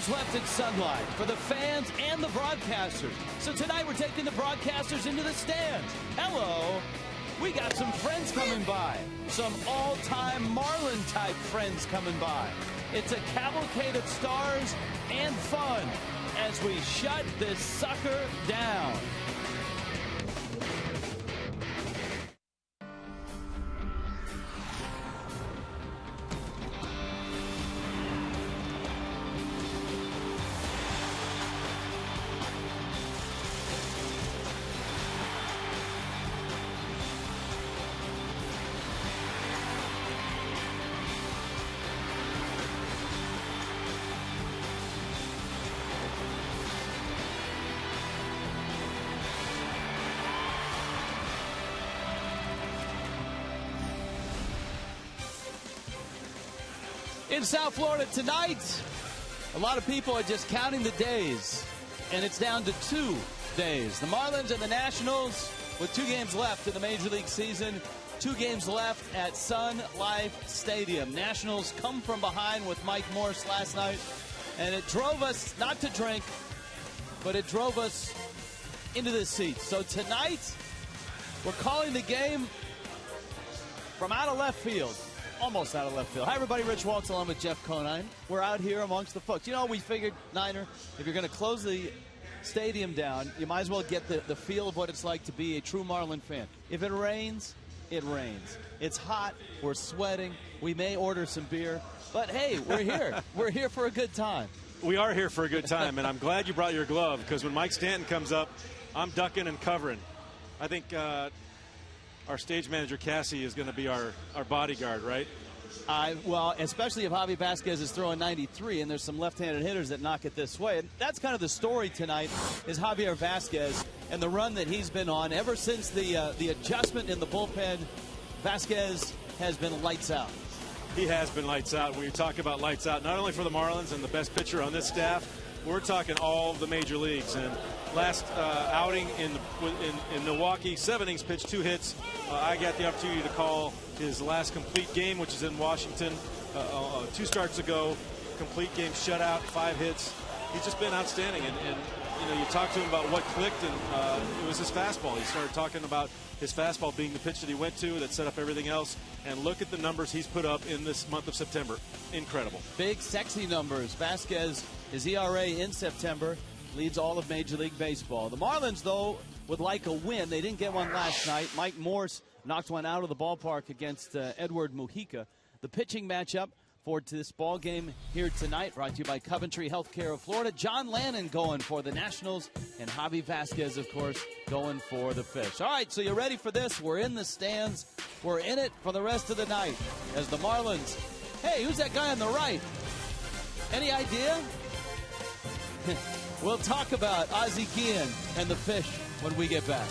Unobstructed sunlight for the fans and the broadcasters. So tonight we're taking the broadcasters into the stands. Hello. We got some friends coming by. Some all-time Marlin-type friends coming by. It's a cavalcade of stars and fun as we shut this sucker down. In South Florida tonight, a lot of people are just counting the days, and it's down to 2 days. The Marlins and the Nationals with 2 games left in the Major League season, 2 games left at Sun Life Stadium. Nationals come from behind with Mike Morse last night, and it drove us not to drink, but it drove us into this seat. So tonight, we're calling the game from out of left field. Almost out of left field. Hi, everybody. Rich Waltz along with Jeff Conine. We're out here amongst the folks. You know, we figured, Niner, if you're going to close the stadium down, you might as well get the feel of what it's like to be a true Marlin fan. If it rains, it rains. It's hot. We're sweating. We may order some beer. But, hey, we're here. We're here for a good time. We are here for a good time, and I'm glad you brought your glove, because when Mike Stanton comes up, I'm ducking and covering. I think our stage manager, Cassie, is going to be our bodyguard, right? Well, especially if Javi Vasquez is throwing 93, and there's some left-handed hitters that knock it this way. And that's kind of the story tonight, is Javier Vasquez and the run that he's been on. Ever since the adjustment in the bullpen, Vasquez has been lights out. He has been lights out. When you talk about lights out, not only for the Marlins and the best pitcher on this staff, we're talking all of the major leagues. And last outing in Milwaukee, 7 innings pitched, 2 hits. I got the opportunity to call his last complete game, which is in Washington 2 starts ago. Complete game shutout, 5 hits. He's just been outstanding. And you know, you talk to him about what clicked, and it was his fastball. He started talking about his fastball being the pitch that he went to that set up everything else. And look at the numbers he's put up in this month of September. Incredible. Big, sexy numbers. Vasquez, his ERA in September, leads all of Major League Baseball. The Marlins, though, would like a win. They didn't get one last night. Mike Morse knocked one out of the ballpark against Edward Mujica. The pitching matchup for this ball game here tonight, brought to you by Coventry Healthcare of Florida. John Lannon going for the Nationals, and Javi Vasquez, of course, going for the Fish. All right, so you ready for this? We're in the stands. We're in it for the rest of the night as the Marlins. Hey, who's that guy on the right? Any idea? We'll talk about Ozzie Guillen and the Fish when we get back.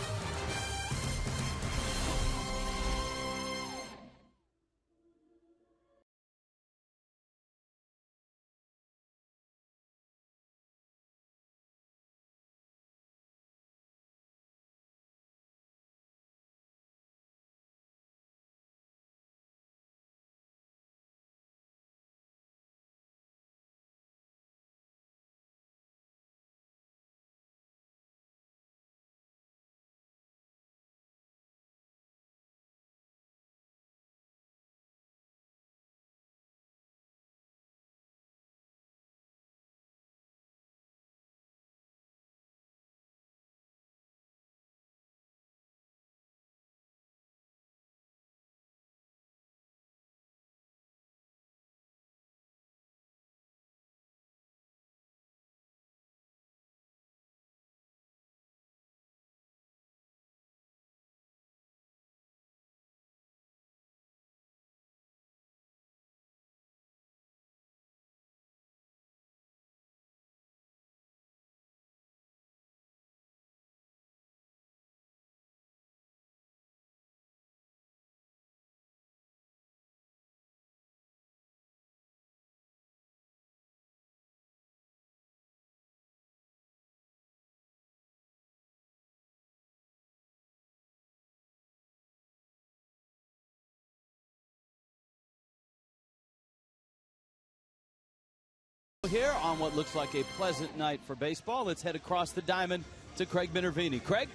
here on what looks like a pleasant night for baseball. Let's head across the diamond to Craig Minervini. Craig?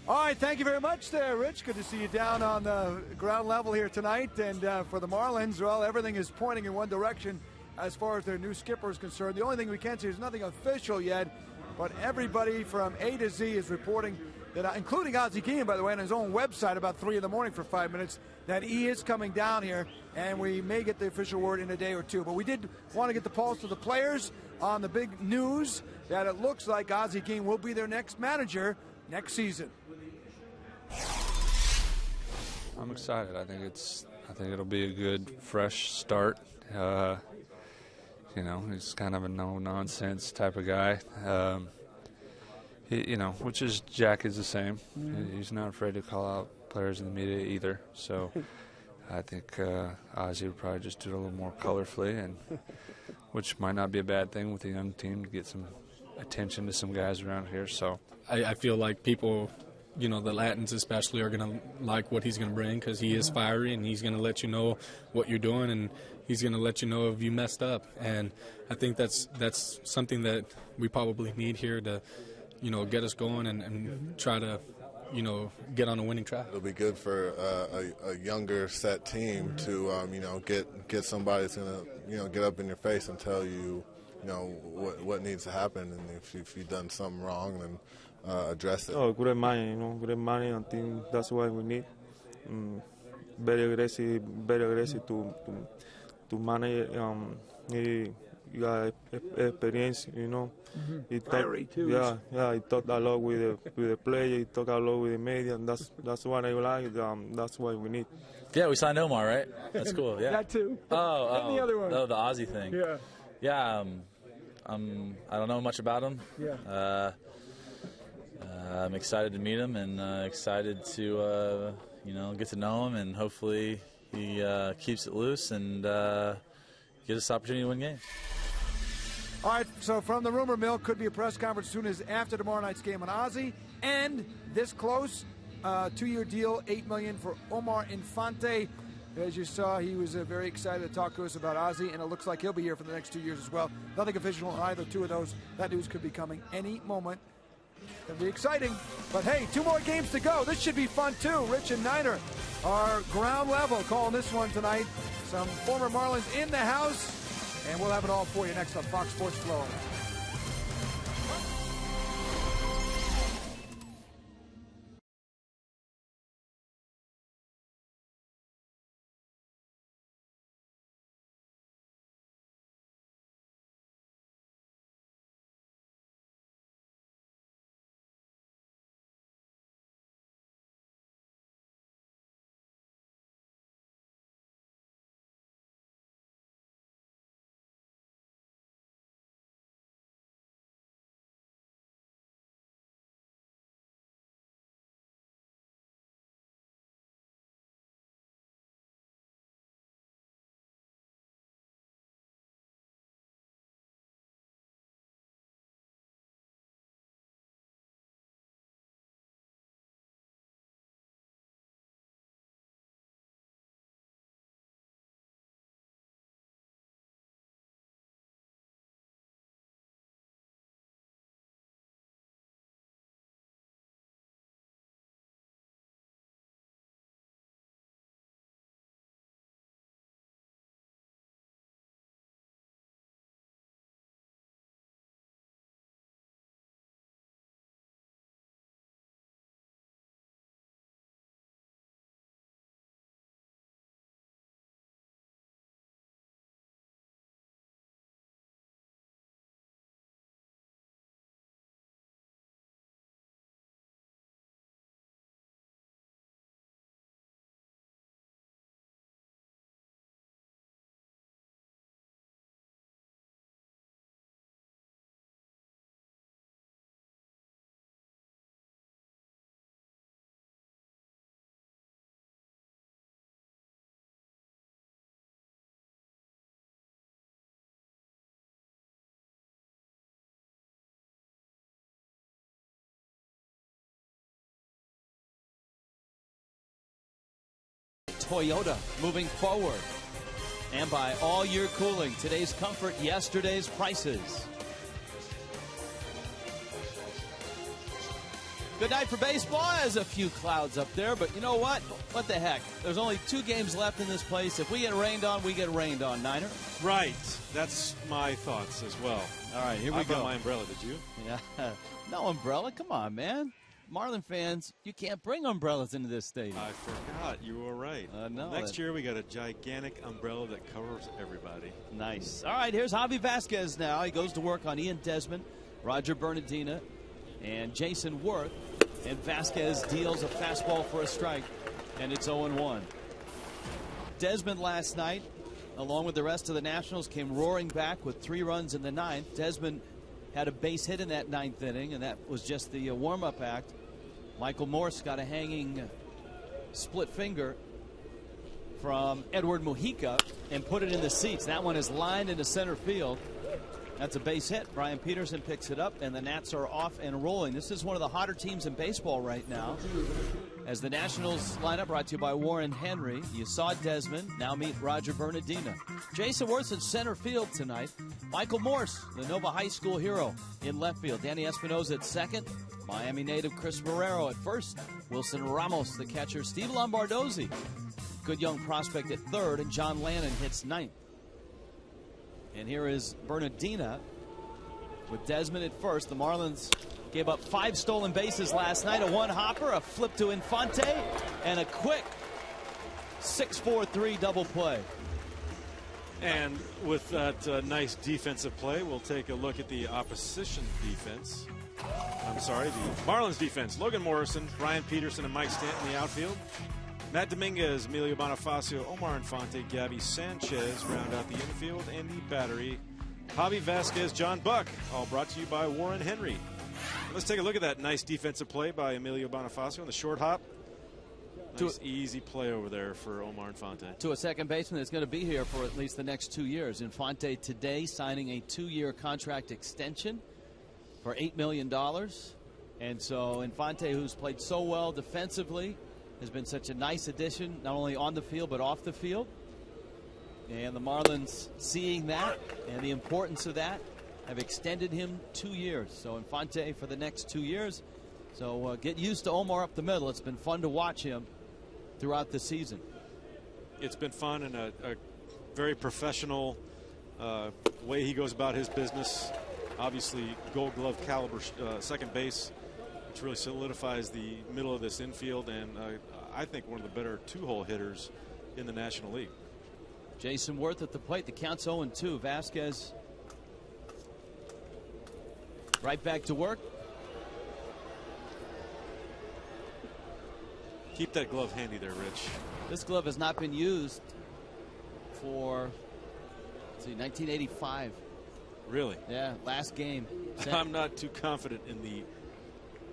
All right, thank you very much there, Rich. Good to see you down on the ground level here tonight. And for the Marlins, well, everything is pointing in one direction as far as their new skipper is concerned. The only thing we can say is nothing official yet, but everybody from A to Z is reporting that, including Ozzie Guillen, by the way, on his own website about 3 in the morning for 5 minutes, that he is coming down here, and we may get the official word in a day or two. But we did want to get the pulse of the players on the big news that it looks like Ozzie Guillen will be their next manager next season. I'm excited. I think it'll be a good, fresh start. He's kind of a no-nonsense type of guy. Which is Jack is the same. He's not afraid to call out players in the media either. So I think Ozzie would probably just do it a little more colorfully, and which might not be a bad thing with a young team to get some attention to some guys around here. So I feel like people, the Latins especially, are going to like what he's going to bring, because he is fiery and he's going to let you know what you're doing, and he's going to let you know if you messed up. And I think that's something that we probably need here to, get us going and try to, get on a winning track. It'll be good for a younger set team to, get somebody that's going to, get up in your face and tell you, what needs to happen, and if you've done something wrong, then address it. Great money, great money. I think that's what we need. Very aggressive to manage. He got experience, He talk, he talked a lot with the player. He talked a lot with the media, and that's what I like. That's what we need. Yeah, we signed Omar, right? That's cool. Yeah. That too. Oh, and the other one. Oh, the Ozzie thing. Yeah. Yeah. I don't know much about him. Yeah. I'm excited to meet him, and excited to get to know him, and hopefully he keeps it loose and get us the opportunity to win games. All right, so from the rumor mill, could be a press conference as soon as after tomorrow night's game on Ozzie. And this close, 2-year deal, $8 million for Omar Infante. As you saw, he was very excited to talk to us about Ozzie, and it looks like he'll be here for the next 2 years as well. Nothing official on either two of those. That news could be coming any moment. It'll be exciting. But hey, 2 more games to go. This should be fun too. Rich and Niner are ground level calling this one tonight. Some former Marlins in the house. And we'll have it all for you next on Fox Sports Florida. Toyota moving forward. And by All Year Cooling, today's comfort, yesterday's prices. Good night for baseball. There's a few clouds up there, but you know what? What the heck? There's only 2 games left in this place. If we get rained on, we get rained on, Niner. Right. That's my thoughts as well. All right, here we I go. brought my umbrella, did you? Yeah. No umbrella. Come on, man. Marlin fans, you can't bring umbrellas into this stadium. I forgot. You were right. No, Next year, we got a gigantic umbrella that covers everybody. Nice. All right, here's Javi Vasquez now. He goes to work on Ian Desmond, Roger Bernardina, and Jason Worth. And Vasquez deals a fastball for a strike, and it's 0-1. Desmond last night, along with the rest of the Nationals, came roaring back with 3 runs in the 9th. Desmond had a base hit in that 9th inning, and that was just the warm-up act. Michael Morse got a hanging split finger from Edward Mujica and put it in the seats. That one is lined into center field. That's a base hit. Brian Peterson picks it up, and the Nats are off and rolling. This is one of the hotter teams in baseball right now. As the Nationals lineup, brought to you by Warren Henry. You saw Desmond. Now meet Roger Bernardina. Jason Worth in center field tonight. Michael Morse, the Nova High School hero, in left field. Danny Espinosa at second. Miami native Chris Marrero at first. Wilson Ramos, the catcher. Steve Lombardozzi, good young prospect, at third. And John Lannon hits 9th. And here is Bernardina with Desmond at first. The Marlins gave up 5 stolen bases last night. A 1-hopper, a flip to Infante, and a quick 6-4-3 double play. And with that nice defensive play, we'll take a look at the opposition defense. I'm sorry, the Marlins defense. Logan Morrison, Brian Peterson, and Mike Stanton in the outfield. Matt Dominguez, Emilio Bonifacio, Omar Infante, Gabby Sanchez round out the infield and the battery. Javi Vasquez, John Buck, all brought to you by Warren Henry. Let's take a look at that nice defensive play by Emilio Bonifacio on the short hop. Nice easy play over there for Omar Infante. To a second baseman that's going to be here for at least the next 2 years. Infante today signing a 2-year contract extension for $8 million. And so Infante, who's played so well defensively, has been such a nice addition, not only on the field but off the field. And the Marlins, seeing that and the importance of that, have extended him 2 years. So Infante for the next 2 years. So get used to Omar up the middle. It's been fun to watch him throughout the season. It's been fun, and a very professional way he goes about his business. Obviously, Gold Glove caliber second base, which really solidifies the middle of this infield, and I think one of the better 2-hole hitters in the National League. Jason Worth at the plate. The count's 0-2. Vasquez right back to work. Keep that glove handy there, Rich. This glove has not been used for, let's see, 1985. Really? Yeah, last game. I'm not too confident in the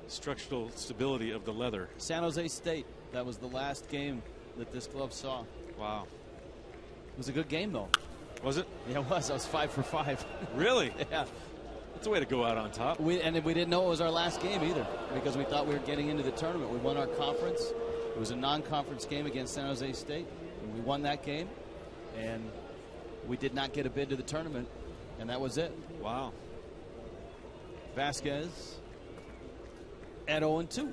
structural stability of the leather. San Jose State. That was the last game that this glove saw. Wow. It was a good game, though. Was it? Yeah, it was. I was 5 for 5. Really? Yeah. That's a way to go out on top. And we didn't know it was our last game either, because we thought we were getting into the tournament. We won our conference. It was a non-conference game against San Jose State, and we won that game. And we did not get a bid to the tournament, and that was it. Wow. Vasquez at 0-2.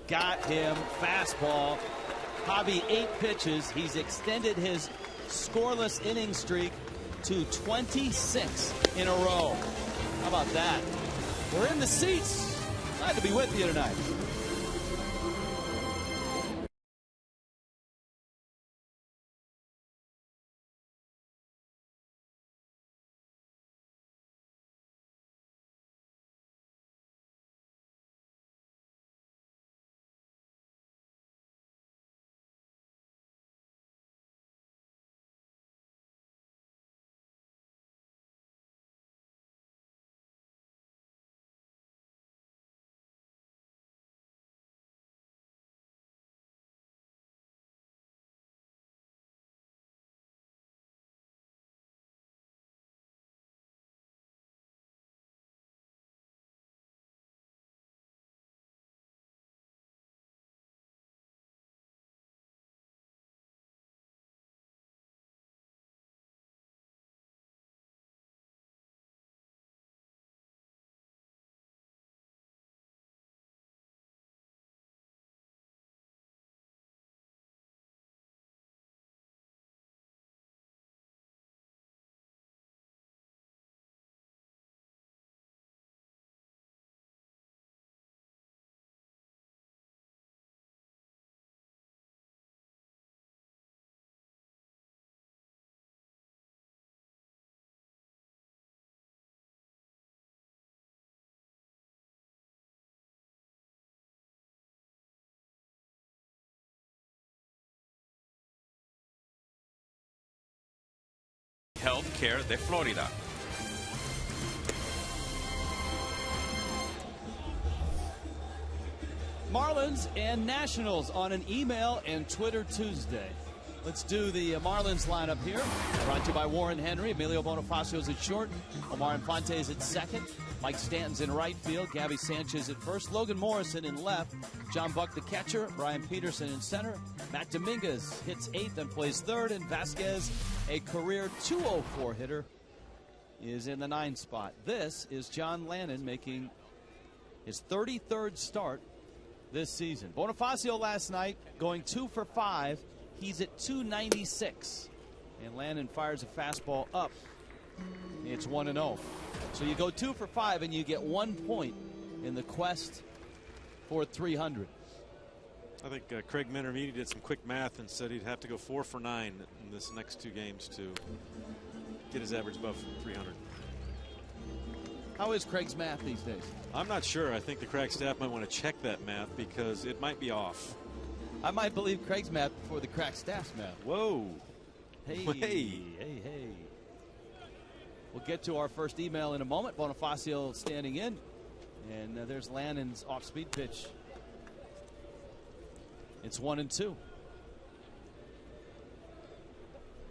Got him. Fastball. Javi, 8 pitches. He's extended his scoreless inning streak to 26 in a row. How about that? We're in the seats. Glad to be with you tonight. Care de Florida. Marlins and Nationals on an email and Twitter Tuesday. Let's do the Marlins lineup here. Brought to you by Warren Henry. Emilio Bonifacio's at short. Omar Infante's at second. Mike Stanton's in right field. Gabby Sanchez at first. Logan Morrison in left. John Buck the catcher. Brian Peterson in center. Matt Dominguez hits eighth and plays third. And Vasquez, a career .204 hitter, is in the 9 spot. This is John Lannon making his 33rd start this season. Bonifacio last night going 2 for 5. He's at 296. And Lannon fires a fastball up. It's 1-0. So you go 2 for 5 and you get 1 point in the quest for 300. I think Craig Minervini did some quick math and said he'd have to go 4 for 9 in this next 2 games to get his average above 300. How is Craig's math these days? I'm not sure. I think the Craig staff might want to check that math because it might be off. I might believe Craig's math before the Craig staff's math. Whoa. Hey, hey. Hey. We'll get to our first email in a moment. Bonifacio standing in. And there's Lannon's off-speed pitch. It's 1-2.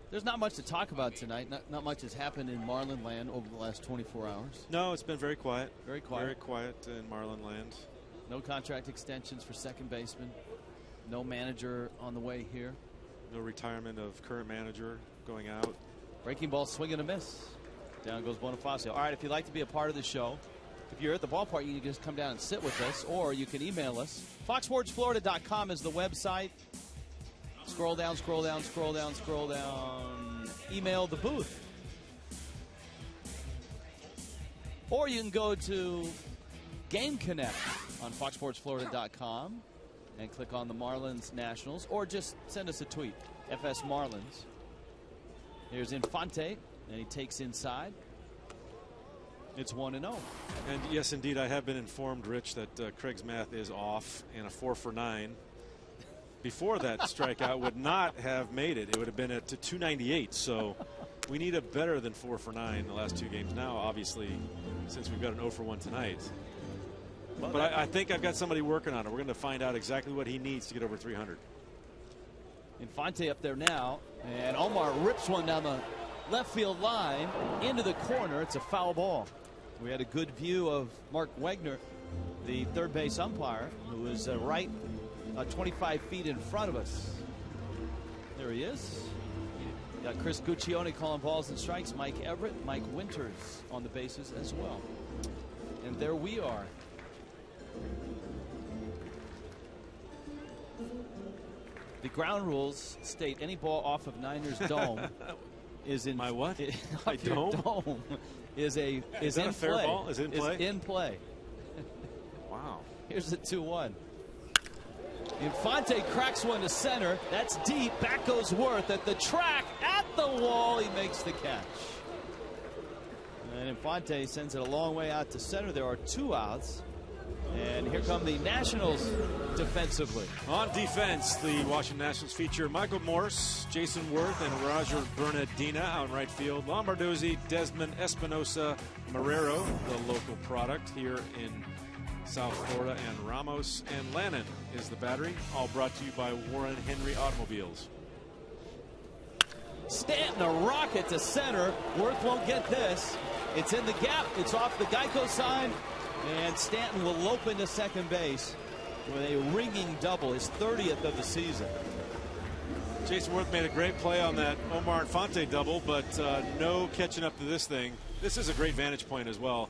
There's not much to talk about tonight. Not much has happened in Marlin land over the last 24 hours. No, it's been very quiet. Very quiet. Very quiet in Marlin land. No contract extensions for second baseman. No manager on the way here. No retirement of current manager going out. Breaking ball, swing and a miss. Down goes Bonifacio. All right, if you'd like to be a part of the show, if you're at the ballpark, you can just come down and sit with us, or you can email us. FoxSportsFlorida.com is the website. Scroll down, scroll down, scroll down, scroll down. Email the booth. Or you can go to Game Connect on FoxSportsFlorida.com and click on the Marlins Nationals, or just send us a tweet, FS Marlins. Here's Infante, and he takes inside. It's 1-0. And yes, indeed, I have been informed, Rich, that Craig's math is off, and a 4 for 9 before that strikeout would not have made it. It would have been at 298. So we need a better than 4 for 9 the last 2 games now, obviously, since we've got an 0 for 1 tonight. Well, but I think I've got somebody working on it. We're going to find out exactly what he needs to get over 300. Infante up there now, and Omar rips one down the left field line into the corner. It's a foul ball. We had a good view of Mark Wegner, the third base umpire, who is right 25 feet in front of us. There he is. Got Chris Guccione calling balls and strikes. Mike Everett, Mike Winters on the bases as well. And there we are. The ground rules state any ball off of Niners dome is in my what? My dome is in a fair play. Ball? Is it in play? Is in play. Wow. Here's the 2-1. Infante cracks one to center. That's deep. Back goes Worth at the track, at the wall. He makes the catch. And Infante sends it a long way out to center. There are 2 outs. And here come the Nationals defensively. On defense, the Washington Nationals feature Michael Morse, Jason Worth, and Roger Bernardina out in right field. Lombardozzi, Desmond Espinosa, Marrero, the local product here in South Florida, and Ramos and Lannon is the battery. All brought to you by Warren Henry Automobiles. Stanton, a rocket to center. Worth won't get this. It's in the gap. It's off the Geico sign. And Stanton will lope into second base with a ringing double, his 30th of the season. Jason Worth made a great play on that Omar Infante double, but no catching up to this thing. This is a great vantage point as well.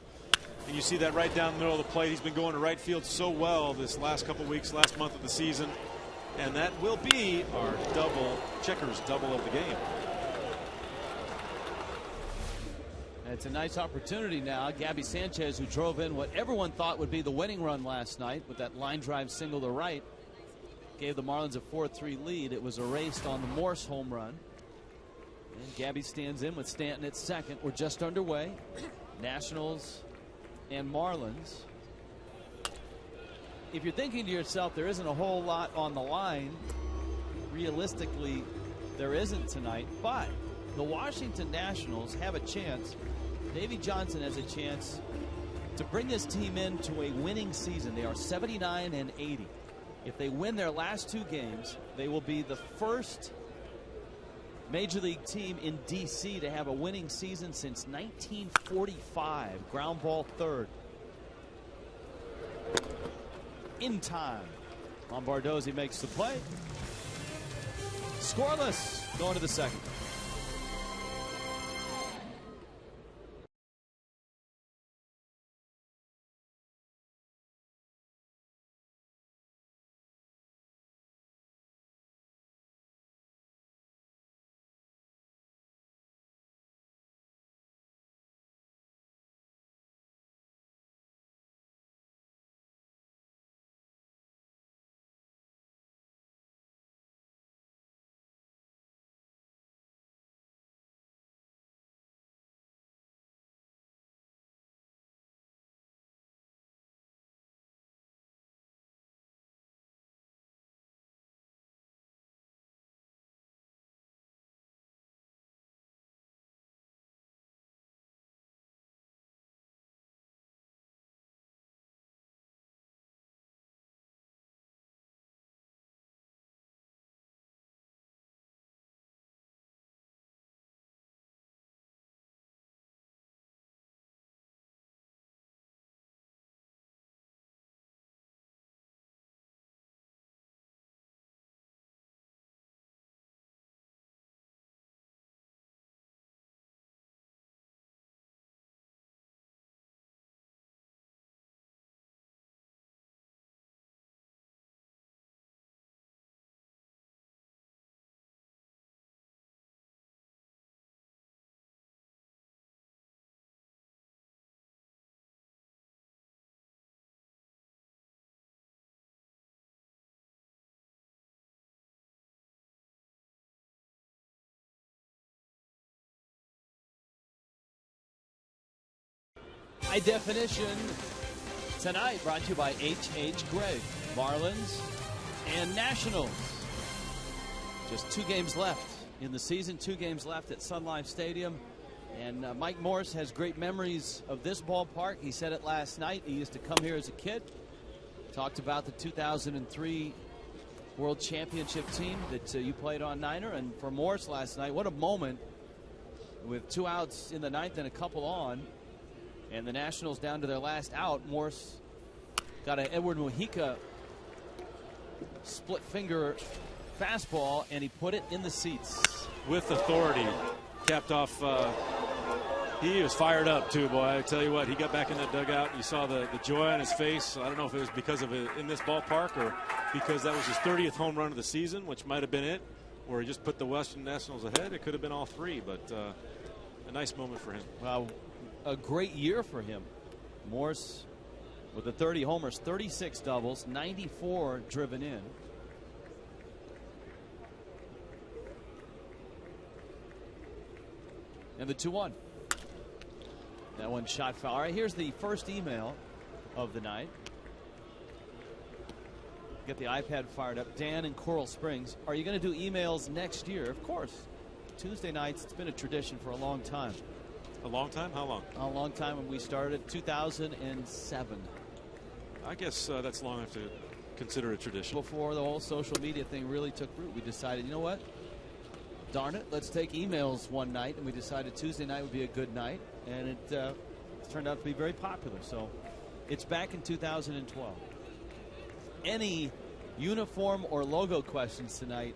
And you see that right down the middle of the plate. He's been going to right field so well this last couple weeks, last month of the season. And that will be our checkers double of the game. It's a nice opportunity now. Gabby Sanchez, who drove in what everyone thought would be the winning run last night with that line drive single to right, gave the Marlins a 4-3 lead. It was erased on the Morse home run. And Gabby stands in with Stanton at second. We're just underway. Nationals and Marlins. If you're thinking to yourself, there isn't a whole lot on the line, realistically, there isn't tonight. But the Washington Nationals have a chance. Davey Johnson has a chance to bring this team into a winning season. They are 79-80. If they win their last 2 games, they will be the first Major League team in D.C. to have a winning season since 1945. Ground ball third. In time. Lombardozzi makes the play. Scoreless going to the second. High definition tonight brought to you by H.H. Gregg. Marlins and Nationals. Just 2 games left in the season, 2 games left at Sun Life Stadium. And Mike Morse has great memories of this ballpark. He said it last night. He used to come here as a kid. Talked about the 2003 World Championship team that you played on, Niner. And for Morse last night, what a moment with 2 outs in the 9th and a couple on. And the Nationals down to their last out. Morse got an Edward Mujica split finger fastball, and he put it in the seats. With authority. Capped off. He was fired up, too, boy. I tell you what, he got back in that dugout. You saw the joy on his face. I don't know if it was because of it in this ballpark or because that was his 30th home run of the season, which might have been it, or he just put the Washington Nationals ahead. It could have been all 3, but a nice moment for him. Well, a great year for him. Morse with the 30 homers, 36 doubles, 94 driven in. And the 2-1. That one shot foul. All right, here's the first email of the night. Get the iPad fired up. Dan in Coral Springs. Are you going to do emails next year? Of course. Tuesday nights, it's been a tradition for a long time. A long time? How long? A long time. When we started, 2007. I guess that's long enough to consider a tradition. Before the whole social media thing really took root, we decided, you know what? Darn it, let's take emails one night, and we decided Tuesday night would be a good night, and it turned out to be very popular. So it's back in 2012. Any uniform or logo questions tonight,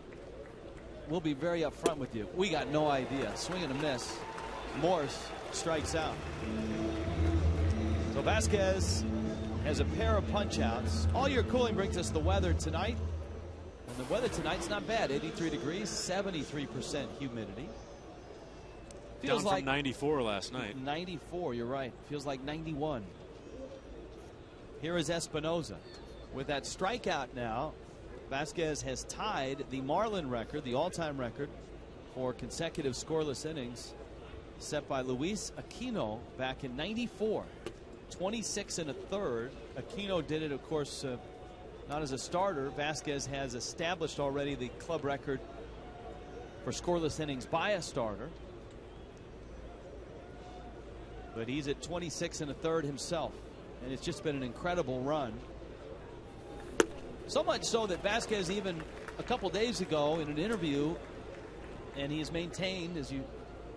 we'll be very upfront with you. We got no idea. Swing and a miss. Morse strikes out. So Vasquez has a pair of punch outs. All your cooling brings us the weather tonight. And the weather tonight's not bad. 83 degrees, 73% humidity. Feels down from 94 last night. 94, you're right. Feels like 91. Here is Espinoza. With that strikeout now, Vasquez has tied the Marlin record, the all-time record for consecutive scoreless innings, set by Luis Aquino back in 94. 26 1/3. Aquino did it, of course, not as a starter. Vasquez has established already the club record for scoreless innings by a starter. but he's at 26 1/3 himself, and it's just been an incredible run. So much so that Vasquez, even a couple days ago in an interview, and he has maintained, as you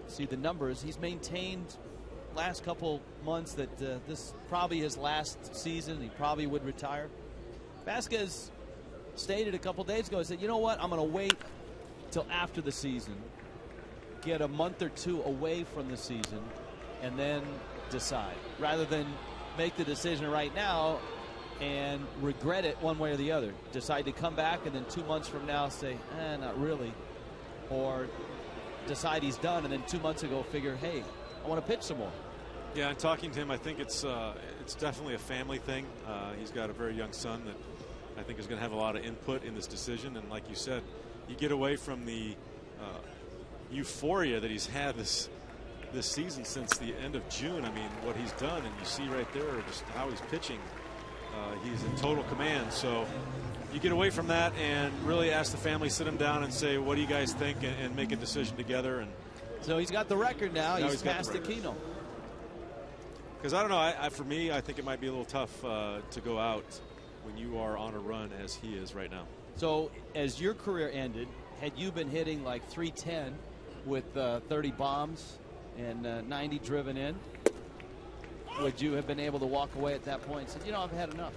see the numbers, he's maintained last couple months that this probably his last season. He probably would retire. Vasquez stated a couple days ago, he said, you know what, I'm going to wait till after the season, get a month or two away from the season, and then decide, rather than make the decision right now and regret it one way or the other. Decide to come back and then 2 months from now say, not really. Or decide he's done and then 2 months ago figure, hey, I want to pitch some more. Yeah, and talking to him, I think it's definitely a family thing. He's got a very young son that I think is going to have a lot of input in this decision. And like you said, you get away from the euphoria that he's had this season since the end of June. I mean, what he's done, and you see right there just how he's pitching. He's in total command. So you get away from that and really ask the family, sit him down and say, what do you guys think, and make a decision together. And so he's got the record now. He's past Aquino. Because I don't know, for me, I think it might be a little tough to go out when you are on a run as he is right now. So as your career ended, had you been hitting like 310 with 30 bombs and 90 driven in, would you have been able to walk away at that point and said, you know, I've had enough?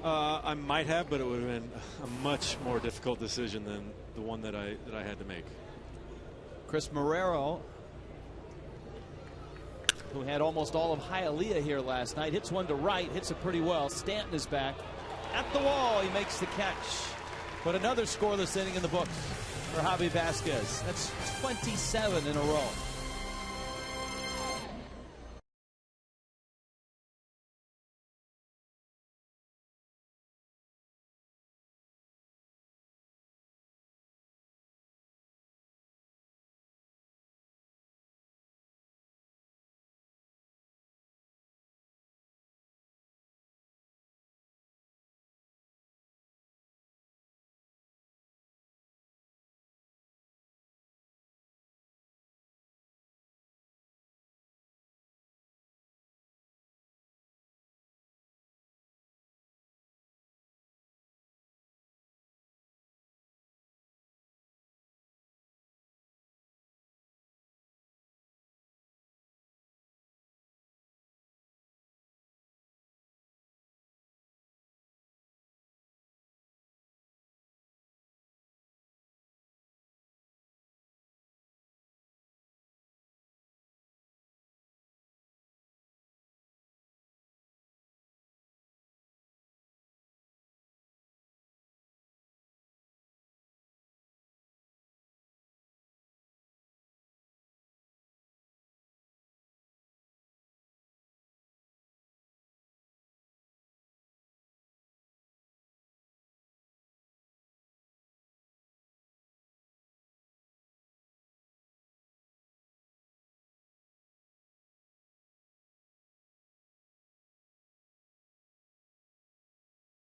I might have, but it would have been a much more difficult decision than the one that I had to make. Chris Marrero, who had almost all of Hialeah here last night, hits one to right, hits it pretty well. Stanton is back at the wall. He makes the catch. But another scoreless inning in the books for Javi Vasquez. That's 27 in a row.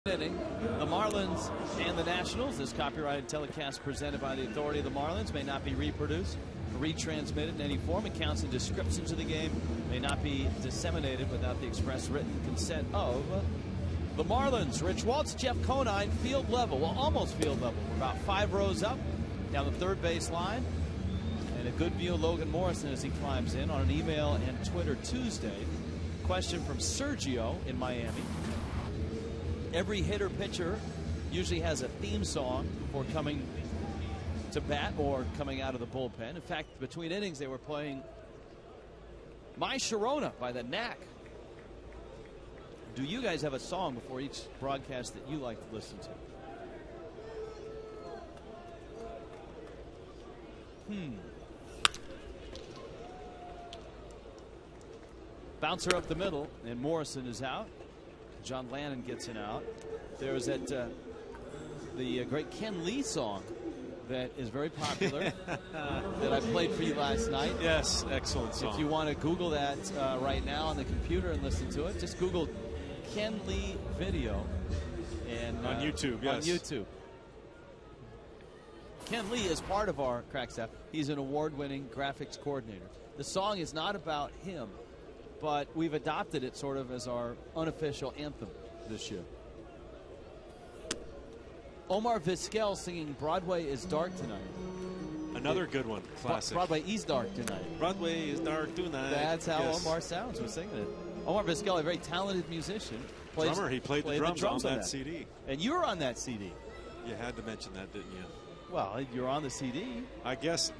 Inning. The Marlins and the Nationals. This copyrighted telecast presented by the authority of the Marlins may not be reproduced, retransmitted in any form. Accounts and descriptions of the game may not be disseminated without the express written consent of the Marlins. Rich Waltz, Jeff Conine, field level. Well, almost field level. We're about 5 rows up down the third base line. And a good view of Logan Morrison as he climbs in on an email and Twitter Tuesday. Question from Sergio in Miami. Every hitter pitcher usually has a theme song before coming to bat or coming out of the bullpen. In fact, between innings, they were playing My Sharona by the Knack. Do you guys have a song before each broadcast that you like to listen to? Bouncer up the middle, and Morrison is out. John Lannon gets an out. There's that the great Ken Lee song that is very popular that I played for you last night. Yes, excellent song. If you want to Google that right now on the computer and listen to it, just Google Ken Lee video. And on YouTube, yes. On YouTube. Ken Lee is part of our crack staff. He's an award-winning graphics coordinator. The song is not about him, but we've adopted it sort of as our unofficial anthem this year. Omar Vasquez singing Broadway is Dark Tonight. Another good one. Classic. Broadway is dark tonight. Broadway is dark tonight. That's how Omar sounds when singing it. Omar Vasquez, a very talented musician. Drummer. He played the drums on that CD. And you were on that CD. You had to mention that, didn't you? Well, you're on the CD. I guess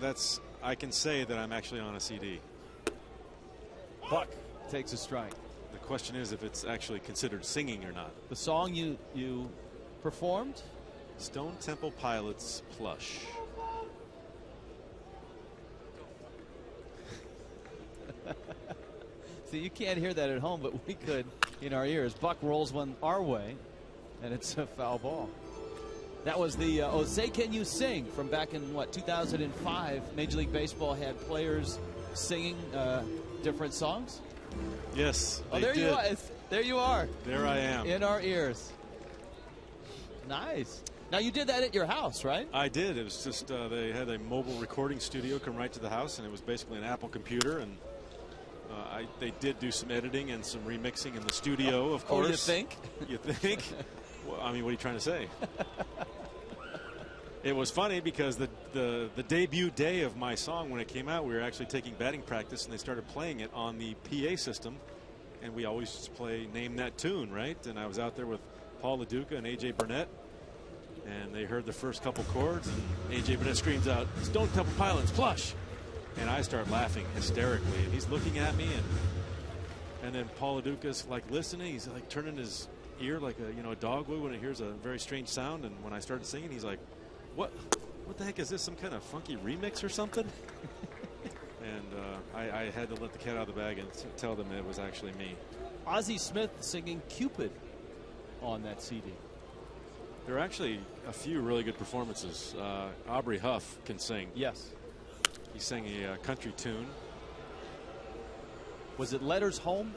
I can say that I'm actually on a CD. Buck takes a strike. The question is if it's actually considered singing or not. The song you performed? Stone Temple Pilots, Plush. See, you can't hear that at home, but we could in our ears. Buck rolls one our way, and it's a foul ball. That was the Oh Say Can You Sing from back in, 2005. Major League Baseball had players singing different songs. Yes, Oh, there you are. There you are. There I am. In our ears. Nice. Now, you did that at your house, right? I did. It was just they had a mobile recording studio come right to the house, and it was basically an Apple computer, and they did do some editing and some remixing in the studio, of course. Oh, you think? You think? Well, I mean, what are you trying to say? It was funny because the debut day of my song, when it came out, we were actually taking batting practice, and they started playing it on the PA system, and we always just play Name That Tune, right? And I was out there with Paul LaDuca and A.J. Burnett, and they heard the first couple chords, and A.J. Burnett screams out, "Stone Temple Pilots, Plush!" And I start laughing hysterically, and he's looking at me, and then Paul LaDuca's like listening. He's like turning his ear like a dog would when it hears a very strange sound. And when I started singing, he's like, "What the heck is this? Some kind of funky remix or something?" And I had to let the cat out of the bag and tell them it was actually me. Ozzie Smith singing Cupid on that CD. There are actually a few really good performances. Aubrey Huff can sing. Yes. He sang a country tune. Was it Letters Home?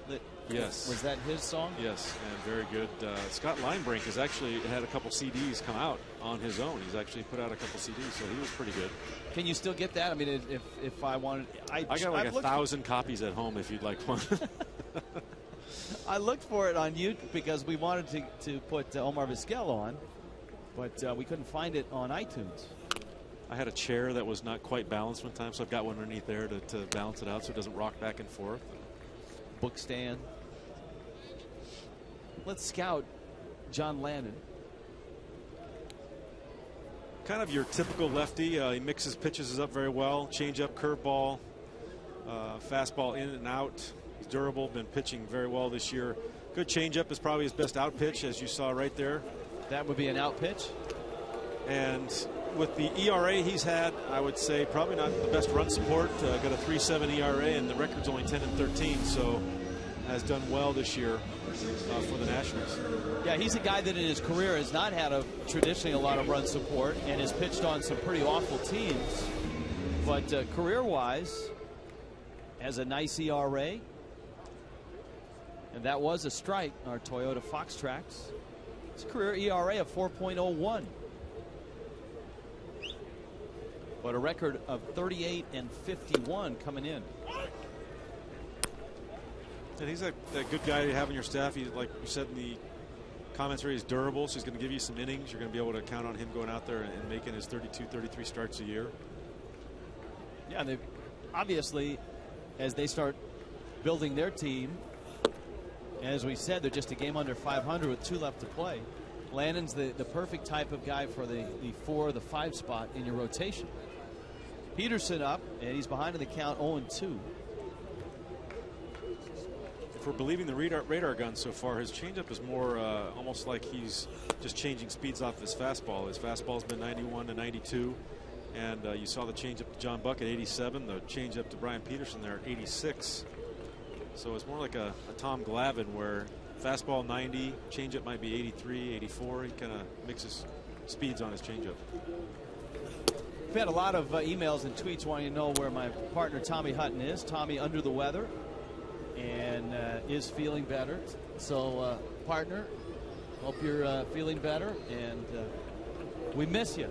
Yes. Was that his song? Yes, and very good. Scott Linebrink has actually had a couple CDs come out on his own. He's actually put out a couple CDs, so he was pretty good. Can you still get that? I mean, if I wanted... I got like 1,000 copies at home if you'd like one. I looked for it on YouTube because we wanted to put Omar Vizquel on, but we couldn't find it on iTunes. I had a chair that was not quite balanced one time, so I've got one underneath there to balance it out so it doesn't rock back and forth. Book stand. Let's scout John Landon. Kind of your typical lefty. He mixes pitches up very well. Changeup, curveball, fastball in and out. He's durable, been pitching very well this year. Good changeup is probably his best out pitch, as you saw right there. That would be an out pitch. And with the ERA he's had, I would say probably not the best run support. Got a 3.7 ERA, and the record's only 10-13, so has done well this year for the Nationals. Yeah, he's a guy that in his career has not had traditionally a lot of run support and has pitched on some pretty awful teams. But career-wise, has a nice ERA. And that was a strike, our Toyota Fox Tracks. His career ERA of 4.01. But a record of 38-51 coming in. And he's a good guy to have on your staff. He's, like you said in the comments, he's durable, so he's going to give you some innings. You're going to be able to count on him going out there and making his 32, 33 starts a year. Yeah, they obviously, as they start building their team, and as we said, they're just a game under 500 with 2 left to play. Landon's the perfect type of guy for the 4 or the 5 spot in your rotation. Peterson up, and he's behind in the count 0-2. If we're believing the radar gun so far, his changeup is more almost like he's just changing speeds off his fastball. His fastball's been 91 to 92, and you saw the changeup to John Buck at 87, the changeup to Brian Peterson there at 86. So it's more like a Tom Glavine where fastball 90, changeup might be 83, 84. He kind of mixes speeds on his changeup. We've had a lot of emails and tweets wanting to know where my partner Tommy Hutton is. Tommy under the weather and is feeling better. So, partner, hope you're feeling better, and we miss you.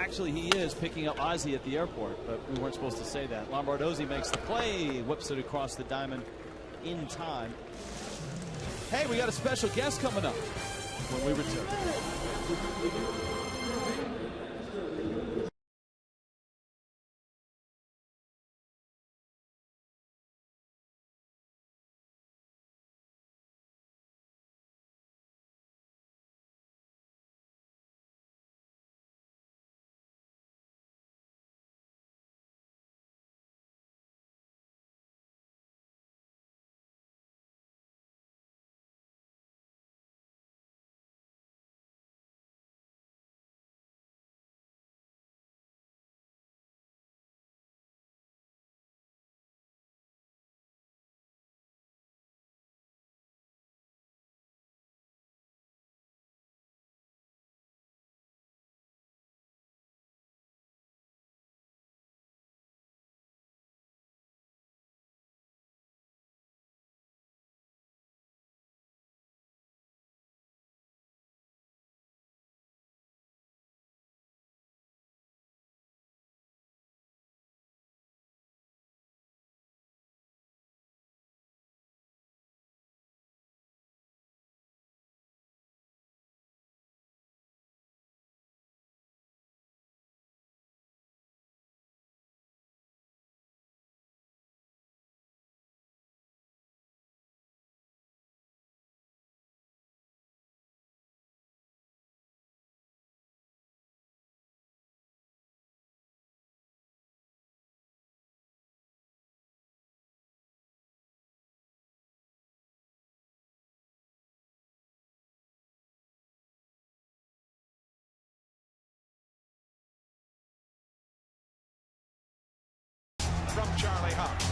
actually, he is picking up Ozzie at the airport, but we weren't supposed to say that. Lombardozzi makes the play, whips it across the diamond in time. Hey, we got a special guest coming up when we return. From Charlie Huff.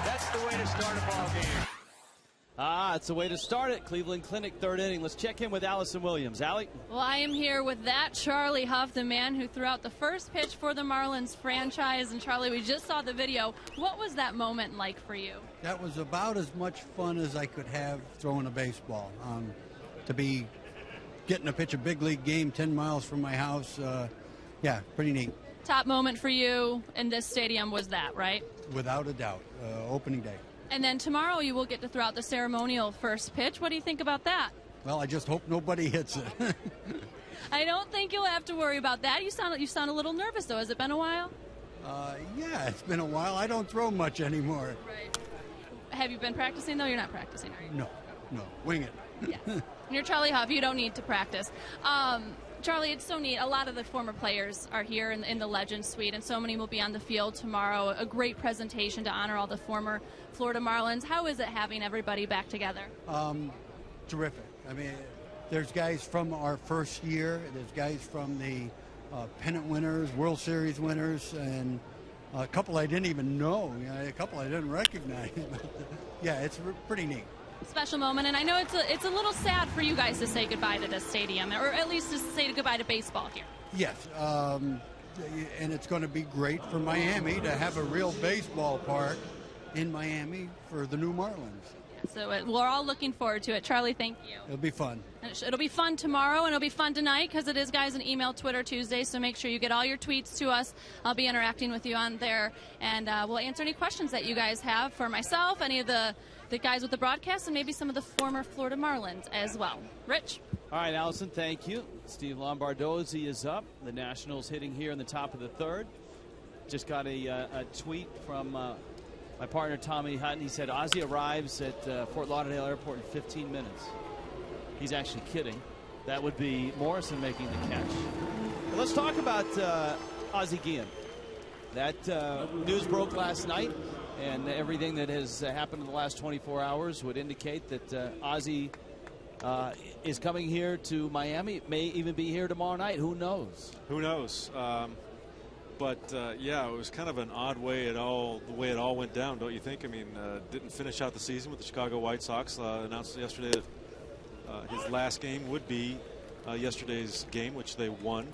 That's the way to start a ball game. It's the way to start it. Cleveland Clinic, third inning. Let's check in with Allison Williams. Allie? Well, I am here with that Charlie Huff, the man who threw out the first pitch for the Marlins franchise. And Charlie, we just saw the video. What was that moment like for you? That was about as much fun as I could have throwing a baseball. To be getting to pitch a big league game 10 miles from my house, yeah, pretty neat. Top moment for you in this stadium was that, right? Without a doubt, opening day. And then tomorrow you will get to throw out the ceremonial first pitch. What do you think about that? Well, I just hope nobody hits it. I don't think you'll have to worry about that. You sound a little nervous, though. Has it been a while? Yeah, it's been a while. I don't throw much anymore. Right. Have you been practicing, though? You're not practicing, are you? No. Wing it. Yes. You're Charlie Huff. You don't need to practice. Charlie, it's so neat. A lot of the former players are here in the Legends Suite, and so many will be on the field tomorrow. A great presentation to honor all the former Florida Marlins. How is it having everybody back together? Terrific. I mean, there's guys from our first year. There's guys from the pennant winners, World Series winners, and a couple I didn't even know. A couple I didn't recognize. Yeah, it's pretty neat. Special moment, and I know it's a little sad for you guys to say goodbye to this stadium, or at least to say goodbye to baseball here. Yes, and it's going to be great for Miami to have a real baseball park in Miami for the new Marlins. So we're all looking forward to it. Charlie, thank you. It'll be fun. It'll be fun tomorrow, and it'll be fun tonight because it is Guys and Email Twitter Tuesday, so make sure you get all your tweets to us. I'll be interacting with you on there, and we'll answer any questions that you guys have for myself, any of the guys with the broadcast, and maybe some of the former Florida Marlins as well. Rich? All right, Allison, thank you. Steve Lombardozzi is up. The Nationals hitting here in the top of the third. Just got a tweet from my partner, Tommy Hutton. He said, Ozzie arrives at Fort Lauderdale Airport in 15 minutes. He's actually kidding. That would be Morrison making the catch. But let's talk about Ozzie Guillen. That news broke last night, and everything that has happened in the last 24 hours would indicate that Ozzie is coming here to Miami. May even be here tomorrow night. Who knows? Who knows? But yeah, it was kind of an odd way the way it all went down, don't you think? I mean, didn't finish out the season with the Chicago White Sox. Announced yesterday that his last game would be yesterday's game, which they won.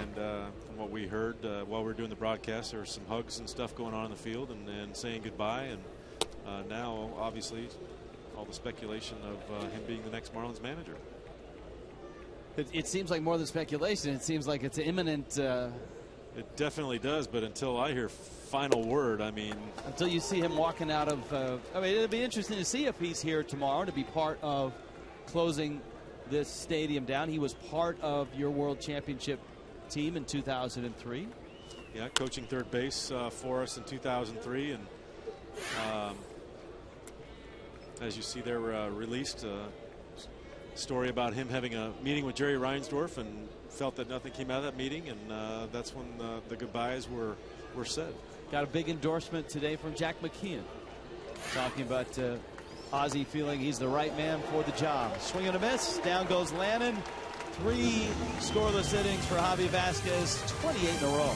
And from what we heard while we were doing the broadcast, there were some hugs and stuff going on in the field, and saying goodbye. And now, obviously, all the speculation of him being the next Marlins manager. It seems like more than speculation. It seems like it's imminent. It definitely does, but until I hear final word, I mean. Until you see him walking out of. I mean, it'll be interesting to see if he's here tomorrow to be part of closing this stadium down. He was part of your World Championship team in 2003. Yeah, coaching third base for us in 2003. And as you see there, released a story about him having a meeting with Jerry Reinsdorf and felt that nothing came out of that meeting, and that's when the goodbyes were said. Got a big endorsement today from Jack McKeon, talking about Ozzie feeling he's the right man for the job. Swing and a miss. Down goes Lannon. 3 scoreless innings for Javi Vasquez, 28 in a row.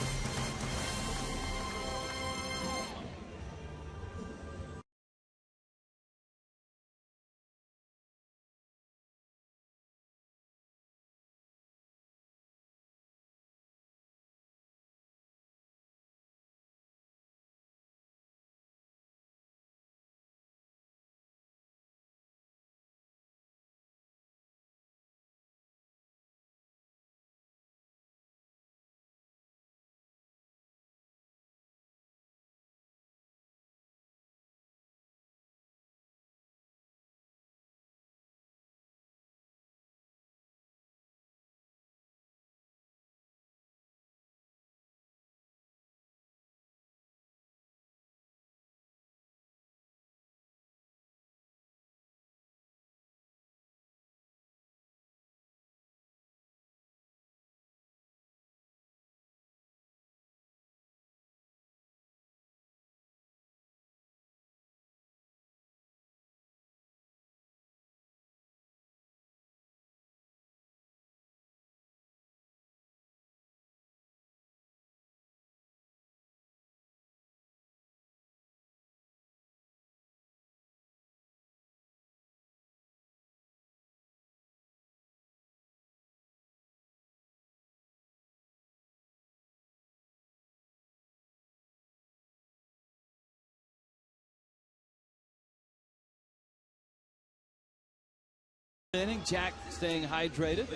Inning, Jack staying hydrated.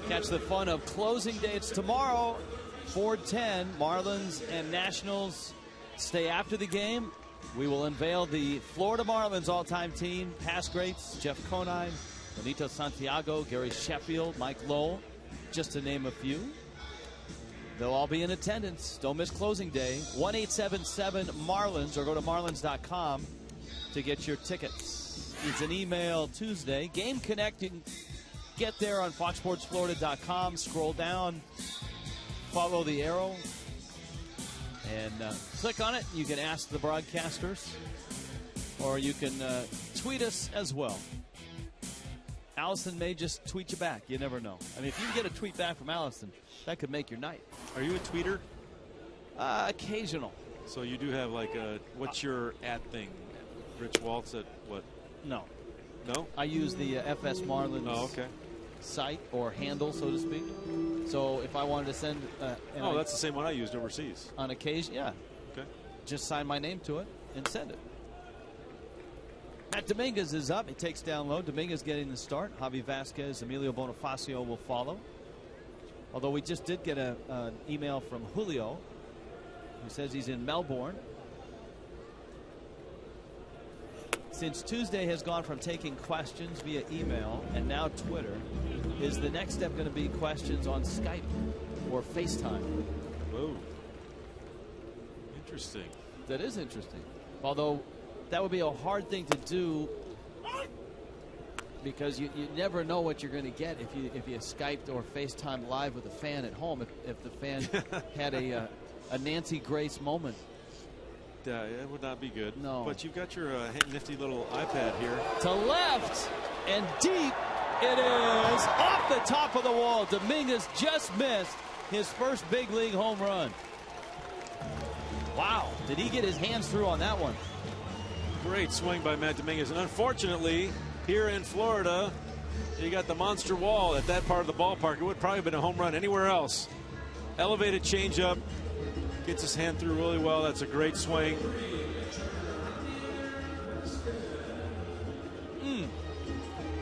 Catch the fun of closing day. It's tomorrow, 4:10. Marlins and Nationals stay after the game. We will unveil the Florida Marlins all-time team. Past greats, Jeff Conine, Benito Santiago, Gary Sheffield, Mike Lowell, just to name a few. They'll all be in attendance. Don't miss closing day. 1-877-MARLINS or go to marlins.com to get your tickets. It's an email Tuesday. Game Connect, you can get there on foxsportsflorida.com. Scroll down, follow the arrow, and click on it. You can ask the broadcasters, or you can tweet us as well. Allison may just tweet you back. You never know. I mean, if you can get a tweet back from Allison, that could make your night. Are you a tweeter? Occasional. So you do have like a, what's your @ thing? Rich Waltz at what? No. No? I use the FS Marlins site or handle, so to speak. So if I wanted to send... that's the same one I used overseas. On occasion, yeah. Okay. Just sign my name to it and send it. Matt Dominguez is up. He takes down low. Dominguez getting the start. Javi Vasquez, Emilio Bonifacio will follow. Although we just did get an email from Julio, who says he's in Melbourne. Since Tuesday has gone from taking questions via email and now Twitter, is the next step going to be questions on Skype or FaceTime? Whoa. Interesting. That is interesting. Although that would be a hard thing to do because you never know what you're going to get if you Skyped or FaceTime live with a fan at home. If the fan had a Nancy Grace moment. It would not be good. No. But you've got your nifty little iPad here. To left and deep. It is off the top of the wall. Dominguez just missed his first big league home run. Wow. Did he get his hands through on that one? Great swing by Matt Dominguez. And unfortunately, here in Florida, you got the monster wall at that part of the ballpark. It would probably have been a home run anywhere else. Elevated changeup. Gets his hand through really well. That's a great swing.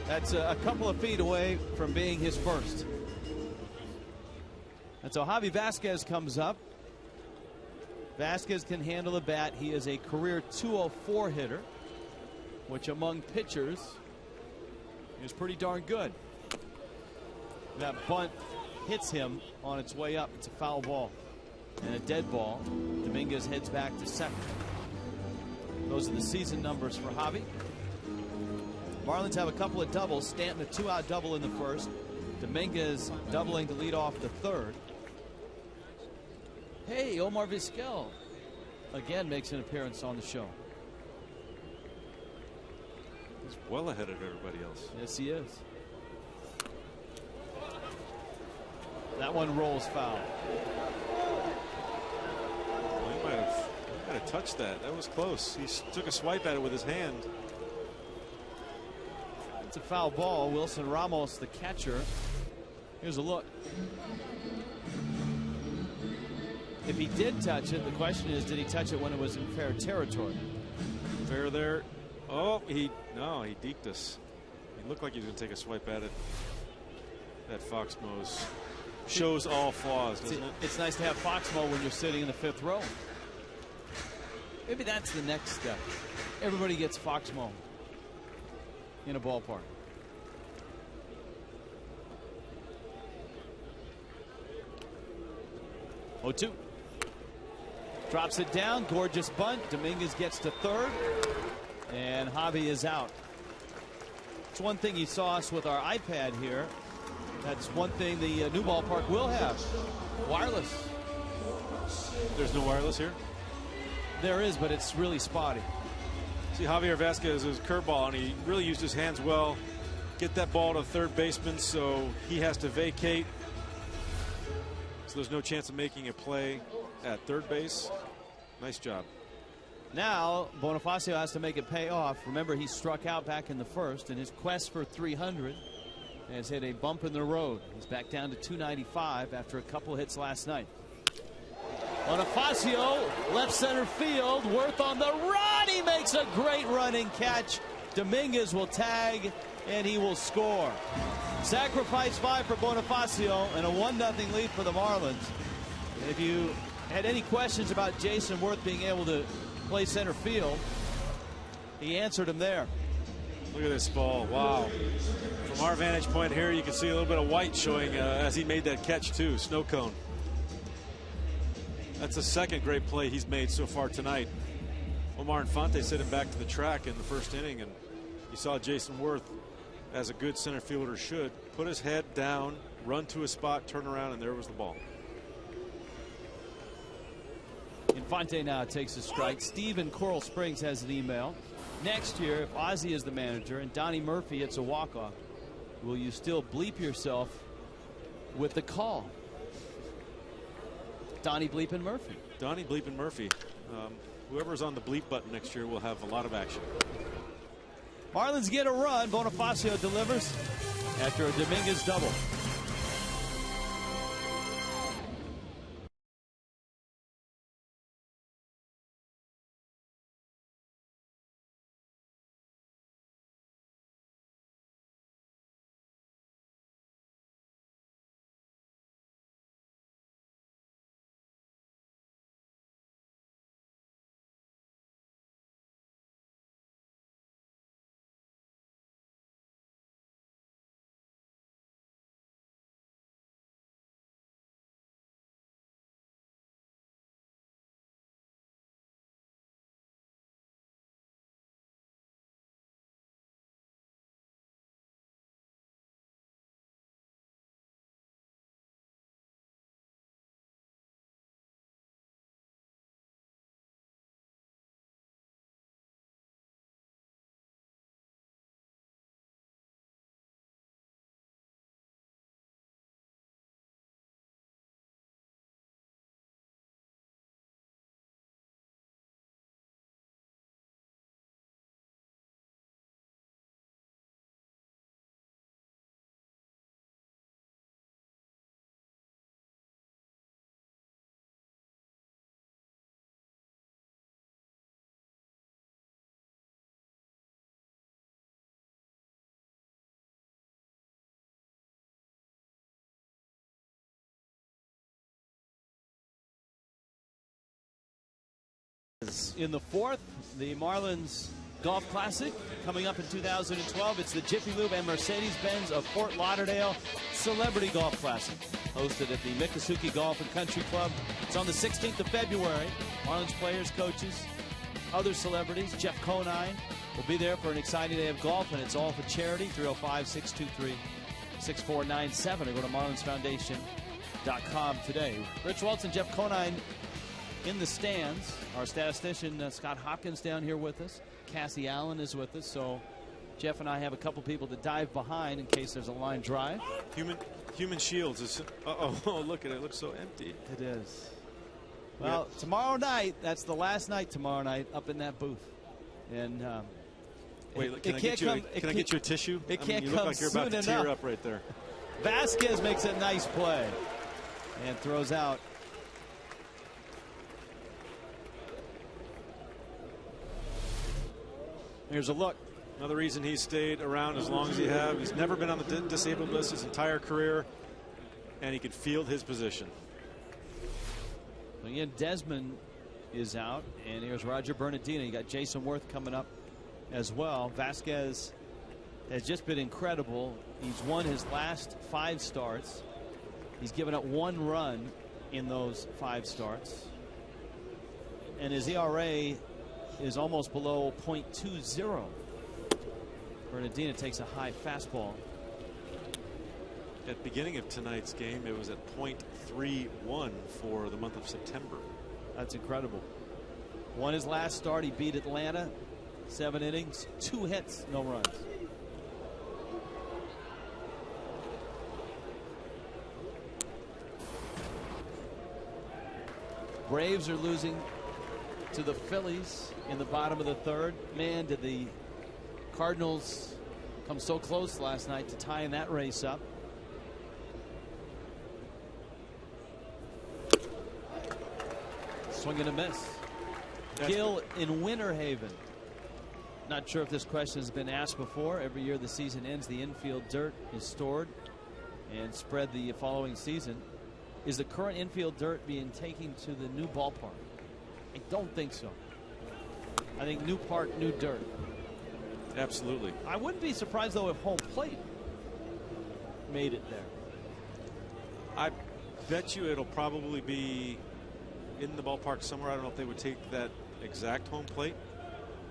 That's a couple of feet away from being his first. And so Javi Vasquez comes up. Vasquez can handle the bat. He is a career 204 hitter, which among pitchers is pretty darn good. That bunt hits him on its way up. It's a foul ball and a dead ball. Dominguez heads back to second. Those are the season numbers for Javi. Marlins have a couple of doubles. Stanton a 2-out double in the first. Dominguez doubling to lead off the third. Hey, Omar Vizquel again makes an appearance on the show. He's well ahead of everybody else. Yes, he is. That one rolls foul. Well, he might have touched that. That was close. He took a swipe at it with his hand. It's a foul ball. Wilson Ramos, the catcher. Here's a look. If he did touch it, the question is, did he touch it when it was in fair territory? Fair there. Oh, he deked us. He looked like he was going to take a swipe at it. That Foxmo's shows all flaws, doesn't it? It's nice to have Foxmo when you're sitting in the 5th row. Maybe that's the next step. Everybody gets Foxmo in a ballpark. Oh, 2. Drops it down. Gorgeous bunt. Dominguez gets to third. And Javi is out. It's one thing you saw us with our iPad here. That's one thing the new ballpark will have. Wireless. There's no wireless here? There is, but it's really spotty. See, Javier Vasquez's curveball, and he really used his hands well. Get that ball to third baseman, so he has to vacate. So there's no chance of making a play at third base. Nice job. Now Bonifacio has to make it pay off. Remember, he struck out back in the first in his quest for 300. Has hit a bump in the road. He's back down to 295 after a couple hits last night. Bonifacio, left center field. Worth on the run. He makes a great running catch. Dominguez will tag, and he will score. Sacrifice fly for Bonifacio, and a 1-0 lead for the Marlins. And if you had any questions about Jason Worth being able to play center field, he answered them there. Look at this ball. Wow. From our vantage point here, you can see a little bit of white showing as he made that catch, too. Snow cone. That's the second great play he's made so far tonight. Omar Infante sent him back to the track in the first inning, and you saw Jason Worth, as a good center fielder should, put his head down, run to a spot, turn around, and there was the ball. Infante now takes a strike. Steve in Coral Springs has an email. Next year, if Ozzie is the manager and Donnie Murphy hits a walk-off, will you still bleep yourself with the call? Donnie Bleepin' Murphy. Donnie Bleepin' Murphy. Whoever's on the bleep button next year will have a lot of action. Marlins get a run. Bonifacio delivers after a Dominguez double. In the fourth, the Marlins Golf Classic coming up in 2012. It's the Jiffy Lube and Mercedes-Benz of Fort Lauderdale Celebrity Golf Classic, hosted at the Miccosukee Golf and Country Club. It's on the 16th of February. Marlins players, coaches, other celebrities. Jeff Conine will be there for an exciting day of golf, and it's all for charity. 305-623-6497, or go to marlinsfoundation.com today. Rich Waltz and Jeff Conine in the stands. Our statistician Scott Hopkins down here with us. Cassie Allen is with us. So Jeff and I have a couple people to dive behind in case there's a line drive. Human Shields is. Oh, look at it. It looks so empty. It is. Well, tomorrow night, that's the last night tomorrow night up in that booth. And wait, can I get you a tissue? It can't you come look like you're about to tear enough. up right there. Vasquez makes a nice play and throws out. Here's a look. Another reason he's stayed around as long as he has. He's never been on the disabled list his entire career, and he could field his position. Again, Desmond is out, and here's Roger Bernardino. You got Jason Worth coming up as well. Vasquez has just been incredible. He's won his last 5 starts. He's given up 1 run in those 5 starts, and his ERA is almost below .20. Bernardino takes a high fastball. At the beginning of tonight's game, it was at .31 for the month of September. That's incredible. Won his last start. He beat Atlanta. 7 innings, 2 hits, no runs. Braves are losing to the Phillies in the bottom of the 3rd. Man, did the Cardinals come so close last night to tying that race up. Swing and a miss. Gill in Winter Haven. Not sure if this question has been asked before. Every year the season ends, the infield dirt is stored and spread the following season. Is the current infield dirt being taken to the new ballpark? I don't think so. I think new park, new dirt. Absolutely. I wouldn't be surprised, though, if home plate made it there. I bet you it'll probably be in the ballpark somewhere. I don't know if they would take that exact home plate.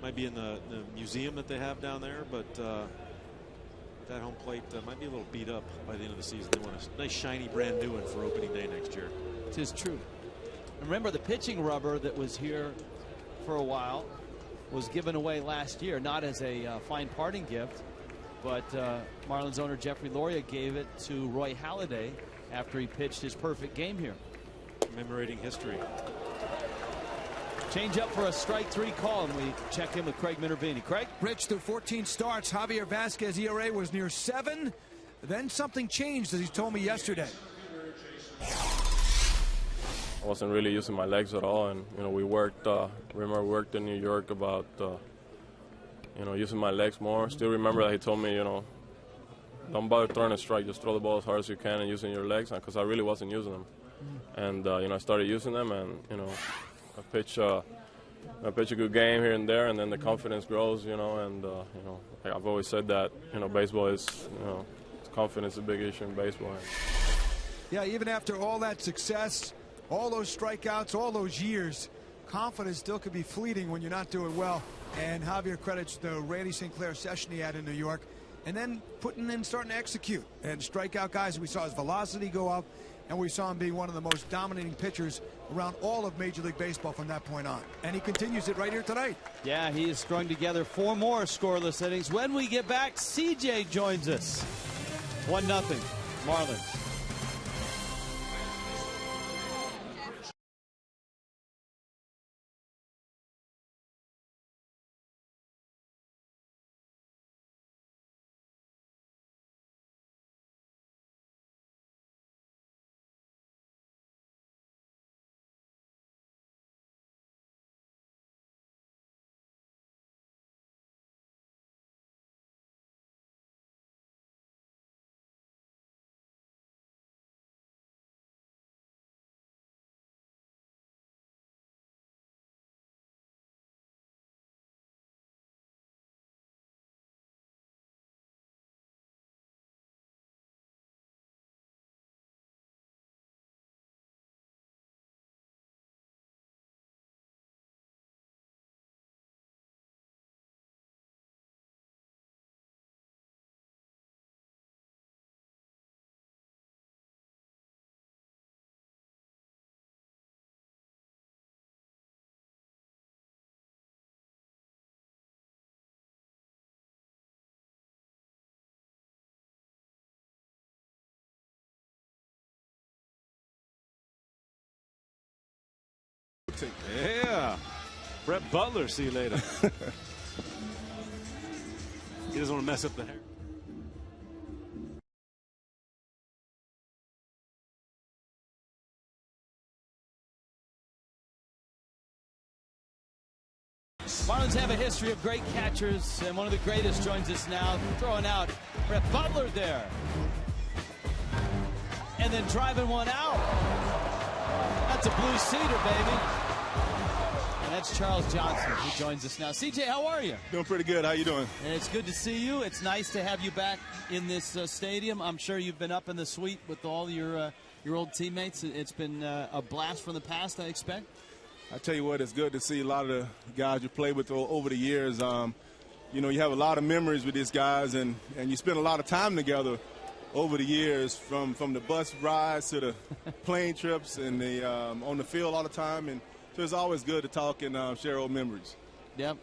Might be in the museum that they have down there, but that home plate might be a little beat up by the end of the season. They want a nice, shiny, brand new one for opening day next year. It is true. Remember, the pitching rubber that was here for a while was given away last year, not as a fine parting gift, but Marlins owner Jeffrey Loria gave it to Roy Halladay after he pitched his perfect game here. Commemorating history. Change up for a strike 3 call, and we check in with Craig Minervini. Craig? Rich, through 14 starts, Javier Vasquez ERA was near 7. Then something changed, as he told me yesterday. I wasn't really using my legs at all, and we worked. Remember, we worked in New York about using my legs more. Still remember that he told me, don't bother throwing a strike, just throw the ball as hard as you can and using your legs, because I really wasn't using them. And I started using them, and I pitch a good game here and there, and then the confidence grows, and I've always said that baseball is confidence is a big issue in baseball. Yeah, even after all that success, all those strikeouts, all those years, confidence still could be fleeting when you're not doing well. And Javier credits the Randy St. Clair session he had in New York, and then starting to execute and strike out guys. We saw his velocity go up, and we saw him be one of the most dominating pitchers around all of Major League Baseball from that point on. And he continues it right here tonight. Yeah, he has strung together 4 more scoreless innings. When we get back, CJ joins us. 1-0 Marlins. Yeah. Brett Butler, see you later. He doesn't want to mess up the hair. Marlins have a history of great catchers, and one of the greatest joins us now, throwing out Brett Butler there. And then driving one out. That's a blue cedar, baby. And that's Charles Johnson, who joins us now. CJ, how are you? Doing pretty good. How you doing? And it's good to see you. It's nice to have you back in this stadium. I'm sure you've been up in the suite with all your old teammates. It's been a blast from the past, I expect. I tell you what, it's good to see a lot of the guys you played with over the years. You know, you have a lot of memories with these guys, and you spend a lot of time together over the years, from the bus rides to the plane trips and the on the field all the time. And so it's always good to talk and share old memories. Yep.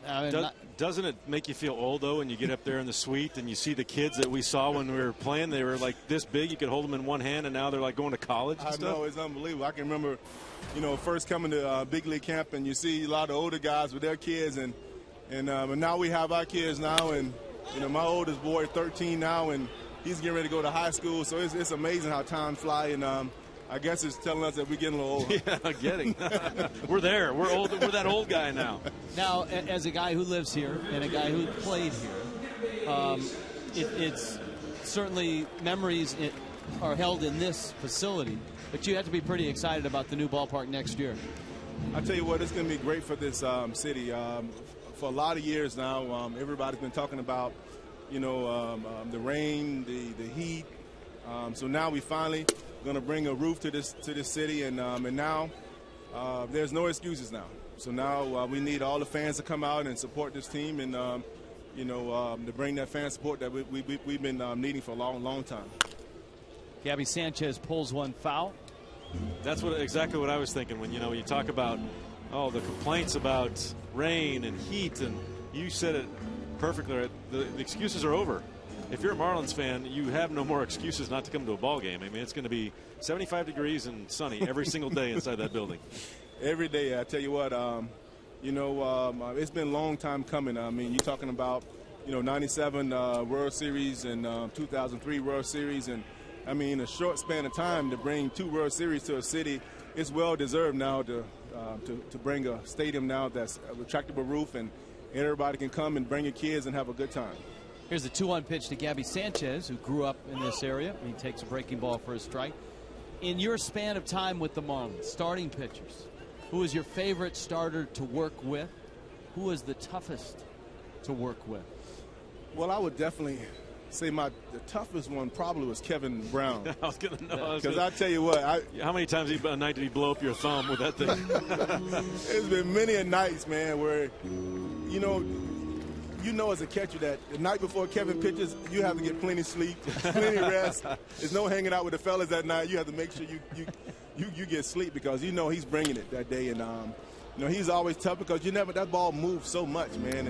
Doesn't it make you feel old, though, when you get up there in the suite and you see the kids that we saw when we were playing? They were like this big. You could hold them in one hand, and now they're like going to college and stuff. I know. It's unbelievable. I can remember, you know, first coming to big league camp, and you see a lot of older guys with their kids, and now we have our kids now, and you know, my oldest boy, 13 now, and he's getting ready to go to high school. So it's amazing how time flies, and I guess it's telling us that we're getting a little older. Yeah, getting. We're there. We're old. We're that old guy now. Now, as a guy who lives here and a guy who played here, it's certainly memories are held in this facility, but you have to be pretty excited about the new ballpark next year. I tell you what, it's going to be great for this city. For a lot of years now, everybody's been talking about, you know, the rain, the heat. So now we finally going to bring a roof to this city, and now there's no excuses now. So now we need all the fans to come out and support this team, and you know, to bring that fan support that we've been needing for a long time. Gabby Sanchez pulls one foul. That's exactly what I was thinking when you talk about the complaints about rain and heat, and you said it perfectly. The excuses are over. If you're a Marlins fan, you have no more excuses not to come to a ball game. I mean, it's going to be 75 degrees and sunny every single day inside that building. Every day. I tell you what, you know, it's been a long time coming. I mean, you're talking about, you know, 97 World Series and 2003 World Series. And, I mean, in a short span of time to bring 2 World Series to a city, it's well-deserved now to bring a stadium now that's a retractable roof, and everybody can come and bring your kids and have a good time. Here's the 2-1 pitch to Gabby Sanchez, who grew up in this area. He takes a breaking ball for a strike. In your span of time with the Marlins, starting pitchers, who is your favorite starter to work with? Who is the toughest to work with? Well, I would definitely say the toughest one probably was Kevin Brown. I was going to know. Because I tell you what. How many times a night did he blow up your thumb with that thing? It's been many a nights, man, where, you know as a catcher that the night before Kevin pitches, you have to get plenty sleep, plenty rest. There's no hanging out with the fellas that night. You have to make sure you get sleep, because you know he's bringing it that day. And you know, he's always tough because that ball moves so much, man.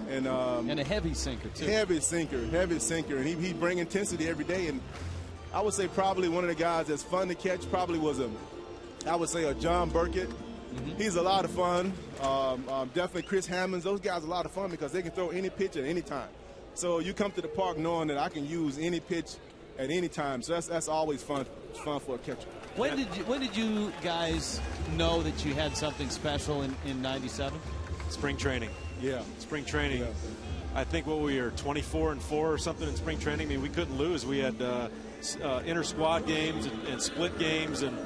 And a heavy sinker too. Heavy sinker, and he bring intensity every day. And I would say probably one of the guys that's fun to catch probably was a John Burkett. Mm-hmm. He's a lot of fun. Definitely Chris Hammonds. Those guys are a lot of fun because they can throw any pitch at any time. So you come to the park knowing that I can use any pitch at any time. So that's always fun for a catcher. When did you guys know that you had something special in '97? Spring training. Yeah. Spring training. Yeah. I think what we were 24-4 or something in spring training. I mean, we couldn't lose. We had inter-squad games and split games, and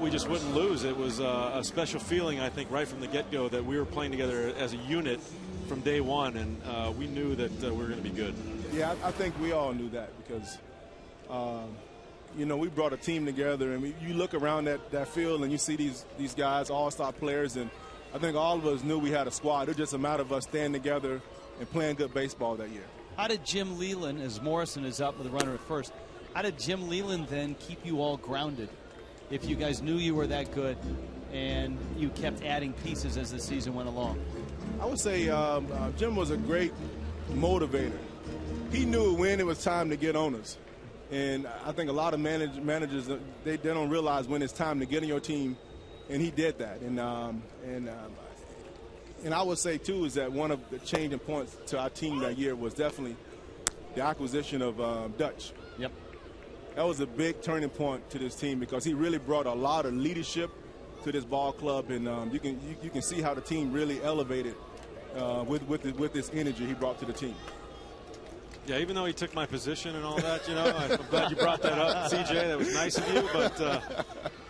we just wouldn't lose. It was a special feeling, I think, right from the get-go that we were playing together as a unit from day one, and we knew that we were going to be good. Yeah, I think we all knew that because, you know, we brought a team together, and you look around that field and you see these guys, all-star players, and I think all of us knew we had a squad. It was just a matter of us staying together and playing good baseball that year. How did Jim Leland, as Morrison is up with a runner at first, how did Jim Leland then keep you all grounded if you guys knew you were that good and you kept adding pieces as the season went along? I would say Jim was a great motivator. He knew when it was time to get on us. And I think a lot of managers, they don't realize when it's time to get on your team and he did that. And I would say too is that one of the changing points to our team that year was definitely the acquisition of Dutch. Yep. That was a big turning point to this team because he really brought a lot of leadership to this ball club, and you can see how the team really elevated with this energy he brought to the team. Yeah, even though he took my position and all that, you know, I'm glad you brought that up, CJ. That was nice of you, but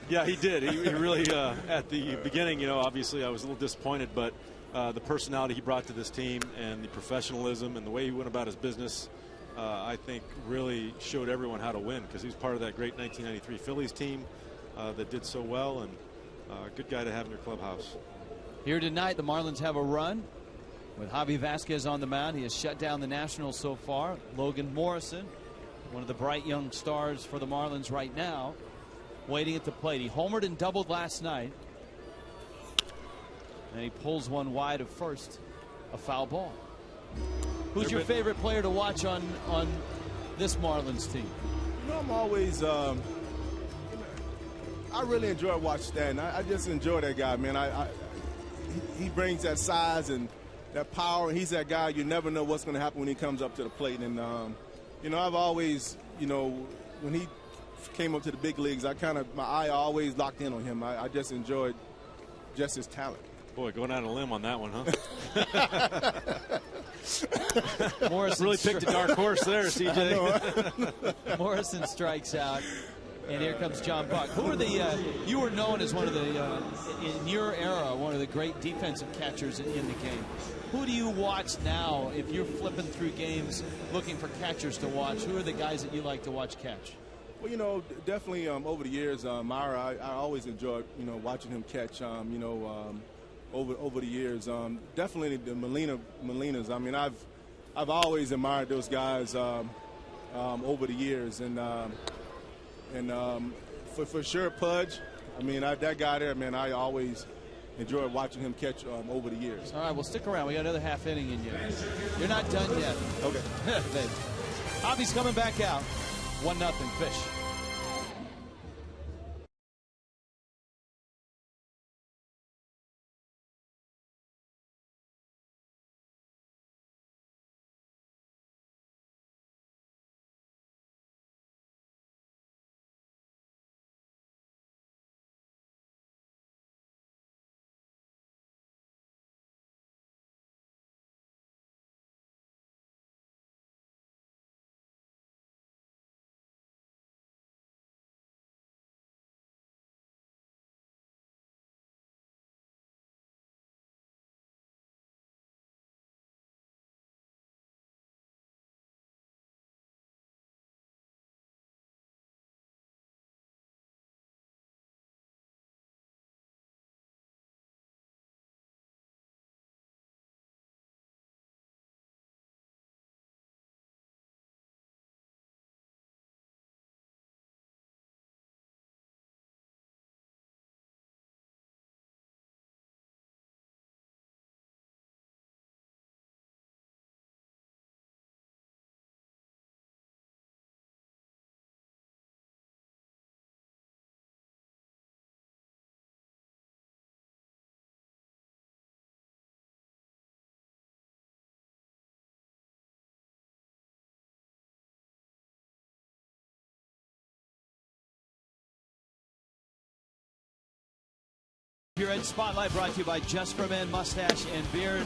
yeah, he did. He really at the beginning, you know, obviously I was a little disappointed, but the personality he brought to this team and the professionalism and the way he went about his business, I think really showed everyone how to win, because he was part of that great 1993 Phillies team that did so well, and a good guy to have in your clubhouse. Here tonight, the Marlins have a run with Javi Vasquez on the mound. He has shut down the Nationals so far. Logan Morrison, one of the bright young stars for the Marlins right now, waiting at the plate. He homered and doubled last night, and he pulls one wide of first, a foul ball. Who's your favorite player to watch on this Marlins team? You know, I'm always I really enjoy watching Stanton. I just enjoy that guy, man. He brings that size and that power. He's that guy you never know what's going to happen when he comes up to the plate. And you know, I've always, you know, when he came up to the big leagues, my eye always locked in on him. I just enjoyed just his talent. Boy, going out on a limb on that one, huh? Morrison really picked a dark horse there, CJ. Morrison strikes out, and here comes John Buck. Who are the you were known as one of the in your era, one of the great defensive catchers in the game. Who do you watch now if you're flipping through games looking for catchers to watch? Who are the guys that you like to watch catch? Well, you know, definitely over the years, Myra, I always enjoyed, you know, watching him catch. You know, over the years, definitely the Molinas. I mean, I've always admired those guys over the years, and for sure Pudge. I mean, that guy there, man. I always enjoyed watching him catch over the years. All right, well, stick around. We got another half inning in you. You're not done yet. Okay. Javi's coming back out. 1-0 Fish. Your Edge Spotlight brought to you by Just for Men Mustache and Beard.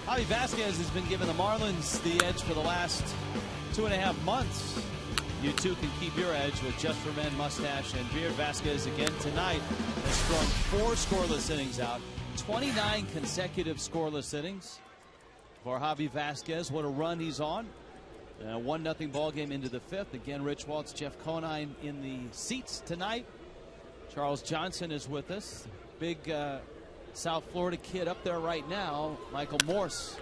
Javi Vasquez has been giving the Marlins the edge for the last 2.5 months. You too can keep your edge with Just for Men Mustache and Beard. Vasquez again tonight has strung 4 scoreless innings out. 29 consecutive scoreless innings for Javi Vasquez. What a run he's on. 1-0 ball game into the 5th. Again, Rich Waltz, Jeff Conine in the seats tonight. Charles Johnson is with us. Big South Florida kid up there right now, Michael Morse.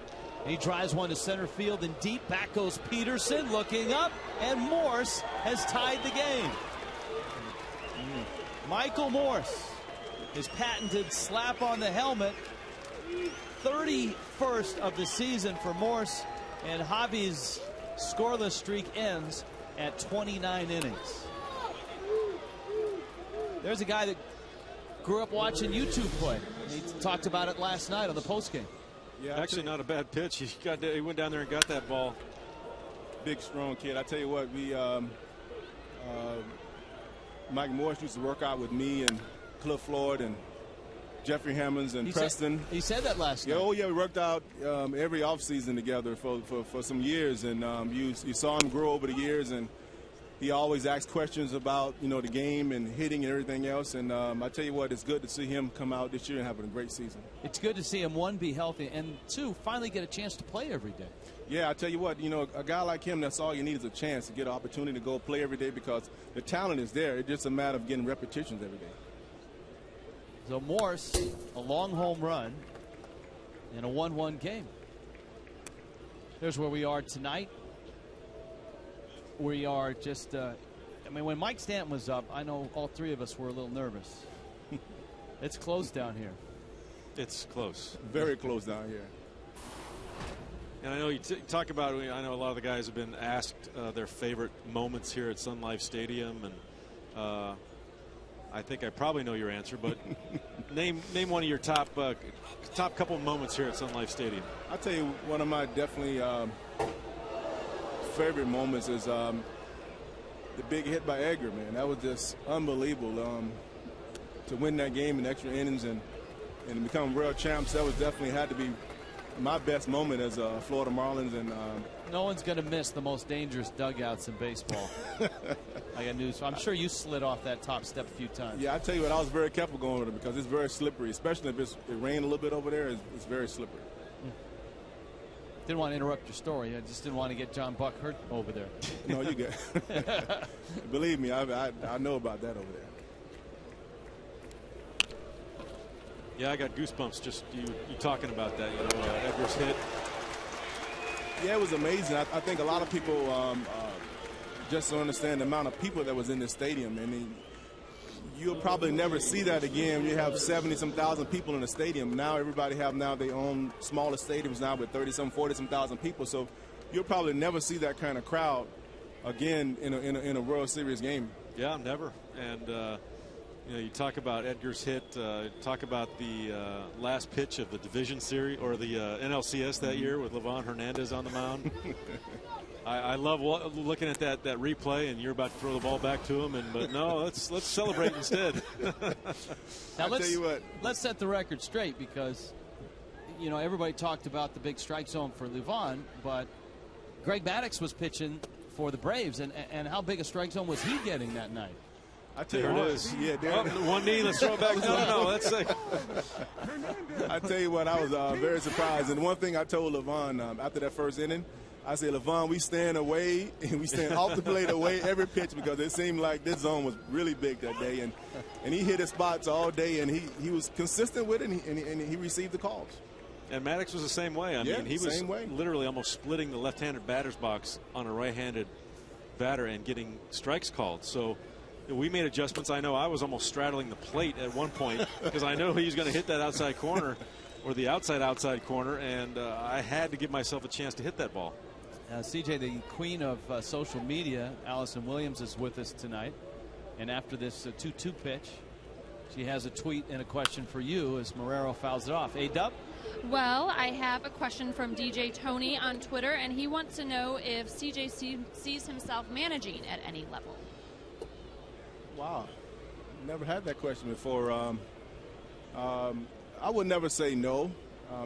He drives one to center field and deep. Back goes Peterson looking up, and Morse has tied the game. Michael Morse, his patented slap on the helmet, 31st of the season for Morse, and Javi's scoreless streak ends at 29 innings. There's a guy that grew up watching you two play. He talked about it last night on the postgame. Yeah, actually not a bad pitch. He went down there and got that ball. Big, strong kid. I tell you what, Mike Morse used to work out with me and Cliff Floyd and Jeffrey Hammonds and Preston. He said that last night. Oh, yeah, we worked out every offseason together for some years, and you saw him grow over the years, and he always asked questions about, the game and hitting and everything else. And I tell you what, it's good to see him come out this year and having a great season. It's good to see him, one, be healthy, and two, finally get a chance to play every day. Yeah, I tell you what, a guy like him, that's all you need is a chance to get an opportunity to go play every day, because the talent is there. It's just a matter of getting repetitions every day. So Morse, a long home run in a 1-1 game. There's where we are tonight. We are just, when Mike Stanton was up, I know all three of us were a little nervous. It's close down here. It's close. Very close down here. And I know you talk about, I know a lot of the guys have been asked their favorite moments here at Sun Life Stadium, and I think I probably know your answer, but name one of your top couple of moments here at Sun Life Stadium. I'll tell you, one of my definitely favorite moments is the big hit by Edgar, man. That was just unbelievable. To win that game in extra innings and become world champs, that was definitely had to be my best moment as a Florida Marlins. And no one's going to miss the most dangerous dugouts in baseball. I got news. I'm sure you slid off that top step a few times. Yeah, I tell you what, I was very careful going with it because it's very slippery, especially if it rained a little bit over there. It's very slippery. Didn't want to interrupt your story. I just didn't want to get John Buck hurt over there. No, you get. Believe me, I know about that over there. Yeah, I got goosebumps just you talking about that. Edgar's hit. Yeah, it was amazing. I think a lot of people just don't understand the amount of people that was in the stadium. I mean, you'll probably never see that again. You have 70-some thousand people in the stadium. Now everybody have their own smaller stadiums now with 30-some, 40-some thousand people. So you'll probably never see that kind of crowd again in a World Series game. Yeah, never. And you talk about Edgar's hit. Talk about the last pitch of the division series or the NLCS that year with Livan Hernandez on the mound. I love looking at that replay, and you're about to throw the ball back to him, but no, let's celebrate instead. Now tell you what, let's set the record straight, because everybody talked about the big strike zone for Livan, but Greg Maddux was pitching for the Braves, and how big a strike zone was he getting that night? I tell you what, it is. Yeah, one knee. Let's throw it back. No, that's like. I tell you what, I was very surprised. And one thing I told Livan after that first inning, I said, Livan, we stand away and we stand off the plate away every pitch, because it seemed like this zone was really big that day. And he hit his spots all day, and he was consistent with it, and he received the calls. And Maddux was the same way. I mean, he was literally almost splitting the left-handed batter's box on a right-handed batter and getting strikes called. So we made adjustments. I know I was almost straddling the plate at one point because I know he was going to hit that outside corner or the outside corner, and I had to give myself a chance to hit that ball. CJ, the queen of social media, Allison Williams, is with us tonight. And after this 2-2 pitch, she has a tweet and a question for you as Marrero fouls it off. A-Dub? Well, I have a question from DJ Tony on Twitter, and he wants to know if CJ sees himself managing at any level. Wow. Never had that question before. I would never say no.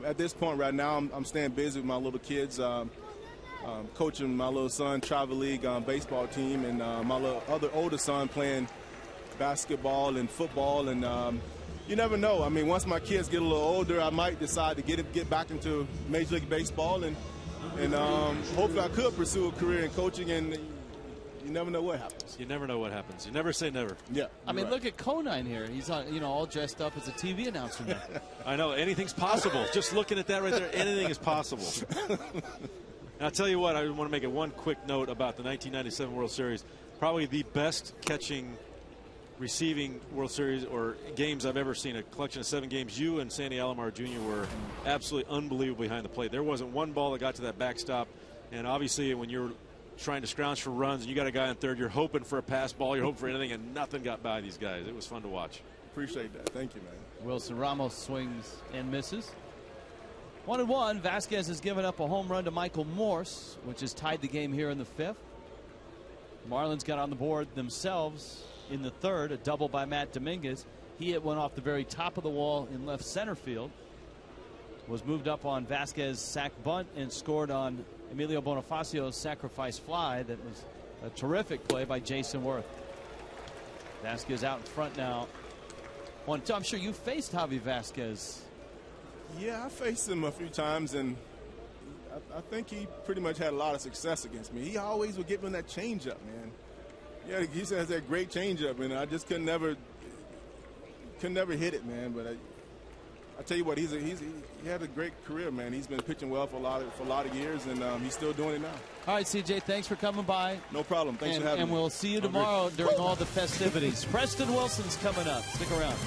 At this point right now, I'm staying busy with my little kids, coaching my little son travel league baseball team, and my little other older son playing basketball and football. And you never know. I mean, once my kids get a little older, I might decide to get back into Major League Baseball, and hopefully I could pursue a career in coaching. And you never know what happens. You never know what happens. You never say never. Yeah. I mean, look at Conine here. He's all dressed up as a TV announcer now. I know. Anything's possible. Just looking at that right there, anything is possible. And I'll tell you what, I want to make one quick note about the 1997 World Series. Probably the best catching, receiving World Series or games I've ever seen. A collection of 7 games. You and Sandy Alomar Jr. were absolutely unbelievable behind the plate. There wasn't one ball that got to that backstop. And obviously when you're trying to scrounge for runs and you got a guy in third, you're hoping for a pass ball, you're hoping for anything, and nothing got by these guys. It was fun to watch. Appreciate that. Thank you, man. Wilson Ramos swings and misses. 1-1. Vasquez has given up a home run to Michael Morse, which has tied the game here in the 5th. Marlins got on the board themselves in the 3rd, a double by Matt Dominguez. He hit one off the very top of the wall in left center field. Was moved up on Vasquez's sac bunt and scored on Emilio Bonifacio's sacrifice fly. That was a terrific play by Jason Worth. Vasquez out in front now. I'm sure you faced Javi Vasquez. Yeah, I faced him a few times, and I think he pretty much had a lot of success against me. He always would get me on that changeup, man. Yeah, he has that great changeup, and I just could never hit it, man. But I tell you what, he had a great career, man. He's been pitching well for a lot of years, and he's still doing it now. All right, CJ, thanks for coming by. No problem. Thanks for having me. And we'll see you tomorrow during all the festivities. Preston Wilson's coming up. Stick around.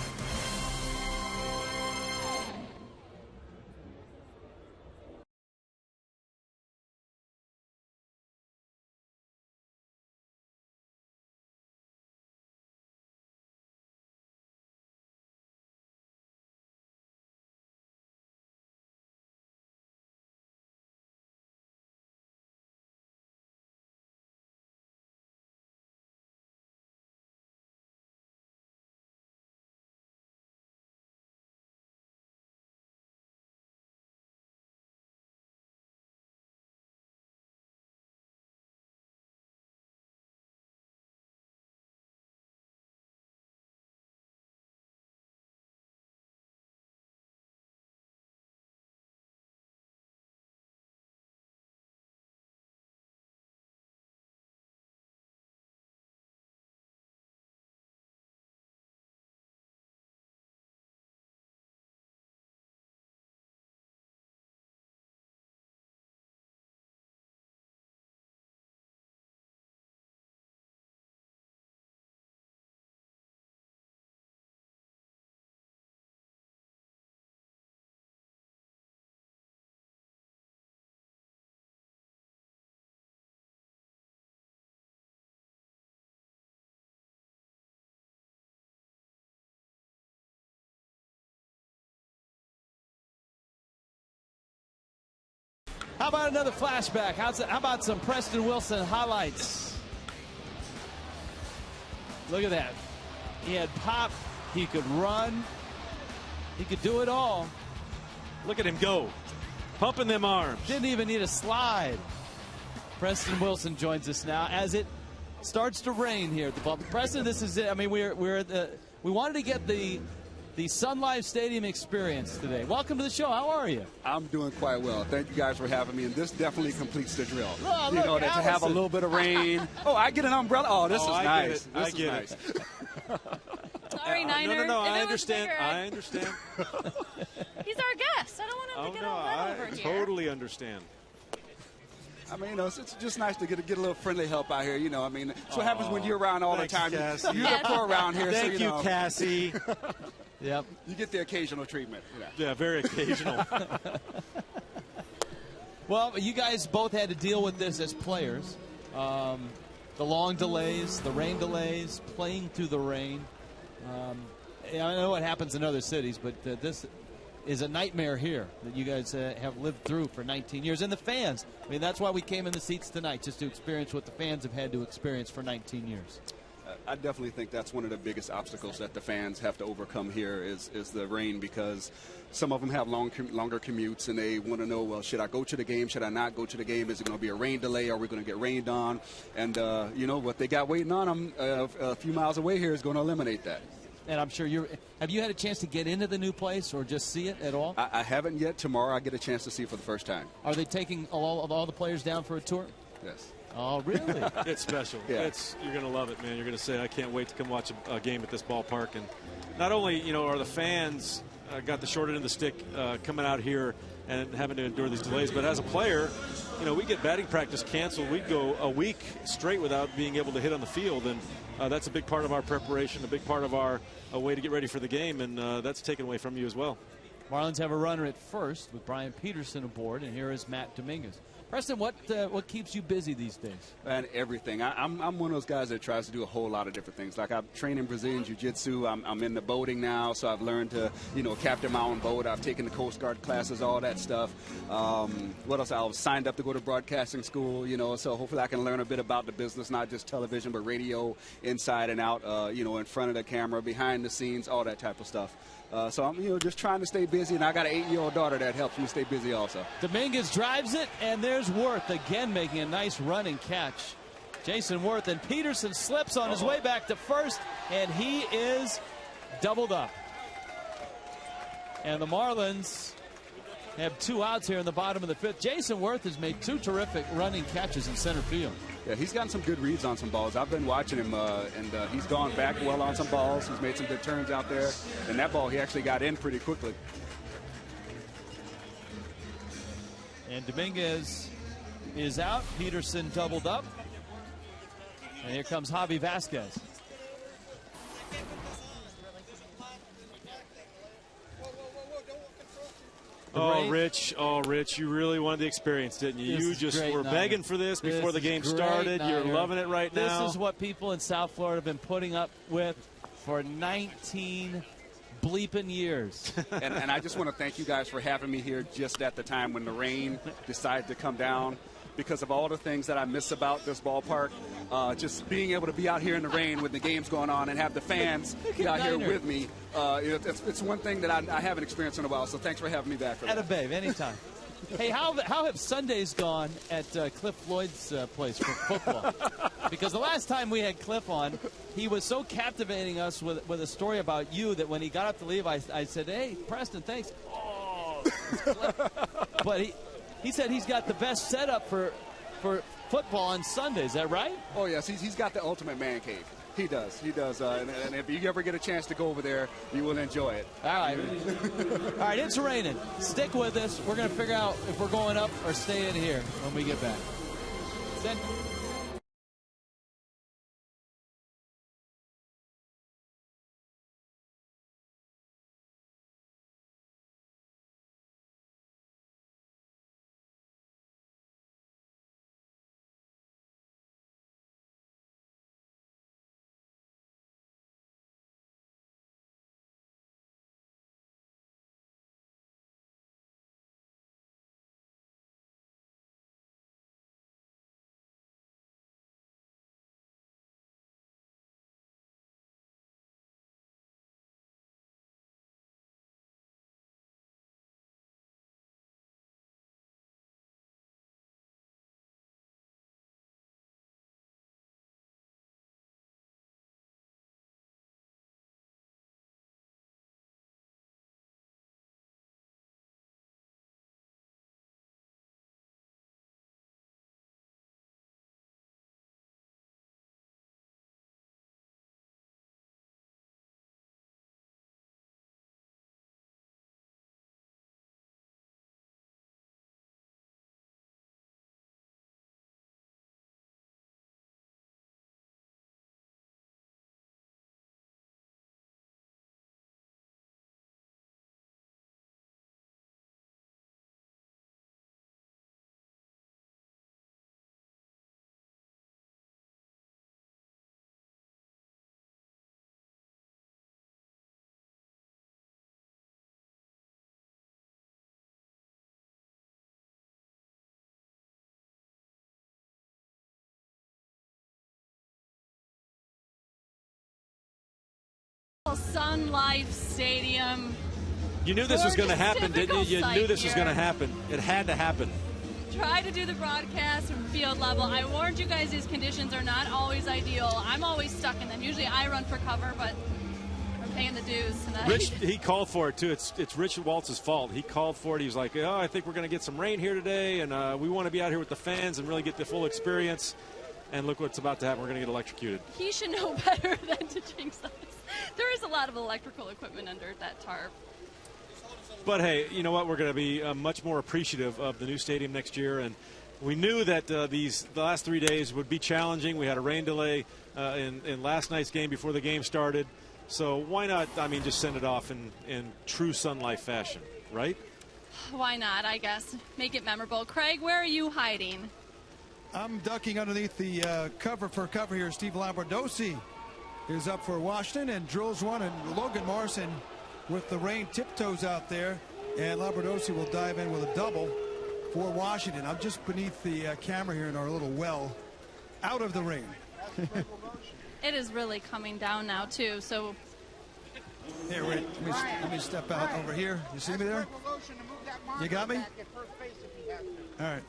How about another flashback? How about some Preston Wilson highlights? Look at that. He had pop. He could run. He could do it all. Look at him go. Pumping them arms. Didn't even need a slide. Preston Wilson joins us now as it starts to rain here at the ball. Preston, this is it. I mean, we're at the, we wanted to get the Sun Life Stadium experience today. Welcome to the show. How are you? I'm doing quite well. Thank you guys for having me, and this definitely completes the drill. Oh, you know, that to have a little bit of rain. Oh, I get an umbrella. Oh, this is nice. I get it. Sorry, Niner. No, I understand. I understand. He's our guest. I don't want him to get all wet over here. I totally understand. I mean, you know, it's just nice to get a little friendly help out here. You know, I mean, it's what happens when you're around all the time. You're the pro around here. Thank so, you know. Cassie. Yep. You get the occasional treatment. Yeah, very occasional. Well, you guys both had to deal with this as players. The long delays, the rain delays, playing through the rain. I know what happens in other cities, but this is a nightmare here that you guys have lived through for 19 years. And the fans, I mean, that's why we came in the seats tonight, just to experience what the fans have had to experience for 19 years. I definitely think that's one of the biggest obstacles that the fans have to overcome here is the rain, because some of them have longer commutes and they want to know, well, should I go to the game? Should I not go to the game? Is it going to be a rain delay? Are we going to get rained on? And, you know, what they got waiting on them a few miles away here is going to eliminate that. And I'm sure have you had a chance to get into the new place or just see it at all? I haven't yet. Tomorrow I get a chance to see it for the first time. Are they taking all the players down for a tour? Yes. Oh, really? It's special. Yeah. You're going to love it, man. You're going to say, I can't wait to come watch a game at this ballpark. And not only, you know, are the fans got the short end of the stick coming out here and having to endure these delays, but as a player, you know, we get batting practice canceled. We'd go a week straight without being able to hit on the field, and that's a big part of our preparation, a big part of our way to get ready for the game, and that's taken away from you as well. Marlins have a runner at first with Brian Peterson aboard, and here is Matt Dominguez. Preston, what keeps you busy these days? And everything. I'm one of those guys that tries to do a whole lot of different things. Like I've trained in Brazilian Jiu-Jitsu. I'm in the boating now, so I've learned to, captain my own boat. I've taken the Coast Guard classes, all that stuff. What else? I was signed up to go to broadcasting school, so hopefully I can learn a bit about the business, not just television, but radio, inside and out, in front of the camera, behind the scenes, all that type of stuff. So I'm, just trying to stay busy, and I got an 8-year-old daughter that helps me stay busy also. Dominguez drives it, and there's Worth again making a nice running catch. Jason Worth, and Peterson slips on his way back to first, and he is doubled up. And the Marlins have 2 outs here in the bottom of the 5th. Jason Worth has made 2 terrific running catches in center field. Yeah, he's gotten some good reads on some balls. I've been watching him, and he's gone back well on some balls. He's made some good turns out there. And that ball, he actually got in pretty quickly. And Dominguez is out. Peterson doubled up. And here comes Javi Vasquez. Oh, Rich, you really wanted the experience, didn't you? You just were begging for this before the game started. You're loving it right now. This is what people in South Florida have been putting up with for 19 bleeping years. and I just want to thank you guys for having me here just at the time when the rain decided to come down. Because of all the things that I miss about this ballpark, just being able to be out here in the rain when the game's going on and have the fans be out here with me, it's one thing that I haven't experienced in a while. So thanks for having me back for that. Atta babe, anytime. Hey, how have Sundays gone at Cliff Floyd's place for football? Because the last time we had Cliff on, he was so captivating us with a story about you that when he got up to leave, I said, "Hey, Preston, thanks." Oh, it's Cliff. But he said he's got the best setup for football on Sunday. Is that right? Oh, yes. He's got the ultimate man cave. He does. He does. And if you ever get a chance to go over there, you will enjoy it. All right. All right, it's raining. Stick with us. We're going to figure out if we're going up or staying here when we get back. Send Sun Life Stadium. You knew this was going to happen, didn't you? You knew this was going to here. happen. It had to happen. Try to do the broadcast from field level. I warned you guys these conditions are not always ideal. I'm always stuck in them. Usually I run for cover, but I'm paying the dues tonight. Rich, he called for it, too. It's Rich Waltz's fault. He called for it. He was like, oh, I think we're going to get some rain here today, and we want to be out here with the fans and really get the full experience. And look what's about to happen. We're going to get electrocuted. He should know better than to jinx us. There is a lot of electrical equipment under that tarp. But, hey, you know what? We're going to be much more appreciative of the new stadium next year. And we knew that the last 3 days would be challenging. We had a rain delay in last night's game before the game started. So why not, just send it off in true Sun Life fashion, right? Why not, I guess. Make it memorable. Craig, where are you hiding? I'm ducking underneath the cover for cover here. Steve Labradosi is up for Washington and drills one, and Logan Morrison with the rain tiptoes out there, and Labradosi will dive in with a double for Washington. I'm just beneath the camera here in our little well, out of the rain. It is really coming down now, too, so... Here, wait, let me step out over here. You see me there? You got me? All right.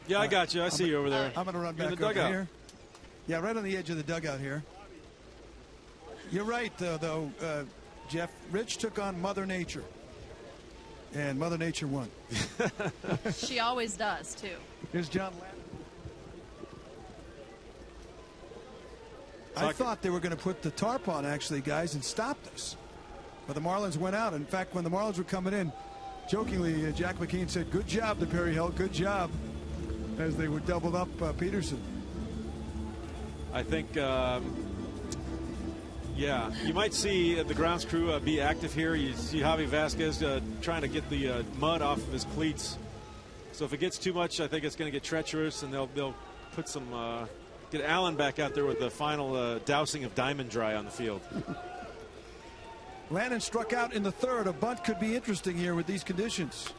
Yeah, I got you. I see you over there. I'm going to run You're back in the over dugout. here. Yeah, right on the edge of the dugout here. You're right, though, Jeff. Rich took on Mother Nature, and Mother Nature won. She always does, too. Here's John Ladner. I thought they were going to put the tarp on, actually, guys, and stop this. But the Marlins went out. In fact, when the Marlins were coming in, jokingly, Jack McKean said, "Good job to Perry Hill, good job," as they were doubled up Peterson. I think, yeah, you might see the grounds crew be active here. You see Javi Vasquez trying to get the mud off of his cleats. So if it gets too much, I think it's going to get treacherous, and they'll put some get Allen back out there with the final dousing of Diamond Dry on the field. Lannon struck out in the third. A bunt could be interesting here with these conditions.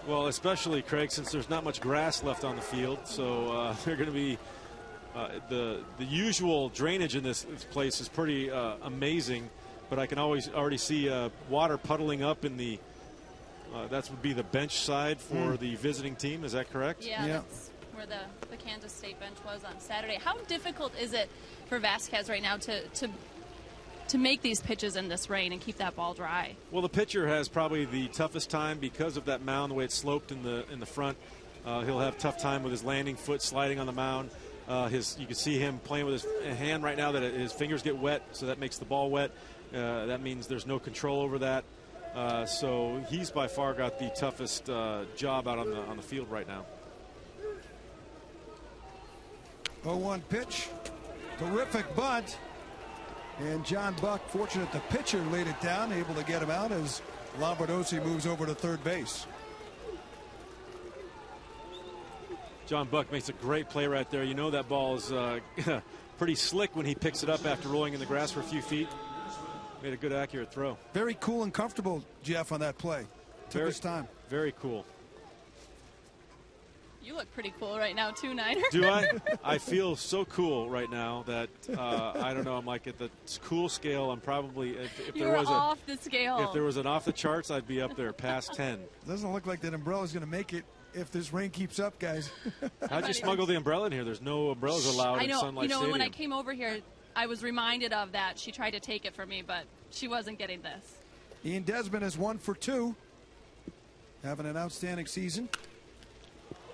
Well, especially, Craig, since there's not much grass left on the field, so they're going to be the usual drainage in this place is pretty amazing, but I can already see water puddling up in the that would be the bench side for the visiting team. Is that correct? Yeah, that's where the Kansas State bench was on Saturday. How difficult is it for Vasquez right now to make these pitches in this rain and keep that ball dry? Well, the pitcher has probably the toughest time because of that mound, the way it's sloped in the front. He'll have a tough time with his landing foot sliding on the mound. You can see him playing with his hand right now that his fingers get wet, so that makes the ball wet. That means there's no control over that. So he's by far got the toughest job out on the field right now. 0-1 pitch. Terrific bunt. And John Buck, fortunate the pitcher laid it down, able to get him out as Labradosi moves over to third base. John Buck makes a great play right there. You know that ball is pretty slick when he picks it up after rolling in the grass for a few feet. Made a good, accurate throw. Very cool and comfortable, Jeff, on that play. Took his time. Very cool. You look pretty cool right now, too, Niner. Do I? I feel so cool right now that I don't know. I'm like at the cool scale. I'm probably if there was off the scale. If there was an off the charts, I'd be up there past 10. Doesn't look like that umbrella is going to make it if this rain keeps up, guys. How'd you smuggle the umbrella in here? There's no umbrellas allowed in Sunlight Stadium. When I came over here, I was reminded of that. She tried to take it from me, but she wasn't getting this. Ian Desmond is 1 for 2, having an outstanding season.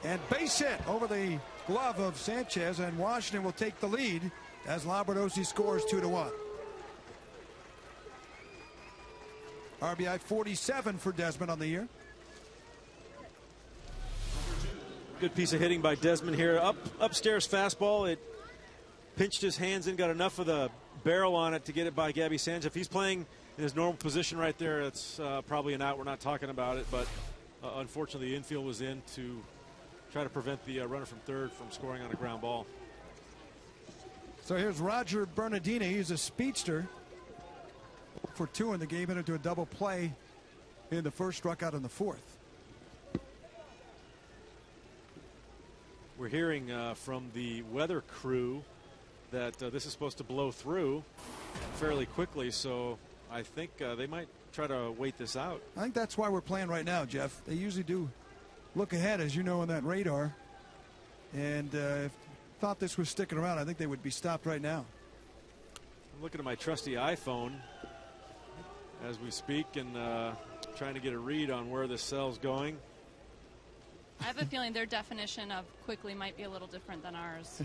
And base hit over the glove of Sanchez, and Washington will take the lead as Labradosi scores 2-1. RBI 47 for Desmond on the year. Good piece of hitting by Desmond here. Upstairs fastball. It pinched his hands in, got enough of the barrel on it to get it by Gabby Sanchez. If he's playing in his normal position right there, it's probably an out. We're not talking about it, but unfortunately the infield was in to try to prevent the runner from third from scoring on a ground ball. So here's Roger Bernardini. He's a speedster for 2 in the game, into a double play in the first, struck out in the fourth. We're hearing from the weather crew that this is supposed to blow through fairly quickly, so I think they might try to wait this out. I think that's why we're playing right now, Jeff. They usually do look ahead, as you know, on that radar. And if thought this was sticking around, I think they would be stopped right now. I'm looking at my trusty iPhone as we speak and trying to get a read on where this cell's going. I have a feeling their definition of quickly might be a little different than ours.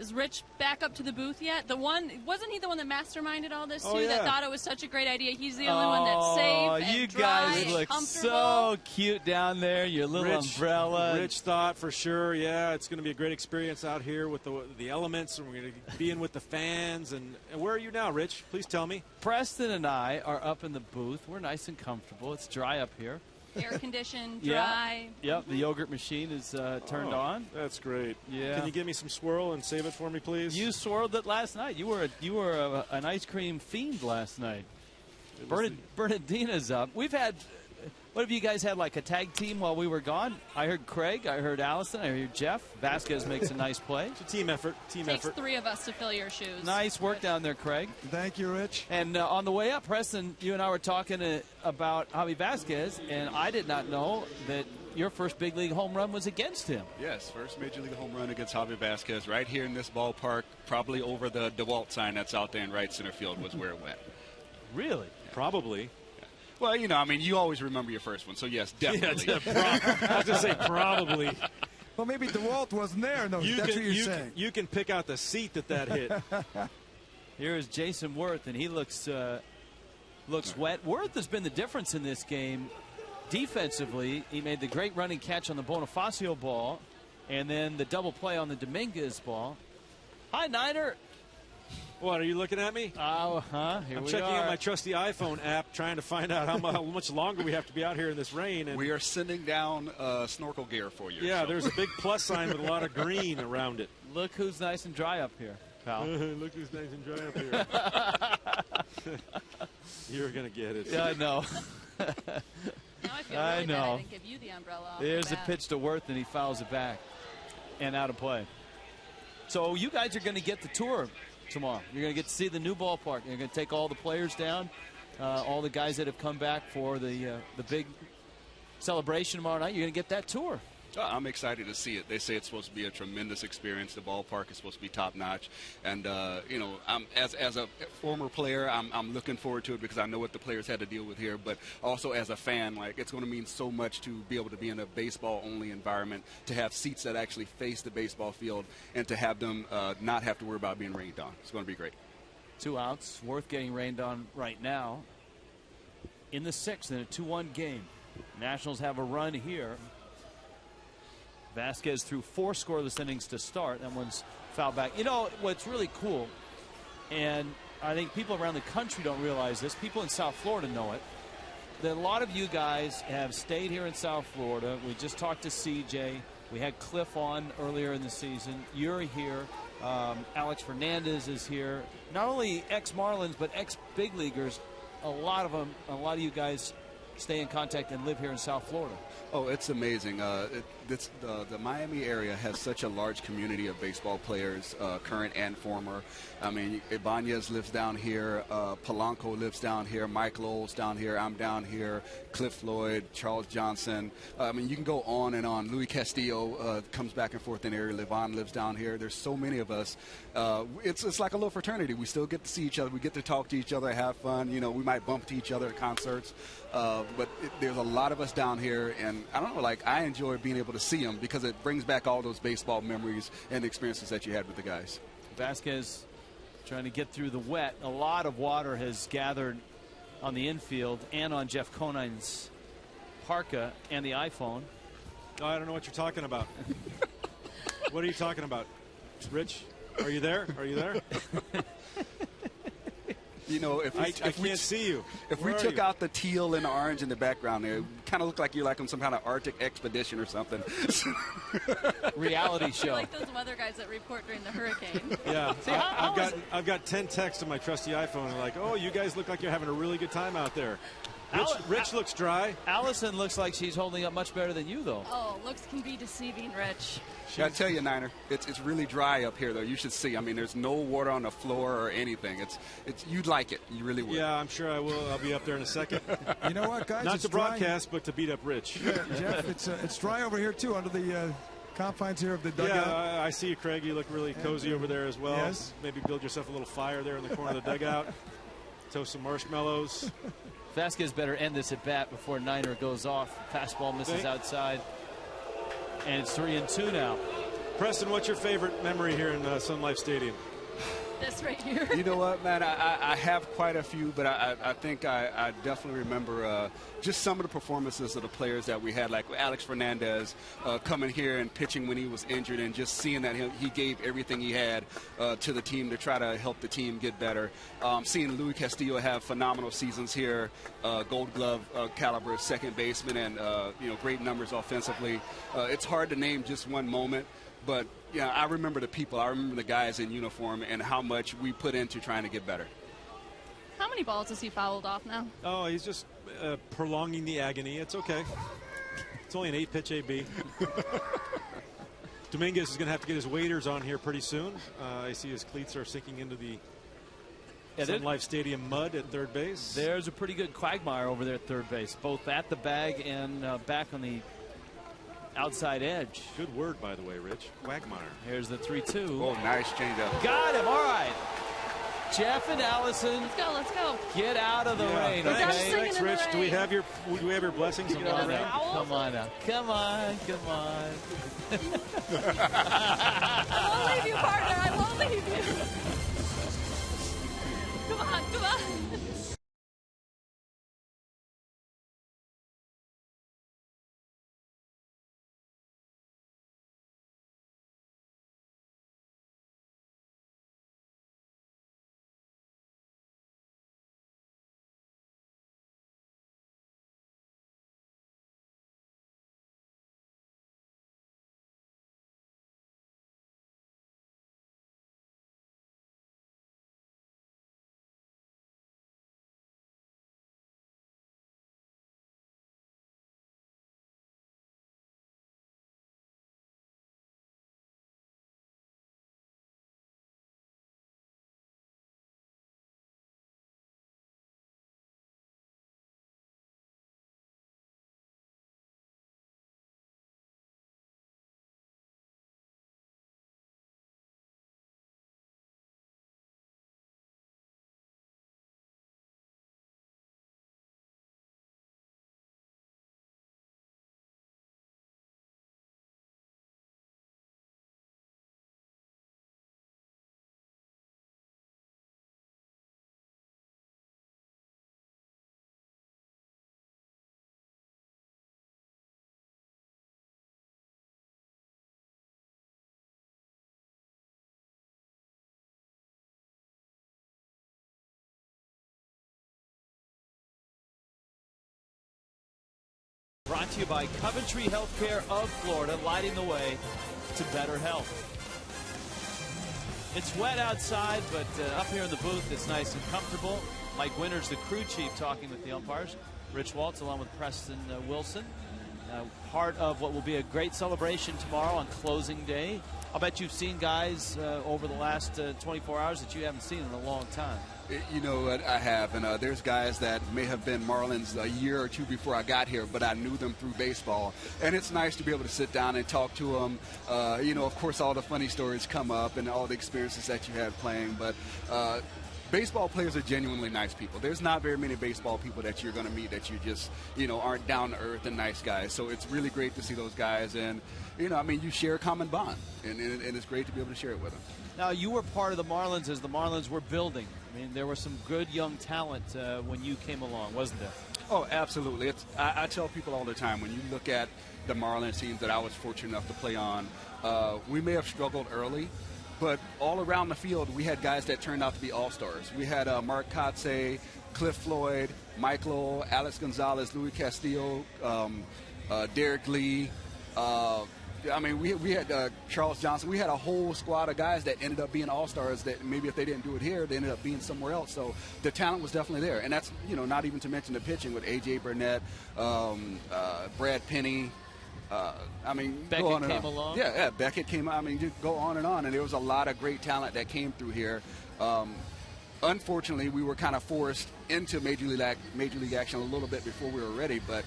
Is Rich back up to the booth yet? Wasn't he the one that masterminded all this too? Oh, yeah. That thought it was such a great idea. He's the only one that's safe and you dry guys and look comfortable. so cute down there. Your little umbrella. Rich thought for sure. Yeah, it's going to be a great experience out here with the elements, and we're going to be in with the fans. And where are you now, Rich? Please tell me. Preston and I are up in the booth. We're nice and comfortable. It's dry up here. Air conditioned, dry. Yeah. Yep, the yogurt machine is turned on. That's great. Yeah. Can you give me some swirl and save it for me, please? You swirled it last night. You were an ice cream fiend last night. Bernardina's up. We've had. What have you guys had, like a tag team while we were gone? I heard Craig, I heard Allison, I heard Jeff. Vasquez makes a nice play. It's a team effort. Takes 3 of us to fill your shoes. Nice work down there, Craig. Thank you, Rich. And on the way up, Preston, you and I were talking about Javi Vasquez, and I did not know that your first big league home run was against him. Yes, first major league home run against Javi Vasquez right here in this ballpark, probably over the DeWalt sign that's out there in right center field was where it went. Really? Yeah. Probably. Well, you always remember your first one, so yes, definitely. Yeah, I was going to say probably. Well, maybe DeWalt wasn't there. No, that's what you're saying. You can pick out the seat that hit. Here is Jason Worth, and he looks wet. Worth has been the difference in this game. Defensively, he made the great running catch on the Bonifacio ball, and then the double play on the Dominguez ball. Hi, Niner. What, are you looking at me? Oh, here I'm we checking are. out my trusty iPhone app, trying to find out how much longer we have to be out here in this rain. And we are sending down snorkel gear for you. Yeah, so. There's a big plus sign with a lot of green around it. Look who's nice and dry up here, pal. Look who's nice and dry up here. You're going to get it. Yeah, I know. Now I feel really bad I didn't give you the umbrella. There's a pitch to Worth, and he fouls it back and out of play. So you guys are going to get the tour tomorrow. You're going to get to see the new ballpark. You're going to take all the players down, all the guys that have come back for the big celebration tomorrow night. You're going to get that tour. I'm excited to see it. They say it's supposed to be a tremendous experience. The ballpark is supposed to be top-notch. And, I'm, as a former player, I'm looking forward to it because I know what the players had to deal with here. But also as a fan, it's going to mean so much to be able to be in a baseball-only environment, to have seats that actually face the baseball field, and to have them not have to worry about being rained on. It's going to be great. 2 outs. Worth getting rained on right now in the 6th in a 2-1 game. Nationals have a run here. Vasquez threw 4 scoreless innings to start. That one's fouled back. You know what's really cool, and I think people around the country don't realize this. People in South Florida know it. That a lot of you guys have stayed here in South Florida. We just talked to CJ. We had Cliff on earlier in the season. You're here. Alex Fernandez is here. Not only ex-Marlins, but ex-big leaguers. A lot of you guys stay in contact and live here in South Florida. Oh, it's amazing. The Miami area has such a large community of baseball players, current and former. I mean, Ibanez lives down here. Polanco lives down here. Mike Lowell's down here. I'm down here. Cliff Floyd, Charles Johnson. I mean, you can go on and on. Luis Castillo comes back and forth in the area. Levon lives down here. There's so many of us. It's like a little fraternity. We still get to see each other. We get to talk to each other, have fun. You know, we might bump to each other at concerts. But there's a lot of us down here, and I don't know, I enjoy being able to see them because it brings back all those baseball memories and experiences that you had with the guys. Vasquez trying to get through the wet. A lot of water has gathered on the infield and on Jeff Conine's parka and the iPhone. Oh, I don't know what you're talking about. What are you talking about? Rich, are you there? Are you there? You know, if I can't see you. If we took out the teal and the orange in the background there, it kind of looked like you're on some kind of Arctic expedition or something. Reality show. You're like those weather guys that report during the hurricane. Yeah, I've got 10 texts on my trusty iPhone. And like, oh, you guys look like you're having a really good time out there. Rich looks dry. Allison looks like she's holding up much better than you, though. Oh, looks can be deceiving, Rich. I tell you, Niner, it's really dry up here, though. You should see. I mean, there's no water on the floor or anything. It's you'd like it. You really would. Yeah, I'm sure I will. I'll be up there in a second. You know what, guys? Not it's to broadcast, but to beat up Rich. Yeah, Jeff, it's dry over here too, under the confines here of the dugout. Yeah, I see you, Craig. You look really cozy over there as well. Yes. Maybe build yourself a little fire there in the corner of the dugout. Toast some marshmallows. Vasquez better end this at bat before Niner goes off. Fastball misses outside. And it's 3-2 now. Preston, what's your favorite memory here in Sun Life Stadium? This right here. You know what, man? I have quite a few, but I think I definitely remember just some of the performances of the players that we had, like Alex Fernandez coming here and pitching when he was injured, and just seeing that he gave everything he had to the team to try to help the team get better. Seeing Luis Castillo have phenomenal seasons here, Gold Glove caliber second baseman, and great numbers offensively. It's hard to name just one moment. But, yeah, I remember the people. I remember the guys in uniform and how much we put into trying to get better. How many balls has he fouled off now? Oh, he's just prolonging the agony. It's okay. It's only an 8-pitch AB. Dominguez is going to have to get his waders on here pretty soon. I see his cleats are sinking into the Sun Life Stadium mud at third base. There's a pretty good quagmire over there at third base, both at the bag and back on the outside edge. Good word, by the way, Rich. Quagmire. Here's the 3-2. Oh, nice changeup. Got him. All right. Jeff and Allison. Let's go. Get out of the rain. Thanks, Rich. Do we have your blessings on the rain? Come on now. Come on. I won't leave you, partner. I won't leave you. Come on. Brought to you by Coventry Healthcare of Florida, lighting the way to better health. It's wet outside, but up here in the booth, it's nice and comfortable. Mike Winters, the crew chief, talking with the umpires. Rich Waltz, along with Preston Wilson. Part of what will be a great celebration tomorrow on closing day. I'll bet you've seen guys over the last 24 hours that you haven't seen in a long time. You know what, I have, and there's guys that may have been Marlins a year or two before I got here, but I knew them through baseball, and it's nice to be able to sit down and talk to them. Of course, all the funny stories come up and all the experiences that you had playing, but baseball players are genuinely nice people. There's not very many baseball people that you're going to meet that you just, aren't down to earth and nice guys. So it's really great to see those guys, and you share a common bond, and it's great to be able to share it with them. Now, you were part of the Marlins as the Marlins were building. I mean, there was some good young talent when you came along, wasn't there? Oh, absolutely. I tell people all the time, when you look at the Marlins teams that I was fortunate enough to play on, we may have struggled early, but all around the field, we had guys that turned out to be all-stars. We had Mark Kotze, Cliff Floyd, Mike Lowell, Alex Gonzalez, Luis Castillo, Derek Lee, we had Charles Johnson. We had a whole squad of guys that ended up being all-stars that maybe if they didn't do it here, they ended up being somewhere else. So the talent was definitely there. And that's, not even to mention the pitching with A.J. Burnett, Brad Penny. Beckett came along. Yeah, Beckett came out. Just go on. And there was a lot of great talent that came through here. Unfortunately, we were kind of forced into Major League action a little bit before we were ready, but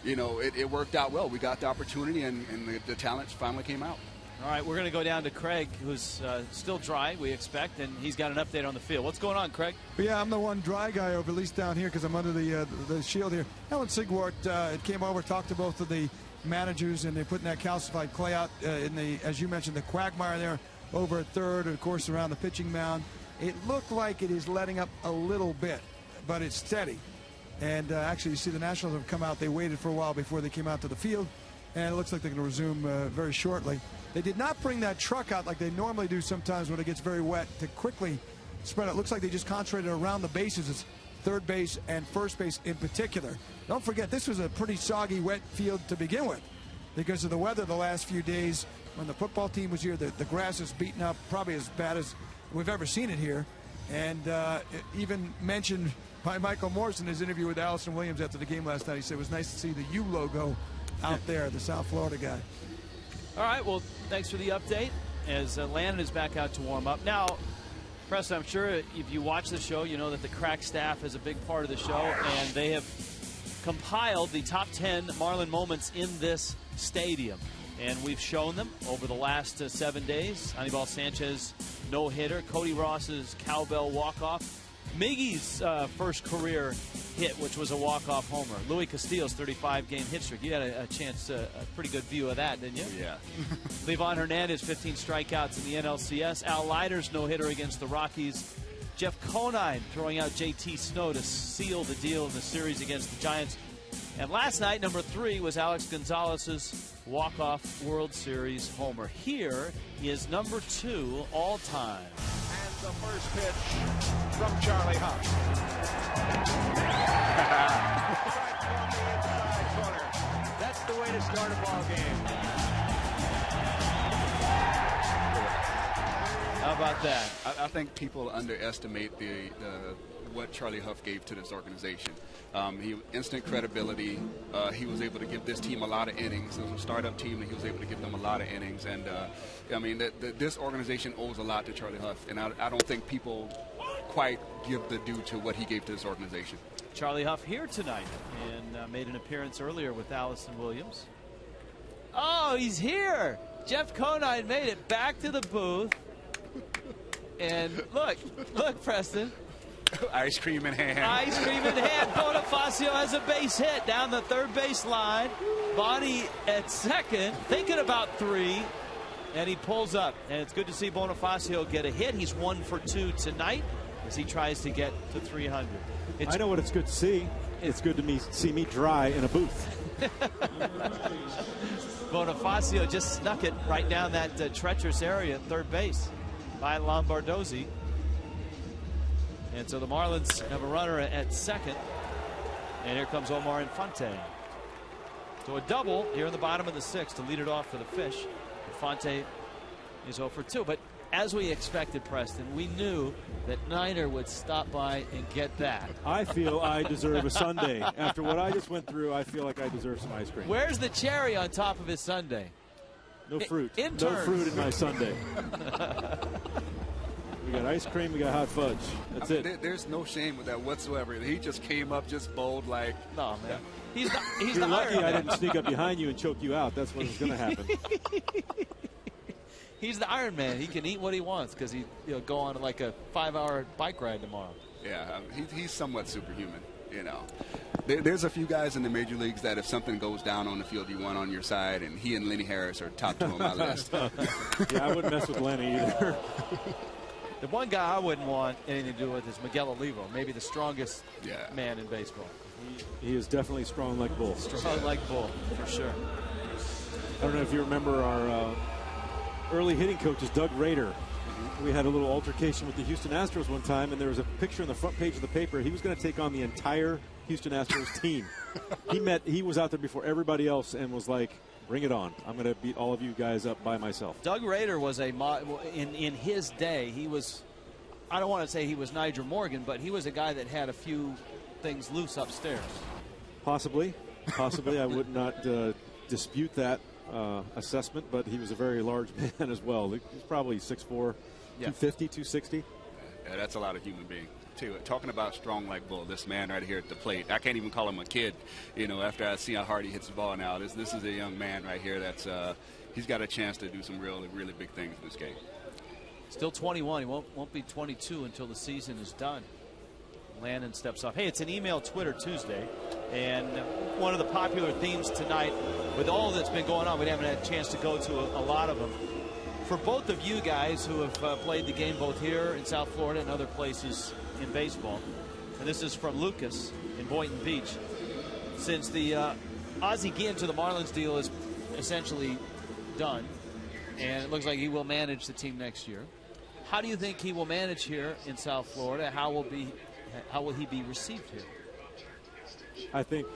it worked out well. We got the opportunity, and the talent finally came out. All right, we're going to go down to Craig, who's still dry, we expect, and he's got an update on the field. What's going on, Craig? Yeah, I'm the one dry guy over, at least down here, because I'm under the shield here. Alan Sigwart came over, talked to both of the managers, and they're putting that calcified clay out in the, as you mentioned, the quagmire there over at third, and of course around the pitching mound. It looked like it is letting up a little bit, but it's steady. And actually, you see the Nationals have come out. They waited for a while before they came out to the field, and it looks like they're going to resume very shortly. They did not bring that truck out like they normally do sometimes when it gets very wet to quickly spread it. It looks like they just concentrated around the bases. It's third base and first base in particular. Don't forget, this was a pretty soggy, wet field to begin with because of the weather the last few days. When the football team was here, the grass is beaten up, probably as bad as we've ever seen it here. And even mentioned by Michael Morse in his interview with Allison Williams after the game last night. He said it was nice to see the U logo out there, the South Florida guy. All right, well, thanks for the update as Landon is back out to warm up. Now, Preston, I'm sure if you watch the show, you know that the crack staff is a big part of the show, and they have compiled the top 10 Marlin moments in this stadium. And we've shown them over the last 7 days. Anibal Sanchez no-hitter, Cody Ross's cowbell walk-off, Miggy's first career hit, which was a walk-off homer, Louis Castillo's 35-game hit streak. You had a chance, a pretty good view of that, didn't you? Yeah. Livan Hernandez, 15 strikeouts in the NLCS. Al Leiter's no-hitter against the Rockies. Jeff Conine throwing out JT Snow to seal the deal in the series against the Giants. And last night, number 3 was Alex Gonzalez's walk-off World Series homer. Here is number 2 all-time. And the first pitch from Charlie Huff. That's the way to start a ball game. How about that? I think people underestimate what Charlie Huff gave to this organization. He instant credibility. He was able to give this team a lot of innings. It was a startup team, and he was able to give them a lot of innings. And I mean, this organization owes a lot to Charlie Huff, and I don't think people quite give the due to what he gave to this organization. Charlie Huff here tonight, and made an appearance earlier with Allison Williams. Oh, he's here! Jeff Conine made it back to the booth. And look, Preston. Ice cream in hand. Ice cream in hand. Bonifacio has a base hit down the third base line. Bonnie at second, thinking about 3, and he pulls up. And it's good to see Bonifacio get a hit. He's 1 for 2 tonight as he tries to get to 300. I know what it's good to see. It's good to see me dry in a booth. Bonifacio just snuck it right down that treacherous area at third base by Lombardozzi. And so the Marlins have a runner at second. And here comes Omar Infante. So a double here in the bottom of the 6th to lead it off for the Fish. Infante is 0 for 2. But as we expected, Preston, we knew that Niner would stop by and get that. I feel I deserve a sundae. After what I just went through, I feel like I deserve some ice cream. Where's the cherry on top of his sundae? No fruit. Interns. No fruit in my sundae. We got ice cream, we got hot fudge. That's it. There's no shame with that whatsoever. He just came up just bold like. No, man. He's You're the lucky Iron I Man. didn't sneak up behind you and choke you out. That's what was going to happen. He's the Iron Man. He can eat what he wants because he'll go on like a 5-hour bike ride tomorrow. Yeah, he's somewhat superhuman. You know, there's a few guys in the major leagues that if something goes down on the field, you want on your side, and he and Lenny Harris are top 2 on my list. Yeah, I wouldn't mess with Lenny either. The one guy I wouldn't want anything to do with is Miguel Olivo, maybe the strongest man in baseball. He is definitely strong like bull. Strong like bull, for sure. I don't know if you remember our early hitting coach is Doug Rader. We had a little altercation with the Houston Astros one time, and there was a picture on the front page of the paper. He was going to take on the entire Houston Astros team. He was out there before everybody else and was like, bring it on. I'm going to beat all of you guys up by myself. Doug Rader was in his day, he was, I don't want to say he was Nigel Morgan, but he was a guy that had a few things loose upstairs. Possibly. I would not dispute that assessment, but he was a very large man as well. He was probably 6'4", 250, 260. Yeah, that's a lot of human being. Too. Talking about strong like bull, this man right here at the plate, I can't even call him a kid, you know, after I see how hard he hits the ball now. This is a young man right here that's he's got a chance to do some really big things in this game. Still 21. He won't be 22 until the season is done. Landon steps off. Hey, it's an email Twitter Tuesday. And one of the popular themes tonight, with all that's been going on, we haven't had a chance to go to a lot of them. For both of you guys who have played the game both here in South Florida and other places in baseball, and this is from Lucas in Boynton Beach, since the Ozzie Guillen to the Marlins deal is essentially done, and it looks like he will manage the team next year, how do you think he will manage here in South Florida? How will he be received here? I think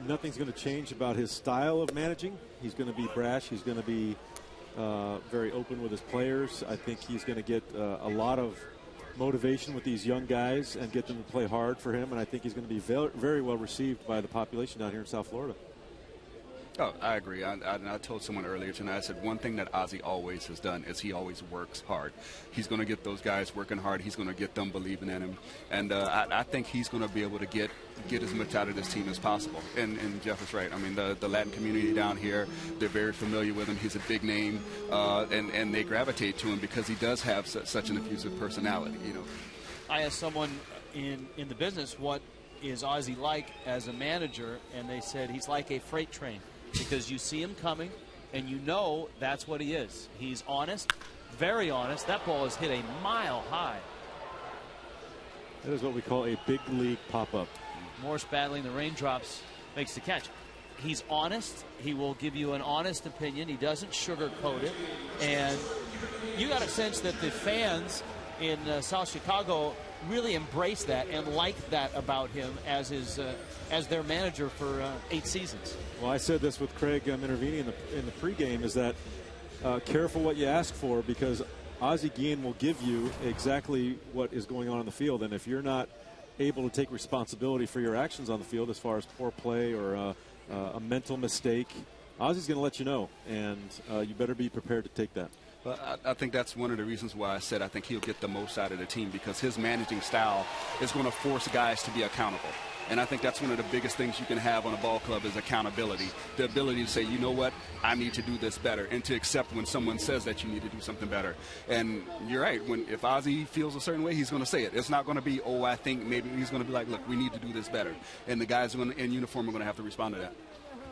nothing's going to change about his style of managing. He's going to be brash. He's going to be very open with his players. I think he's going to get a lot of motivation with these young guys and get them to play hard for him. And I think he's going to be very, very well received by the population down here in South Florida. Oh, I agree. I told someone earlier tonight, I said one thing that Ozzie always has done is he always works hard. He's going to get those guys working hard. He's going to get them believing in him. And I think he's going to be able to get as much out of this team as possible. And Jeff is right. I mean, the Latin community down here, they're very familiar with him. He's a big name, and they gravitate to him because he does have such an effusive personality, you know. I asked someone in the business, what is Ozzie like as a manager? And they said he's like a freight train. Because you see him coming, and you know that's what he is. He's honest, very honest. That ball is hit a mile high. That is what we call a big league pop-up. Morse battling the raindrops makes the catch. He's honest. He will give you an honest opinion. He doesn't sugarcoat it. And you got a sense that the fans in South Chicago really embrace that and like that about him as their manager for 8 seasons. Well, I said this with Craig intervening in the pregame, is that careful what you ask for, because Ozzie Guillen will give you exactly what is going on in the field, and if you're not able to take responsibility for your actions on the field as far as poor play or a mental mistake, Ozzie's going to let you know, and you better be prepared to take that. Well, I think that's one of the reasons why I said I think he'll get the most out of the team, because his managing style is going to force guys to be accountable. And I think that's one of the biggest things you can have on a ball club is accountability. The ability to say, you know what, I need to do this better, and to accept when someone says that you need to do something better. And you're right. If Ozzie feels a certain way, he's going to say it. It's not going to be, oh, I think maybe. He's going to be like, look, we need to do this better. And the guys in uniform are going to have to respond to that.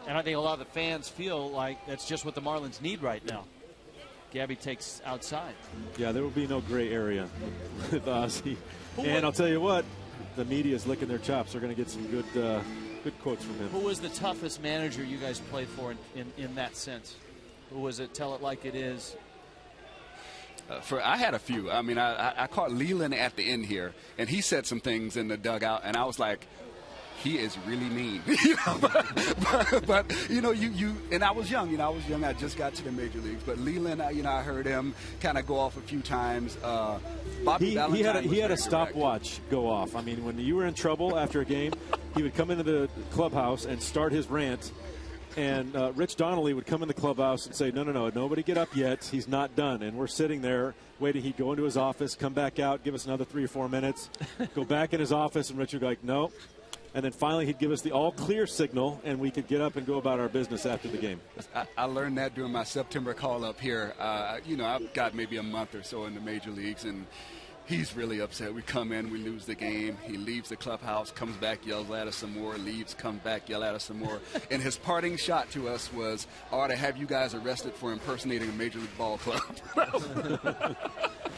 And I think a lot of the fans feel like that's just what the Marlins need right now. Gabby takes outside. Yeah, there will be no gray area with Ozzie. And I'll tell you what, the media is licking their chops. They're going to get some good quotes from him. Who was the toughest manager you guys played for in that sense? Who was it? Tell it like it is. I had a few. I mean, I caught Leland at the end here, and he said some things in the dugout, and I was like, he is really mean. but you know, you and I was young. I just got to the major leagues. But Leland, I heard him kind of go off a few times. Bobby Valentine he had a stopwatch go off. I mean, when you were in trouble after a game, he would come into the clubhouse and start his rant. And Rich Donnelly would come in the clubhouse and say, no, nobody get up yet. He's not done. And we're sitting there waiting. He'd go into his office, come back out, give us another 3 or 4 minutes, go back in his office, and Rich would go like, no. And then finally he'd give us the all-clear signal, and we could get up and go about our business after the game. I learned that during my September call-up here. I've got maybe a month or so in the major leagues, and he's really upset. We come in, we lose the game. He leaves the clubhouse, comes back, yells at us some more, leaves, comes back, yells at us some more. And his parting shot to us was, I ought to have you guys arrested for impersonating a Major League Ball club.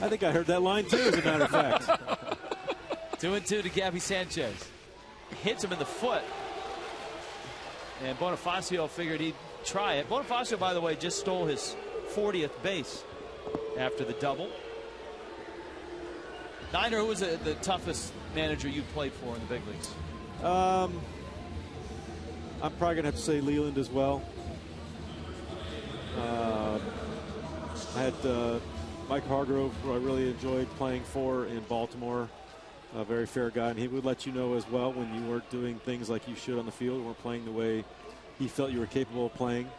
I think I heard that line, too, as a matter of fact. 2-2 to Gabby Sanchez. Hits him in the foot. And Bonifacio figured he'd try it. Bonifacio, by the way, just stole his 40th base after the double. Niner, who was the toughest manager you played for in the big leagues? I'm probably going to have to say Leland as well. I had Mike Hargrove, who I really enjoyed playing for in Baltimore. A very fair guy, and he would let you know as well when you weren't doing things like you should on the field, weren't playing the way he felt you were capable of playing.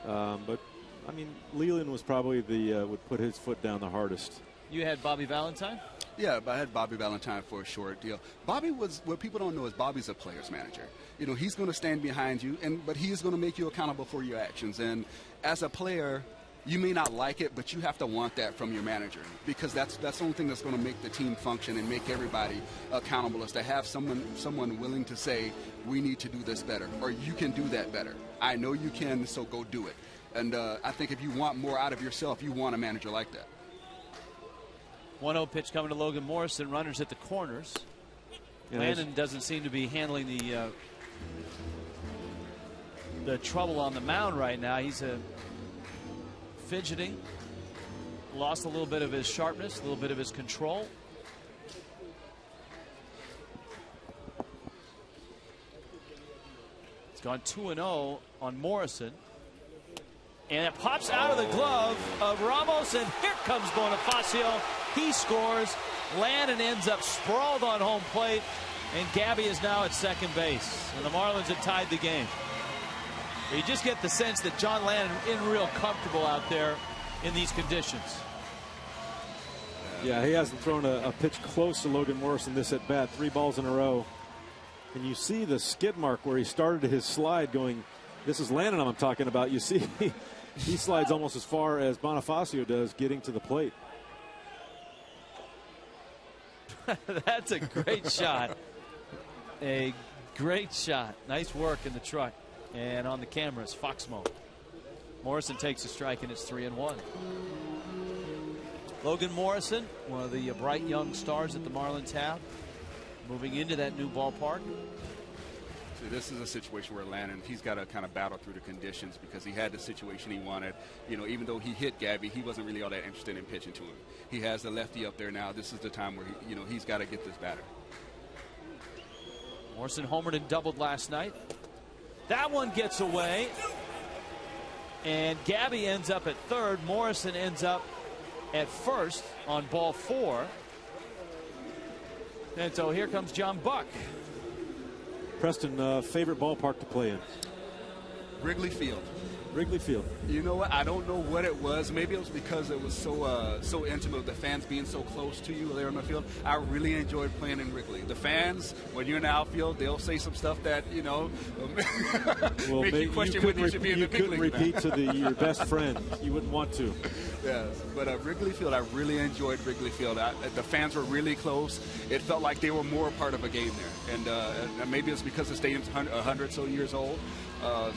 But, I mean, Leland was probably would put his foot down the hardest. You had Bobby Valentine? Yeah, I had Bobby Valentine for a short deal. Bobby was, what people don't know is Bobby's a player's manager. You know, he's going to stand behind you, but he is going to make you accountable for your actions. And as a player, You may not like it, but you have to want that from your manager, because that's the only thing that's going to make the team function and make everybody accountable, is to have someone willing to say, we need to do this better, or you can do that better. I know you can, so go do it. And I think if you want more out of yourself, you want a manager like that. 1-0 pitch coming to Logan Morrison. Runners at the corners. Landon doesn't seem to be handling the trouble on the mound right now. He's fidgeting. Lost a little bit of his sharpness, a little bit of his control. It's gone 2-0 on Morrison. And it pops out of the glove of Ramos, and here comes Bonifacio. He scores. Landon ends up sprawled on home plate, and Gabby is now at second base. And the Marlins have tied the game. You just get the sense that John Landon isn't real comfortable out there in these conditions. Yeah, he hasn't thrown a pitch close to Logan Morrison this at bat. 3 balls in a row. And you see the skid mark where he started his slide going, this is Landon I'm talking about. You see he slides almost as far as Bonifacio does getting to the plate. That's a great shot. A great shot. Nice work in the truck. And on the cameras, Fox mode. Morrison takes a strike, and it's 3-1. Logan Morrison, one of the bright young stars that the Marlins have, moving into that new ballpark. See, this is a situation where Landon, he's got to kind of battle through the conditions, because he had the situation he wanted. You know, even though he hit Gabby, he wasn't really all that interested in pitching to him. He has the lefty up there now. This is the time where he's got to get this batter. Morrison homered and doubled last night. That one gets away, and Gabby ends up at third. Morrison ends up at first on ball 4. And so here comes John Buck. Preston, favorite ballpark to play in? Wrigley Field. Wrigley Field. You know what? I don't know what it was. Maybe it was because it was so intimate with the fans being so close to you there on the field. I really enjoyed playing in Wrigley. The fans, when you're in the outfield, they'll say some stuff that, make you question whether you should be in the big league. You couldn't repeat to your best friend. You wouldn't want to. Yes, but Wrigley Field, I really enjoyed Wrigley Field. The fans were really close. It felt like they were more a part of a game there. And maybe it's because the stadium's 100 so years old.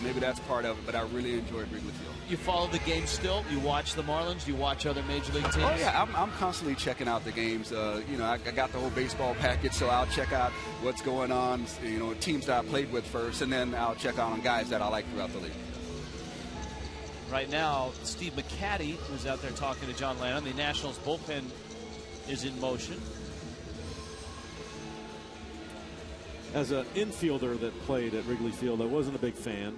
Maybe that's part of it, but I really enjoyed Wrigley Field. You follow the game still? You watch the Marlins? You watch other Major League teams? Oh, yeah, I'm constantly checking out the games. I got the whole baseball package, so I'll check out what's going on, teams that I played with first, and then I'll check out on guys that I like throughout the league. Right now, Steve McCatty, who's out there talking to John Landon. The Nationals bullpen is in motion. As an infielder that played at Wrigley Field, I wasn't a big fan,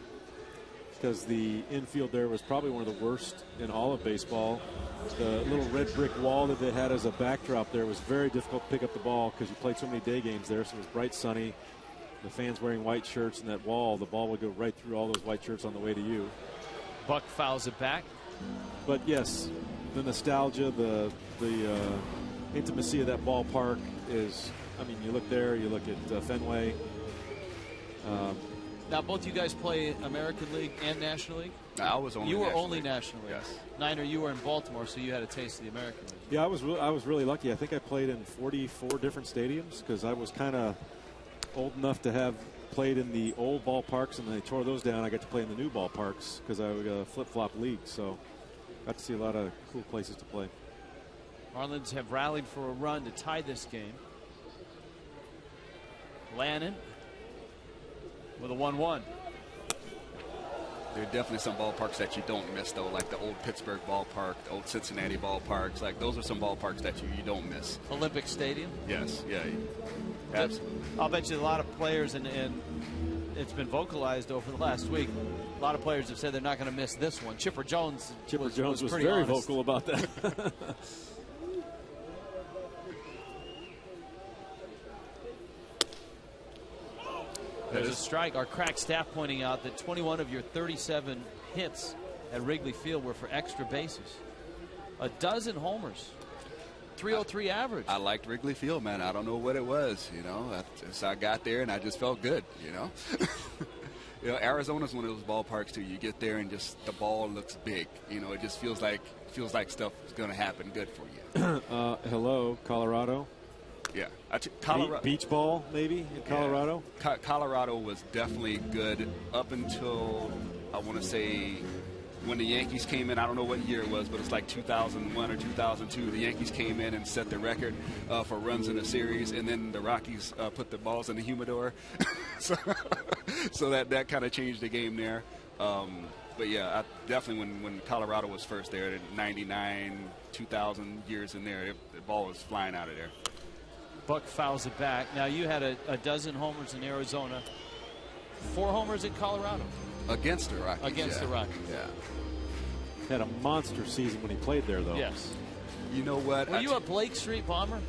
because the infield there was probably one of the worst in all of baseball. The little red brick wall that they had as a backdrop there was very difficult to pick up the ball, because you played so many day games there, so it was bright, sunny. The fans wearing white shirts, and that wall, the ball would go right through all those white shirts on the way to you. Buck fouls it back. But yes, the nostalgia, the intimacy of that ballpark is, I mean, you look there, you look at Fenway. Now, both you guys play American League and National League? No, I was only You were National only League. National League. Yes. Niner, you were in Baltimore, so you had a taste of the American League. Yeah, I was really lucky. I think I played in 44 different stadiums, because I was kind of old enough to have played in the old ballparks, and then they tore those down. I got to play in the new ballparks because I was a flip-flop league, so got to see a lot of cool places to play. Marlins have rallied for a run to tie this game. Lannon with a 1-1. There are definitely some ballparks that you don't miss, though, like the old Pittsburgh ballpark, the old Cincinnati ballparks. Like, those are some ballparks that you don't miss. Olympic Stadium? Yes, yeah. Absolutely. I'll bet you a lot of players, and it's been vocalized over the last week, a lot of players have said they're not going to miss this one. Chipper Jones was pretty very honest. vocal about that. There's a strike. Our crack staff pointing out that 21 of your 37 hits at Wrigley Field were for extra bases. A dozen homers. 303 average. I liked Wrigley Field, man. I don't know what it was, So I got there and I just felt good, You know, Arizona's one of those ballparks too. You get there and just the ball looks big. You know, it just feels like stuff is going to happen good for you. Hello, Colorado. Yeah, Colorado. Beach ball, maybe, in Colorado? Yeah. Colorado was definitely good up until, I want to say, when the Yankees came in. I don't know what year it was, but it's like 2001 or 2002. The Yankees came in and set the record for runs in a series, and then the Rockies put the balls in the humidor. so that kind of changed the game there. But, yeah, definitely when Colorado was first there, in 99, 2000 years in there, the ball was flying out of there. Buck fouls it back. Now, you had a dozen homers in Arizona, 4 homers in Colorado. Against the Rockies. Against the Rockies. Yeah. Had a monster season when he played there, though. Yes. You know what? Were you a Blake Street bomber?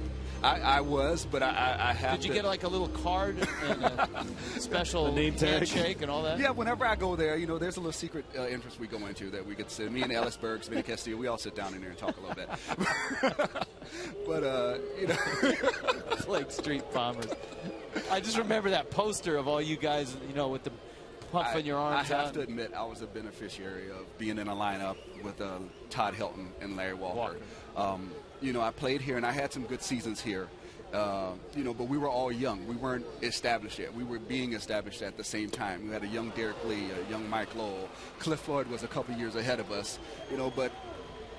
I was, but I have Did you get like a little card and a special name tag handshake and all that? Yeah, whenever I go there, you know, there's a little secret interest we go into that we get to sit. Me and Ellis Berg, Vinny Castillo, we all sit down in there and talk a little bit. But, you know. Blake Street Bombers. I just remember that poster of all you guys, you know, with the puffing your arms out. I have out. to admit, I was a beneficiary of being in a lineup with Todd Helton and Larry Walker. You know, I played here, and I had some good seasons here. You know, but we were all young. We weren't established yet. We were being established at the same time. We had a young Derek Lee, a young Mike Lowell. Cliff Floyd was a couple years ahead of us. You know, but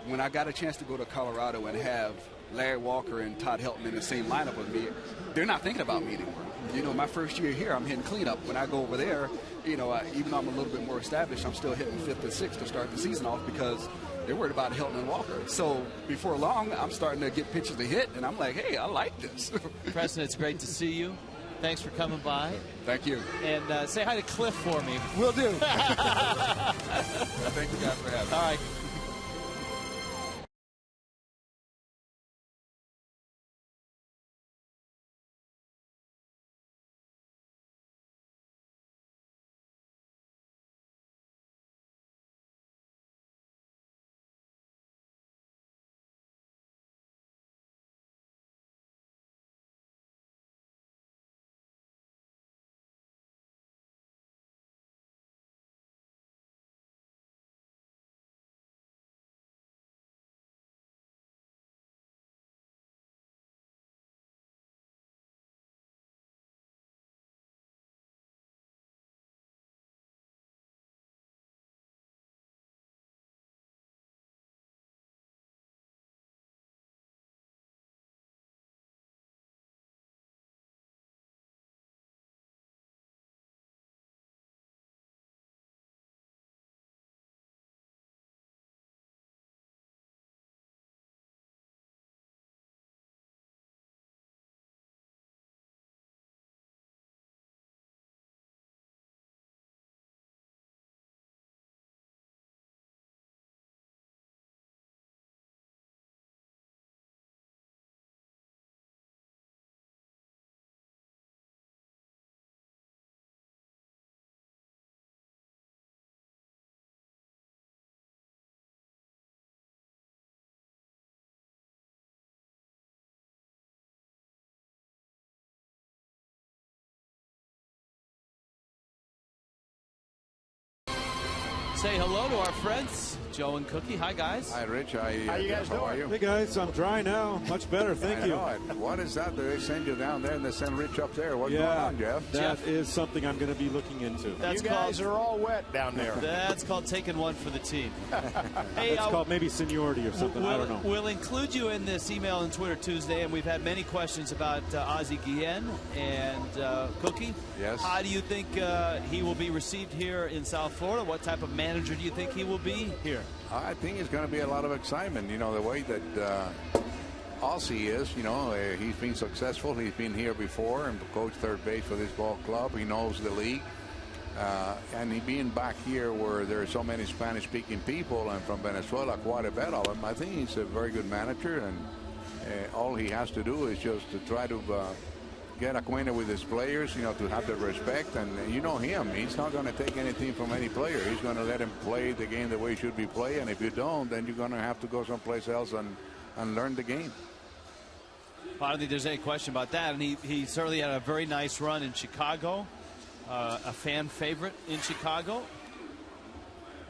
when I got a chance to go to Colorado and have Larry Walker and Todd Helton in the same lineup with me, they're not thinking about me anymore. You know, my first year here, I'm hitting cleanup. When I go over there, you know, even though I'm a little bit more established, I'm still hitting 5th and 6th to start the season off because they're worried about Helton and Walker. So before long, I'm starting to get pitches to hit, and I'm like, hey, I like this. Preston, it's great to see you. Thanks for coming by. Thank you. And say hi to Cliff for me. Will do. Thank you guys for having me. All right. Say hello to our friends, Joe and Cookie. Hi, guys. Hi, Rich. How you guys doing? How are you? Hey, guys, I'm dry now. Much better. Thank you. What is that? Do they send you down there and they send Rich up there? What's going on, Jeff? That is something I'm going to be looking into. You guys are all wet down there. That's called taking one for the team. Hey, it's called maybe seniority or something. I don't know. We'll include you in this email and Twitter Tuesday, and we've had many questions about Ozzie Guillen and Cookie. Yes. How do you think he will be received here in South Florida? What type of manager do you think he will be here? I think it's going to be a lot of excitement. You know, the way that Ozzie is, you know, he's been successful. He's been here before and coached third base for this ball club. He knows the league. And he being back here where there are so many Spanish-speaking people and from Venezuela, quite a bit of them, I think he's a very good manager. And all he has to do is just to try to get acquainted with his players, you know, to have the respect. And you know him, he's not going to take anything from any player. He's going to let him play the game the way it should be played. And if you don't, then you're going to have to go someplace else and learn the game. Well, I don't think there's any question about that. And he certainly had a very nice run in Chicago. a fan favorite in Chicago.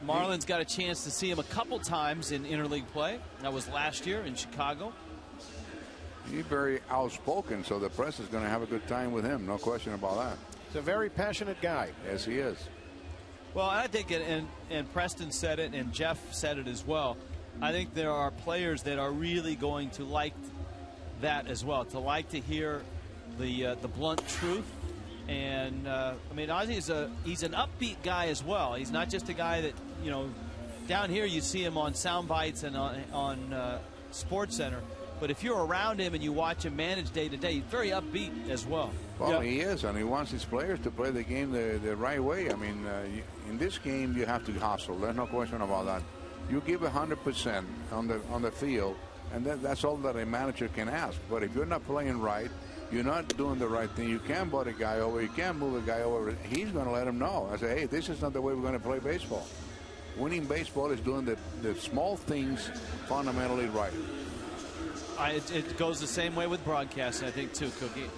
Marlins got a chance to see him a couple times in interleague play. That was last year in Chicago. He's very outspoken, so the press is going to have a good time with him. No question about that. He's a very passionate guy. Yes, he is. Well, I think, and Preston said it, and Jeff said it as well, I think there are players that are really going to like that as well, to like to hear the blunt truth. And I mean, Ozzie he's an upbeat guy as well. He's not just a guy that, you know, down here you see him on sound bites and on Sports Center. But if you're around him and you watch him manage day to day, he's very upbeat as well. Well, he is, and he wants his players to play the game the right way. I mean, in this game, you have to hustle. There's no question about that. You give 100% on the field, and that's all that a manager can ask. But if you're not playing right, you're not doing the right thing, you can't butt a guy over, you can't move a guy over, he's going to let him know. I say, hey, this is not the way we're going to play baseball. Winning baseball is doing the small things fundamentally right. It goes the same way with broadcasting, I think, too, Cookie.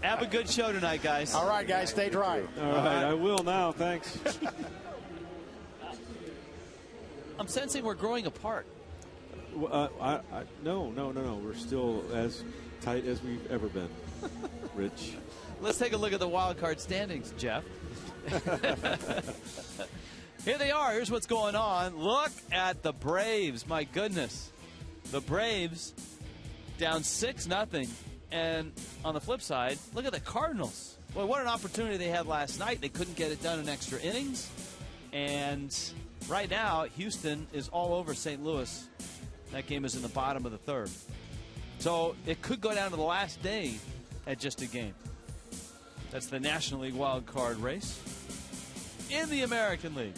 Have a good show tonight, guys. All right, guys, stay dry. All right, I will now. Thanks. I'm sensing we're growing apart. No. We're still as tight as we've ever been, Rich. Let's take a look at the wild card standings, Jeff. Here they are. Here's what's going on. Look at the Braves. My goodness. The Braves down 6-0. And on the flip side, look at the Cardinals. Boy, what an opportunity they had last night. They couldn't get it done in extra innings. And right now, Houston is all over St. Louis. That game is in the bottom of the third. So it could go down to the last day at just a game. That's the National League wild card race. In the American League,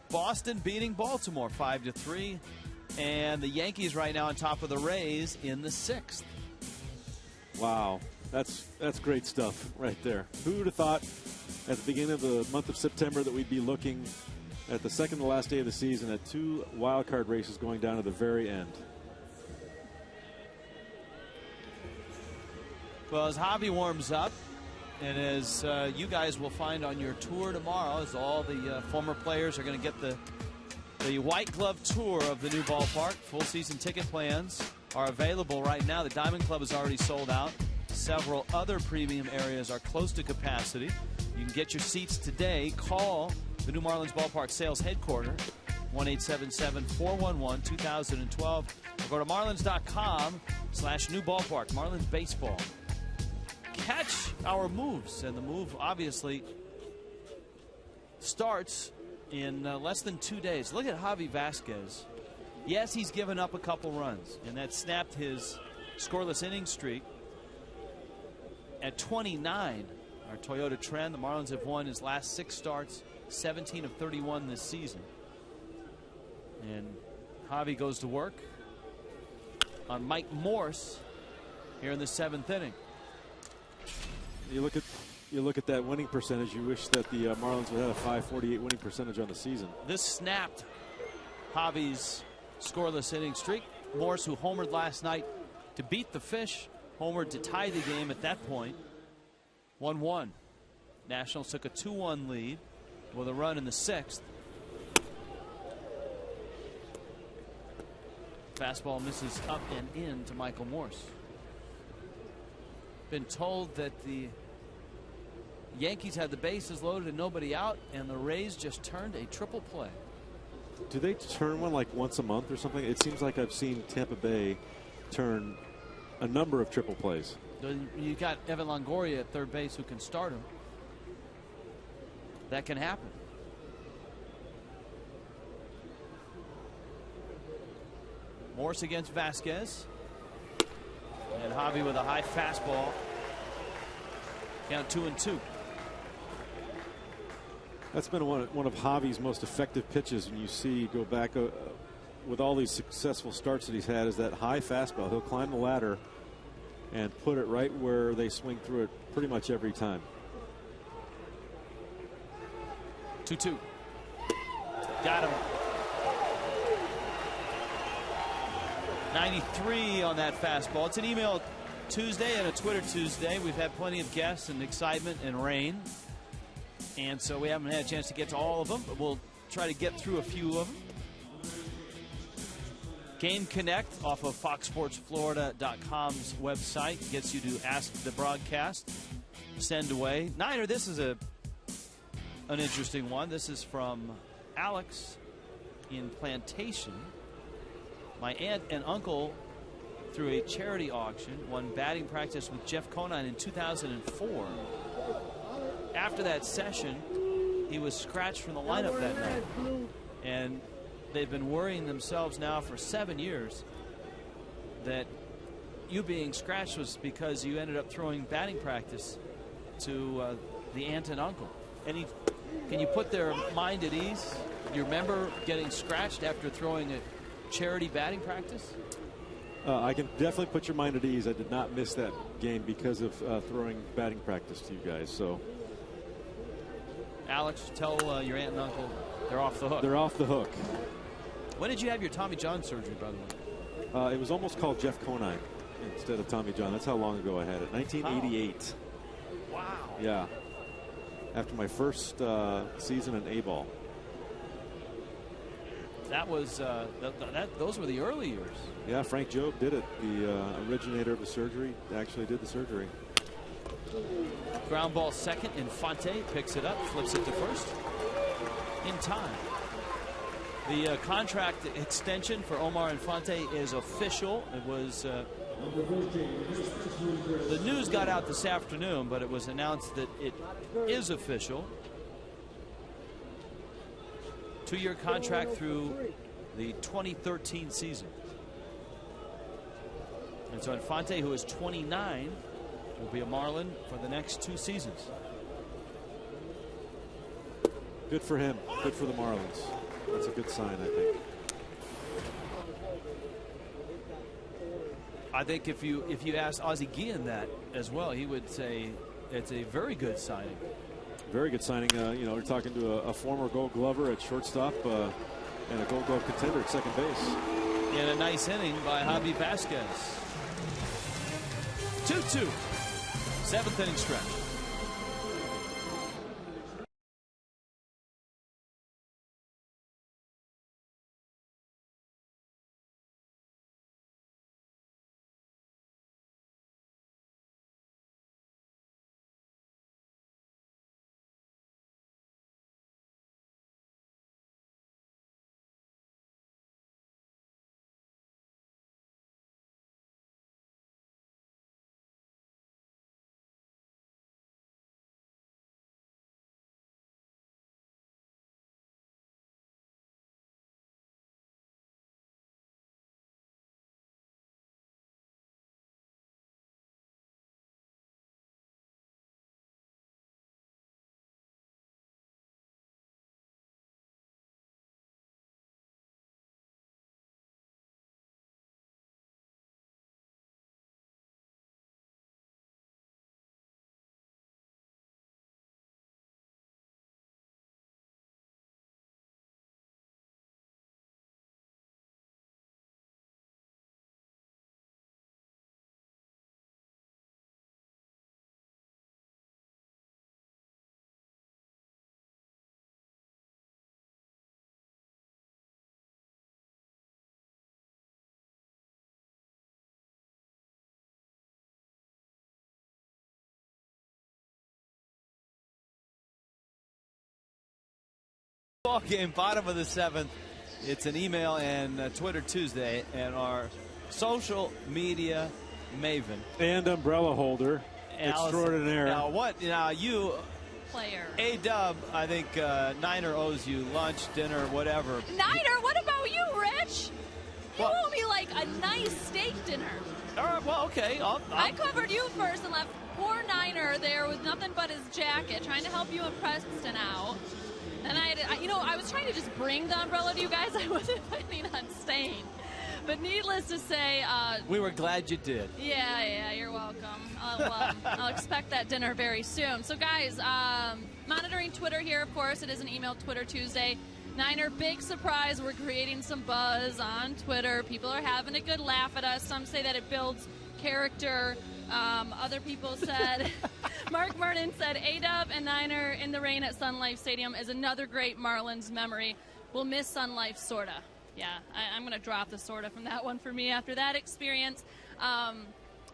Boston beating Baltimore 5-3. And the Yankees right now on top of the Rays in the 6th. Wow, that's great stuff right there. Who would have thought at the beginning of the month of September that we'd be looking at the second to last day of the season at 2 wild card races going down to the very end? Well, as Javi warms up, and as you guys will find on your tour tomorrow, as all the former players are going to get the White Glove tour of the new ballpark. Full season ticket plans are available right now. The Diamond Club is already sold out. Several other premium areas are close to capacity. You can get your seats today. Call the new Marlins ballpark sales headquarters, 1-877-411-2012. Or go to marlins.com/new ballpark, Marlins baseball. Catch our moves, and the move obviously starts in less than 2 days. Look at Javi Vasquez. Yes, he's given up a couple runs, and that snapped his scoreless inning streak at 29. Our Toyota trend. The Marlins have won his last 6 starts, 17 of 31 this season. And Javi goes to work on Mike Morse here in the 7th inning. You look at that winning percentage. You wish that the Marlins would have a .548 winning percentage on the season. This snapped Javi's scoreless inning streak. Morse, who homered last night to beat the Fish, homered to tie the game at that point. 1-1. Nationals took a 2-1 lead with a run in the 6th. Fastball misses up and in to Michael Morse. Been told that the Yankees had the bases loaded and nobody out, and the Rays just turned a triple play. Do they turn one like once a month or something? It seems like I've seen Tampa Bay turn a number of triple plays. You got Evan Longoria at third base who can start him. That can happen. Morse against Vasquez. And Javi with a high fastball. Count 2-2. That's been one of Javi's most effective pitches. When you see go back with all these successful starts that he's had, is that high fastball. He'll climb the ladder and put it right where they swing through it pretty much every time. 2-2. Got him. 93 on that fastball. It's an email Tuesday and a Twitter Tuesday. We've had plenty of guests and excitement and rain. And so we haven't had a chance to get to all of them, but we'll try to get through a few of them. Game Connect off of FoxSportsFlorida.com's website gets you to ask the broadcast. Send away. Niner, this is an interesting one. This is from Alex in Plantation. My aunt and uncle, through a charity auction, won batting practice with Jeff Conine in 2004. After that session, he was scratched from the lineup that night. And they've been worrying themselves now for 7 years that you being scratched was because you ended up throwing batting practice to the aunt and uncle. Can you put their mind at ease? Do you remember getting scratched after throwing a charity batting practice? I can definitely put your mind at ease. I did not miss that game because of throwing batting practice to you guys. So, Alex, tell your aunt and uncle they're off the hook. They're off the hook. When did you have your Tommy John surgery, by the way? It was almost called Jeff Conine instead of Tommy John. That's how long ago I had it. 1988. Wow. Yeah. After my first season in A-ball. That was those were the early years. Yeah, Frank Jobe did it. The originator of the surgery actually did the surgery. Ground ball second. Infante picks it up, flips it to first. In time. The contract extension for Omar Infante is official. It was the news got out this afternoon, but it was announced that it is official. 2-year contract through the 2013 season. And so Infante, who is 29, will be a Marlin for the next 2 seasons. Good for him. Good for the Marlins. That's a good sign, I think. I think if you asked Ozzie Guillen that as well, he would say it's a very good signing. Very good signing. We're talking to a former Gold Glover at shortstop and a Gold Glove contender at second base. And a nice inning by Javi Vasquez. 2-2. 7th inning stretch. Ball game, bottom of the 7th. It's an email and Twitter Tuesday, and our social media maven and umbrella holder extraordinaire. Now you player A-Dub, I think Niner owes you lunch, dinner, whatever. Niner, what about you, Rich? You owe me like a nice steak dinner. All right, well, okay. I covered you first and left poor Niner there with nothing but his jacket, trying to help you and Preston out. And I was trying to just bring the umbrella to you guys. I wasn't planning on staying. But needless to say, we were glad you did. Yeah, you're welcome. I'll expect that dinner very soon. So, guys, monitoring Twitter here, of course. It is an email Twitter Tuesday. Niner, big surprise. We're creating some buzz on Twitter. People are having a good laugh at us. Some say that it builds character. Other people said, Mark Vernon said, A-Dub and Niner in the rain at Sun Life Stadium is another great Marlins memory. We'll miss Sun Life, sorta. Yeah, I'm going to drop the sorta from that one for me after that experience.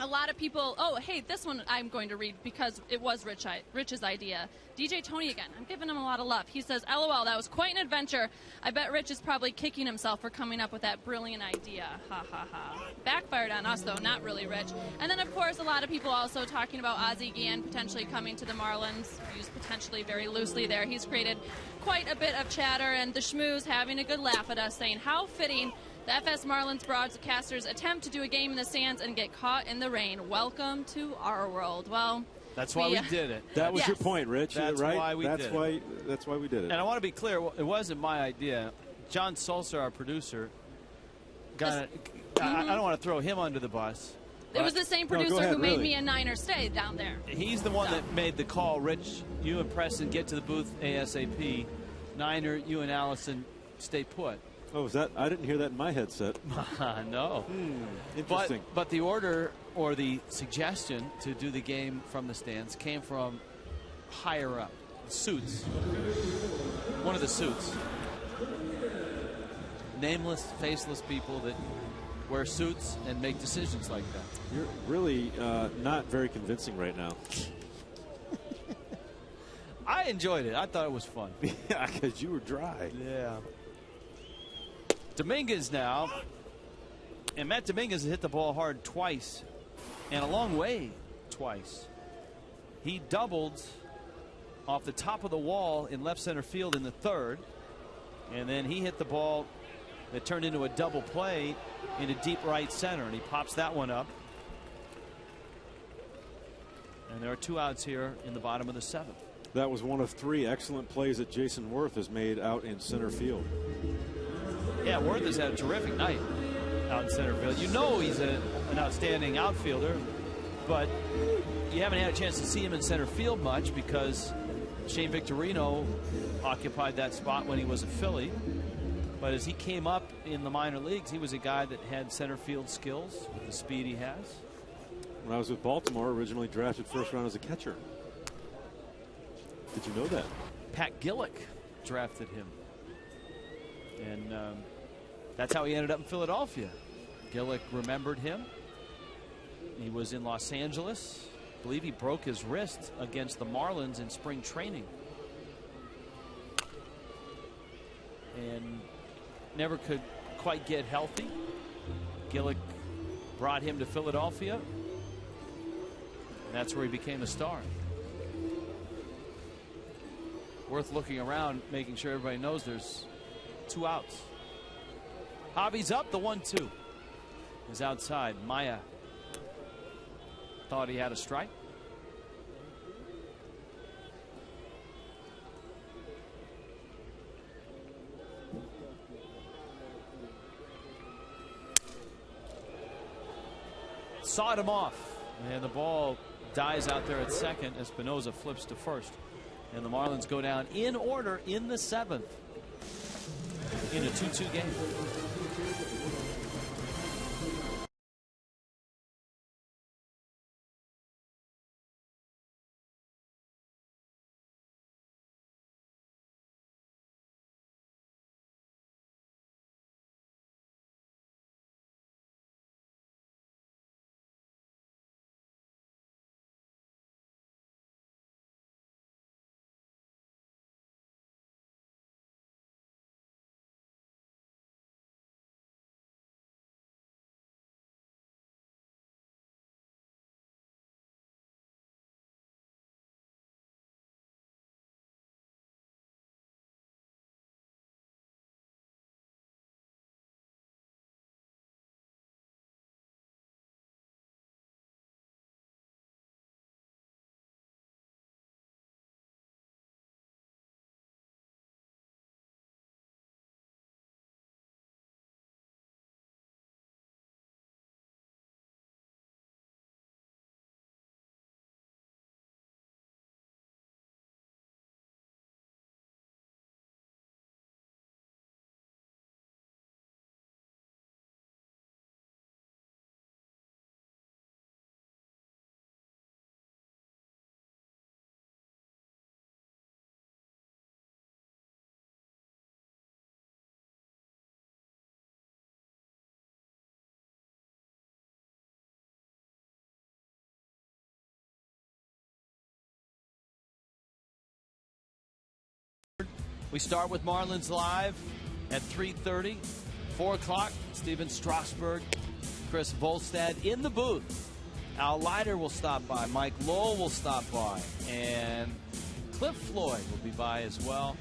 A lot of people, oh, hey, this one I'm going to read because it was Rich's idea. DJ Tony again. I'm giving him a lot of love. He says, LOL, that was quite an adventure. I bet Rich is probably kicking himself for coming up with that brilliant idea. Ha, ha, ha. Backfired on us, though, not really Rich. And then, of course, a lot of people also talking about Ozzie Guillen potentially coming to the Marlins. Used potentially very loosely there. He's created quite a bit of chatter, and the Schmooze having a good laugh at us, saying, how fitting the FS Marlins broadcasters attempt to do a game in the stands and get caught in the rain. Welcome to our world. Well, that's why we did it. That was your point, Rich. That's right? why we did it. That's why we did it. And I want to be clear, it wasn't my idea. John Sulzer, our producer, I don't want to throw him under the bus. It was the same producer who made me a Niner stay down there. He's the one that made the call. Rich, you and Preston get to the booth ASAP. Niner, you and Allison stay put. Oh, is that? I didn't hear that in my headset. No. Interesting. But the order or the suggestion to do the game from the stands came from higher up. Suits. One of the suits. Nameless, faceless people that wear suits and make decisions like that. You're really not very convincing right now. I enjoyed it. I thought it was fun. Yeah, because you were dry. Yeah. Dominguez now, and Matt Dominguez hit the ball hard twice and a long way twice. He doubled off the top of the wall in left center field in the third, and then he hit the ball that turned into a double play into deep right center, and he pops that one up. And there are 2 outs here in the bottom of the 7th. That was one of 3 excellent plays that Jason Worth has made out in center field. Yeah, Worth has had a terrific night out in center field. You know he's an outstanding outfielder, but you haven't had a chance to see him in center field much because Shane Victorino occupied that spot when he was a Philly. But as he came up in the minor leagues, he was a guy that had center field skills with the speed he has. When I was with Baltimore, originally drafted first round as a catcher. Did you know that? Pat Gillick drafted him. And that's how he ended up in Philadelphia. Gillick remembered him. He was in Los Angeles. I believe he broke his wrist against the Marlins in spring training. And never could quite get healthy. Gillick brought him to Philadelphia. And that's where he became a star. Worth looking around, making sure everybody knows there's 2 outs. Hobby's up, the 1-2 is outside. Maya thought he had a strike. Sawed him off, and the ball dies out there at second. Espinoza flips to first, and the Marlins go down in order in the 7th in a 2-2 game. We start with Marlins Live at 3:30. 4 o'clock, Steven Strasburg, Chris Volstad in the booth. Al Leiter will stop by. Mike Lowell will stop by. And Cliff Floyd will be by as well.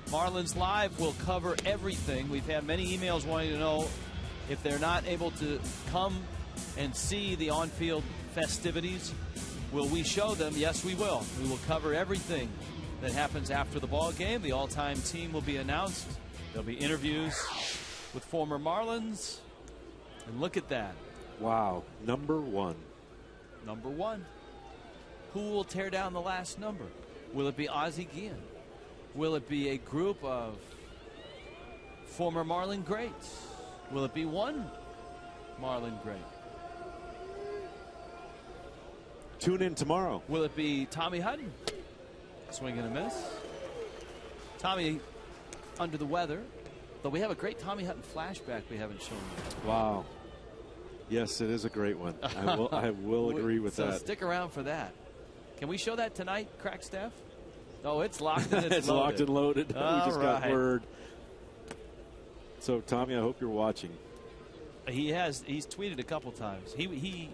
Marlins Live will cover everything. We've had many emails wanting to know if they're not able to come and see the on-field festivities, will we show them? Yes, we will. We will cover everything that happens after the ball game. The all-time team will be announced. There'll be interviews with former Marlins. And look at that. Wow. Number 1. Number 1. Who will tear down the last number? Will it be Ozzie Guillen? Will it be a group of former Marlin greats? Will it be one Marlin great? Tune in tomorrow. Will it be Tommy Hutton? Swing and a miss. Tommy under the weather. Though we have a great Tommy Hutton flashback we haven't shown yet. Wow. Yes, it is a great one. I will agree with so that. Stick around for that. Can we show that tonight, Crack Staff? Oh, it's locked and it's loaded. locked and loaded. We just got right. word. So, Tommy, I hope you're watching. He's tweeted a couple times. He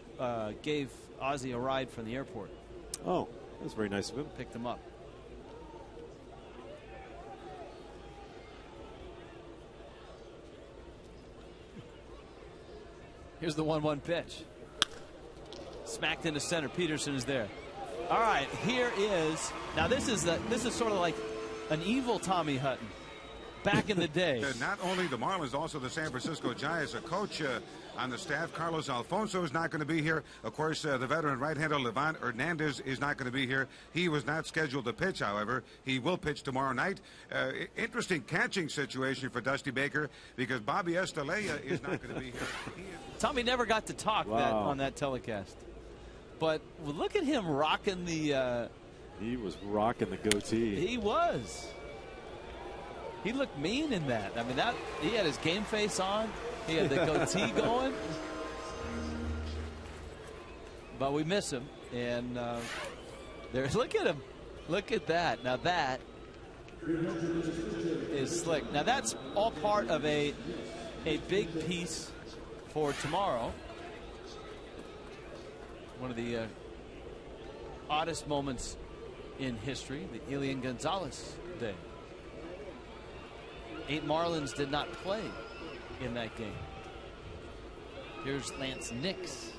gave Ozzie a ride from the airport. Oh, that's very nice of him. Picked him up. Here's the 1-1 pitch. Smacked into center. Peterson is there. All right, here is, now this is sort of like an evil Tommy Hutton back in the day. Not only the Marlins, also the San Francisco Giants. A coach on the staff, Carlos Alfonso, is not going to be here. Of course, the veteran right-hander Levant Hernandez is not going to be here. He was not scheduled to pitch, however. He will pitch tomorrow night. Interesting catching situation for Dusty Baker because Bobby Estalella is not going to be here. Tommy never got to talk on that telecast. But look at him rocking the... he was rocking the goatee. He was. He looked mean in that. I mean, he had his game face on. He had the goatee going. But we miss him. And look at him. Look at that. Now that is slick. Now that's all part of a big piece for tomorrow. One of the oddest moments in history, the Elian Gonzalez Day. 8 Marlins did not play in that game. Here's Lance Nix.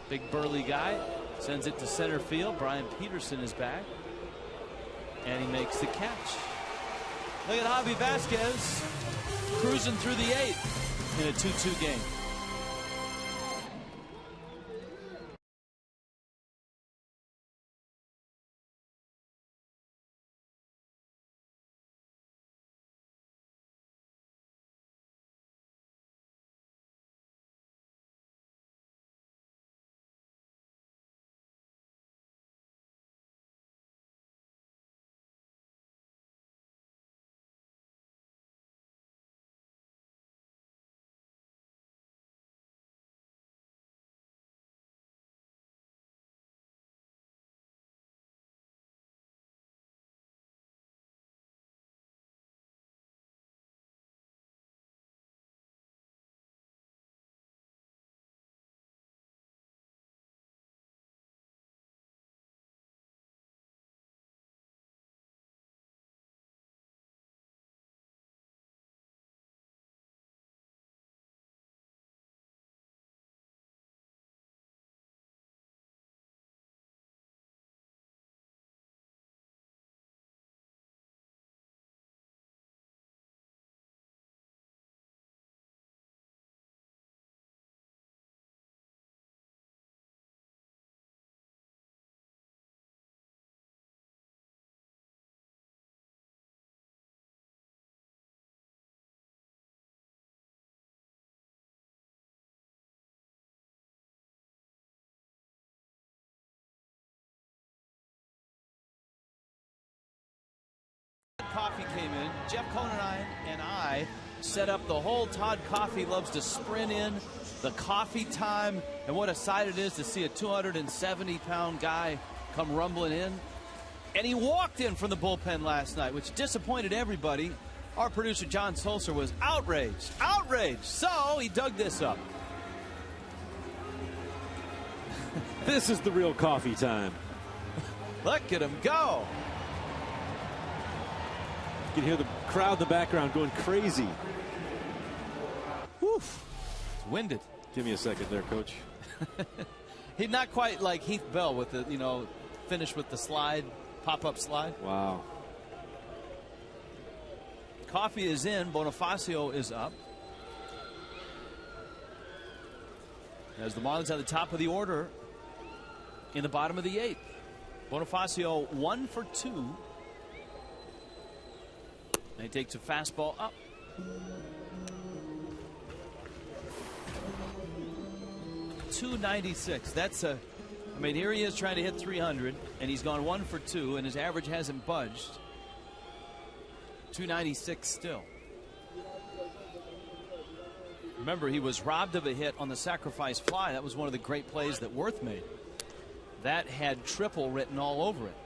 Big burly guy. Sends it to center field. Brian Peterson is back. And he makes the catch. Look at Javi Vasquez cruising through the 8th in a 2-2 game. Coffee came in. Jeff Conine and I set up the whole Todd Coffee loves to sprint in, the coffee time, and what a sight it is to see a 270-pound guy come rumbling in. And he walked in from the bullpen last night, which disappointed everybody. Our producer, John Sulzer, was outraged. Outraged. So he dug this up. This is the real coffee time. Look at him go. You can hear the crowd in the background going crazy. Woof. It's winded. Give me a second there, Coach. He's not quite like Heath Bell with the, finish with the slide, pop-up slide. Wow. Coffee is in. Bonifacio is up. As the Marlins at the top of the order in the bottom of the 8th. Bonifacio 1 for 2. And he takes a fastball up. .296. That's a. I mean, here he is trying to hit 300, and he's gone 1 for 2, and his average hasn't budged. .296 still. Remember, he was robbed of a hit on the sacrifice fly. That was one of the great plays that Worth made. That had triple written all over it.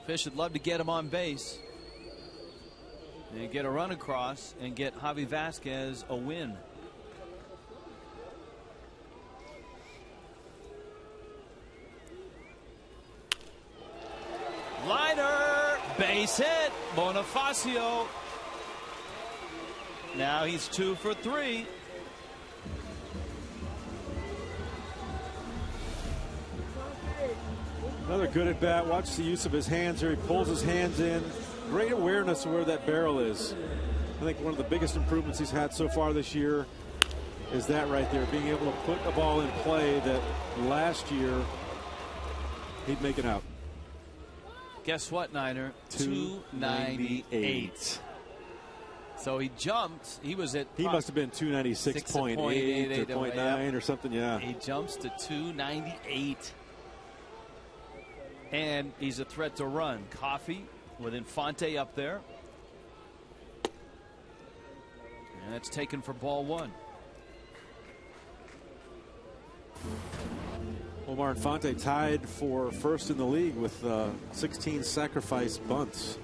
Fish would love to get him on base and get a run across and get Javi Vasquez a win. Liner, base hit, Bonifacio. Now he's 2 for 3. Another good at bat. Watch the use of his hands here. He pulls his hands in. Great awareness of where that barrel is. I think one of the biggest improvements he's had so far this year is that right there, being able to put a ball in play that last year he'd make it out. Guess what, Niner? 298. So he jumped. He was at. He must have been 296.8 or 0.9 or something. Yeah. He jumps to 298. And he's a threat to run. Coffee with Infante up there. And that's taken for ball 1. Omar Infante tied for first in the league with 16 sacrifice bunts.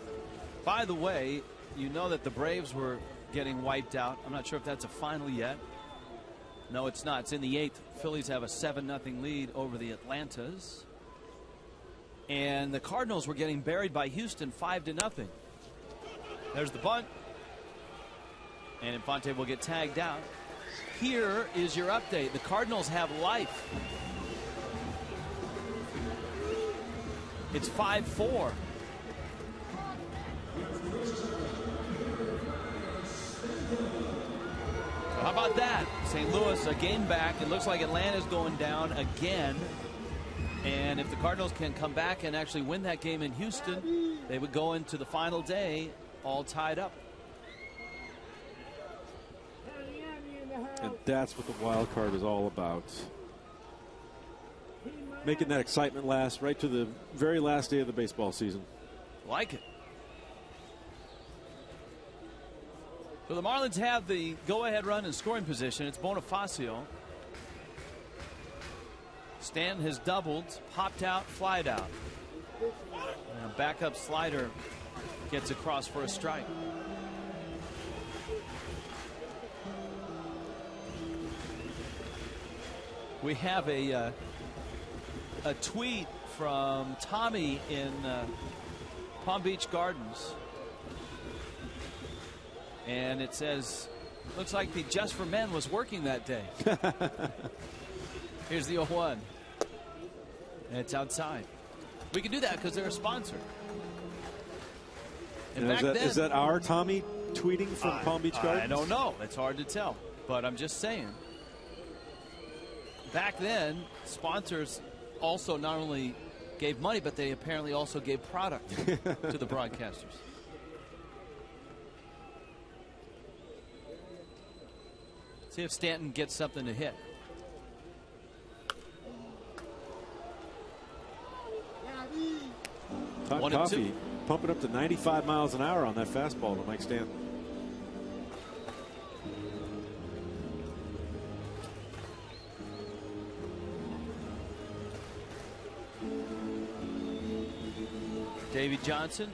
By the way, you know that the Braves were getting wiped out. I'm not sure if that's a final yet. No, it's not. It's in the 8th. Phillies have a 7-0 lead over the Atlantas. And the Cardinals were getting buried by Houston 5-0. There's the bunt. And Infante will get tagged out. Here is your update. The Cardinals have life. It's 5-4. How about that? St. Louis a game back. It looks like Atlanta's going down again. And if the Cardinals can come back and actually win that game in Houston, they would go into the final day all tied up. And that's what the wild card is all about. Making that excitement last right to the very last day of the baseball season. Like it. So the Marlins have the go-ahead run in scoring position. It's Bonifacio. Stanton has doubled, popped out, flied out. And a backup slider gets across for a strike. We have a tweet from Tommy in Palm Beach Gardens. And it says, looks like the Just for Men was working that day. Here's the 0-1. And it's outside. We can do that because they're a sponsor. And back then, is that our Tommy tweeting from Palm Beach Gardens? I don't know. It's hard to tell. But I'm just saying. Back then, sponsors also not only gave money, but they apparently also gave product to the broadcasters. See if Stanton gets something to hit. Todd Coffey pumping up to 95 miles an hour on that fastball to Mike Stanton. Davey Johnson.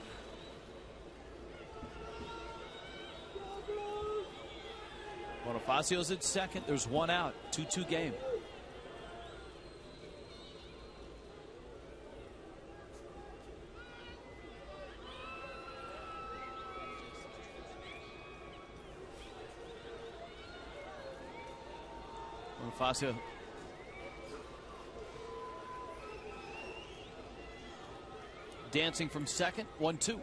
Bonifacio's at second. There's one out. 2-2 game. Bonifacio dancing from second. 1-2.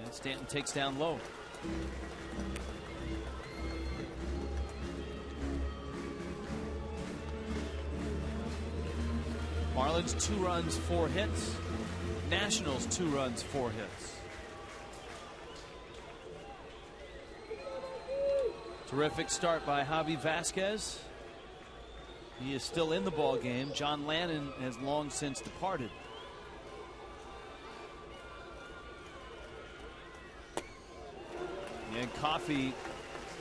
And Stanton takes down low. Marlins 2 runs, 4 hits. Nationals 2 runs, 4 hits. Terrific start by Javi Vasquez. He is still in the ball game. John Lannon has long since departed. And Coffey,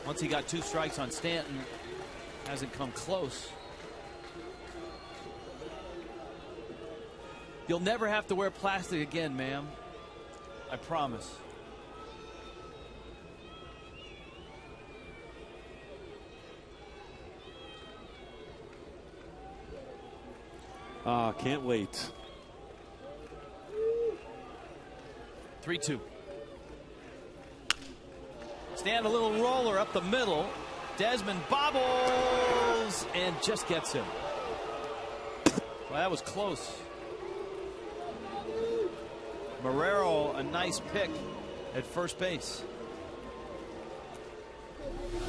once he got 2 strikes on Stanton, hasn't come close. You'll never have to wear plastic again, ma'am. I promise. Can't wait. 3-2. Stand a little roller up the middle. Desmond bobbles and just gets him. Well, that was close. Marrero, a nice pick at first base.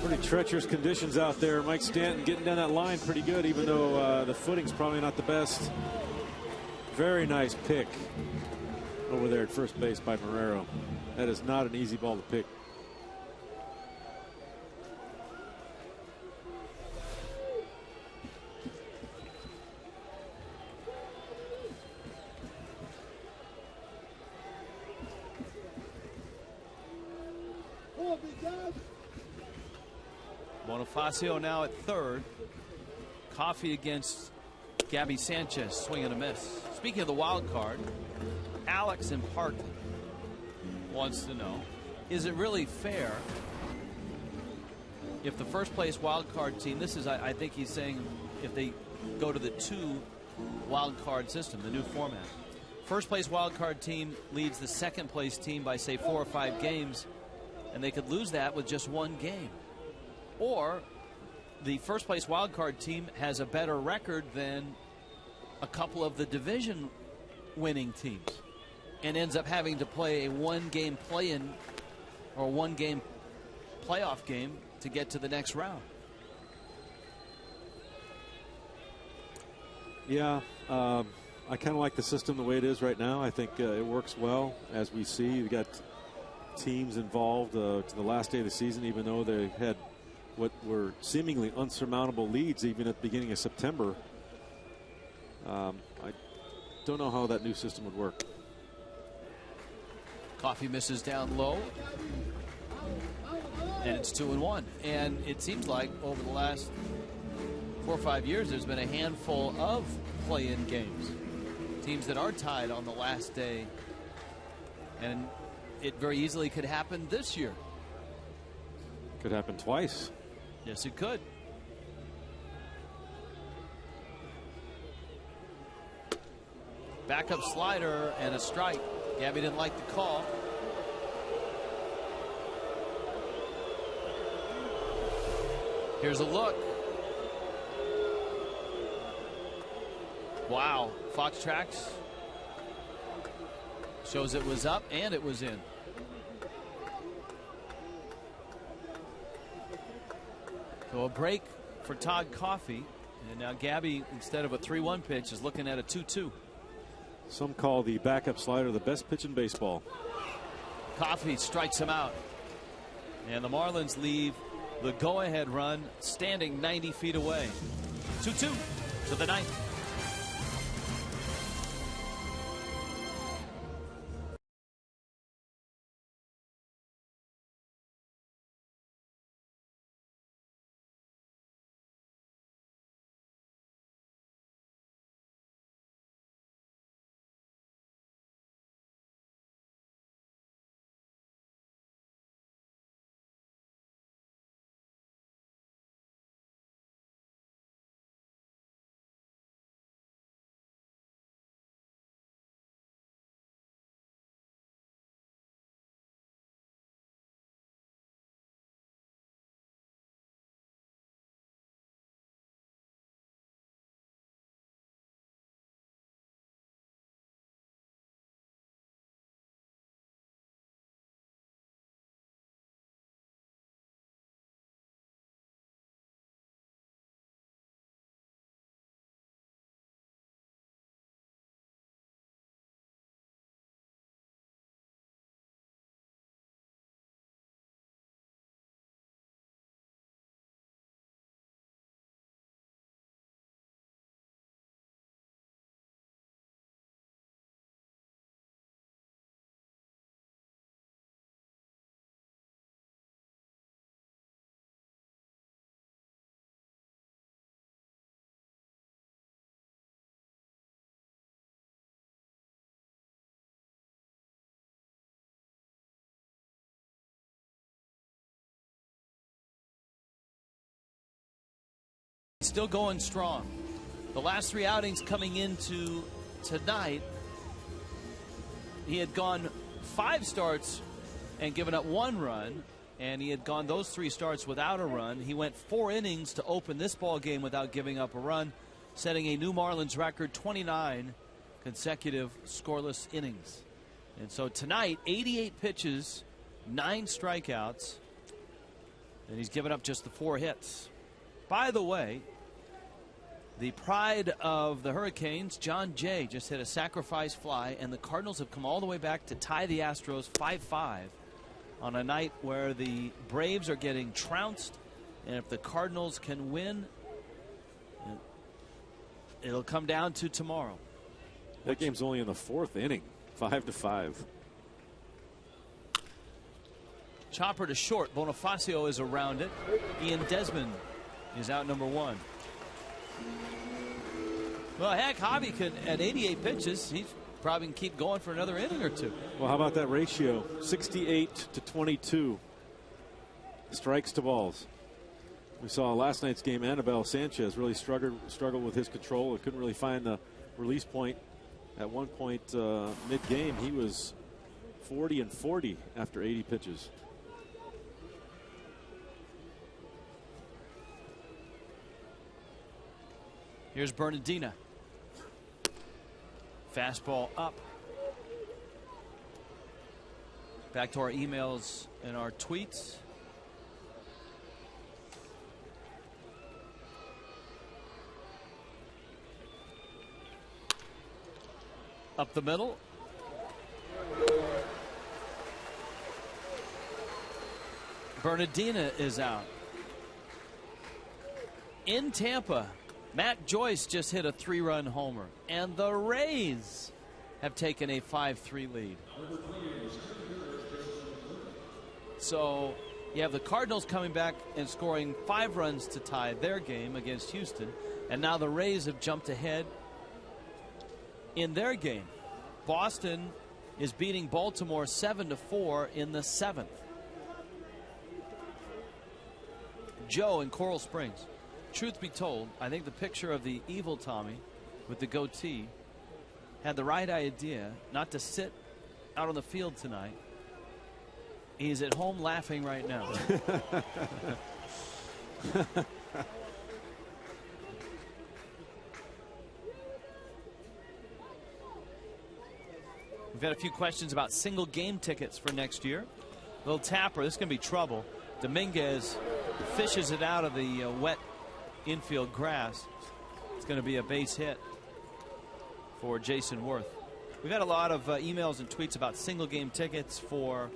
Pretty treacherous conditions out there. Mike Stanton getting down that line pretty good, even though the footing's probably not the best. Very nice pick over there at first base by Marrero. That is not an easy ball to pick. Bonifacio now at third. Coffey against Gabby Sanchez. Swing and a miss. Speaking of the wild card, Alex in Parkland wants to know, is it really fair if the first place wild card team, this is, I think he's saying, if they go to the 2 wild card system, the new format, first place wild card team leads the second place team by, say, 4 or 5 games, and they could lose that with just 1 game. Or the first place wild card team has a better record than a couple of the division winning teams and ends up having to play a 1-game play-in or 1-game playoff game to get to the next round. Yeah, I kind of like the system the way it is right now. I think it works well. As we see, you got teams involved to the last day of the season, even though they had what were seemingly unsurmountable leads even at the beginning of September. I don't know how that new system would work. Coffey misses down low, and it's 2-1. And it seems like over the last 4 or 5 years, there's been a handful of play-in games, teams that are tied on the last day, and it very easily could happen this year. Could happen twice. Yes, it could. Backup slider and a strike. Gabby didn't like the call. Here's a look. Wow. Fox Tracks shows it was up and it was in. So a break for Todd Coffey. And now Gabby, instead of a 3-1 pitch, is looking at a 2-2. Some call the backup slider the best pitch in baseball. Coffey strikes him out. And the Marlins leave the go-ahead run standing 90 feet away. 2-2 to the 9th. Still going strong. The last 3 outings coming into tonight, he had gone 5 starts and given up 1 run, and he had gone those 3 starts without a run. He went 4 innings to open this ball game without giving up a run, setting a new Marlins record, 29 consecutive scoreless innings. And so tonight, 88 pitches, 9 strikeouts, and he's given up just the 4 hits. By the way, the pride of the Hurricanes, John Jay, just hit a sacrifice fly, and the Cardinals have come all the way back to tie the Astros 5-5 on a night where the Braves are getting trounced, and if the Cardinals can win, it'll come down to tomorrow. That game's only in the 4th inning, 5-5. Chopper to short. Bonifacio is around it. Ian Desmond is out number 1. Well, heck, Javi could, at 88 pitches, he probably can keep going for another inning or 2. Well, how about that ratio? 68-22 strikes to balls. We saw last night's game, Anibal Sanchez really struggled with his control. He couldn't really find the release point. At one point mid-game, he was 40-40 after 80 pitches. Here's Bernardina. Fastball up. Back to our emails and our tweets. Up the middle. Bernardina is out. In Tampa, Matt Joyce just hit a 3-run homer, and the Rays have taken a 5-3 lead. So you have the Cardinals coming back and scoring 5 runs to tie their game against Houston, and now the Rays have jumped ahead in their game. Boston is beating Baltimore 7-4 in the 7th. Joe in Coral Springs. Truth be told, I think the picture of the evil Tommy with the goatee had the right idea not to sit out on the field tonight. He's at home laughing right now. We've had a few questions about single game tickets for next year. Little tapper, this is going to be trouble. Dominguez fishes it out of the wet infield grass. It's going to be a base hit for Jason Worth. We've had a lot of emails and tweets about single game tickets for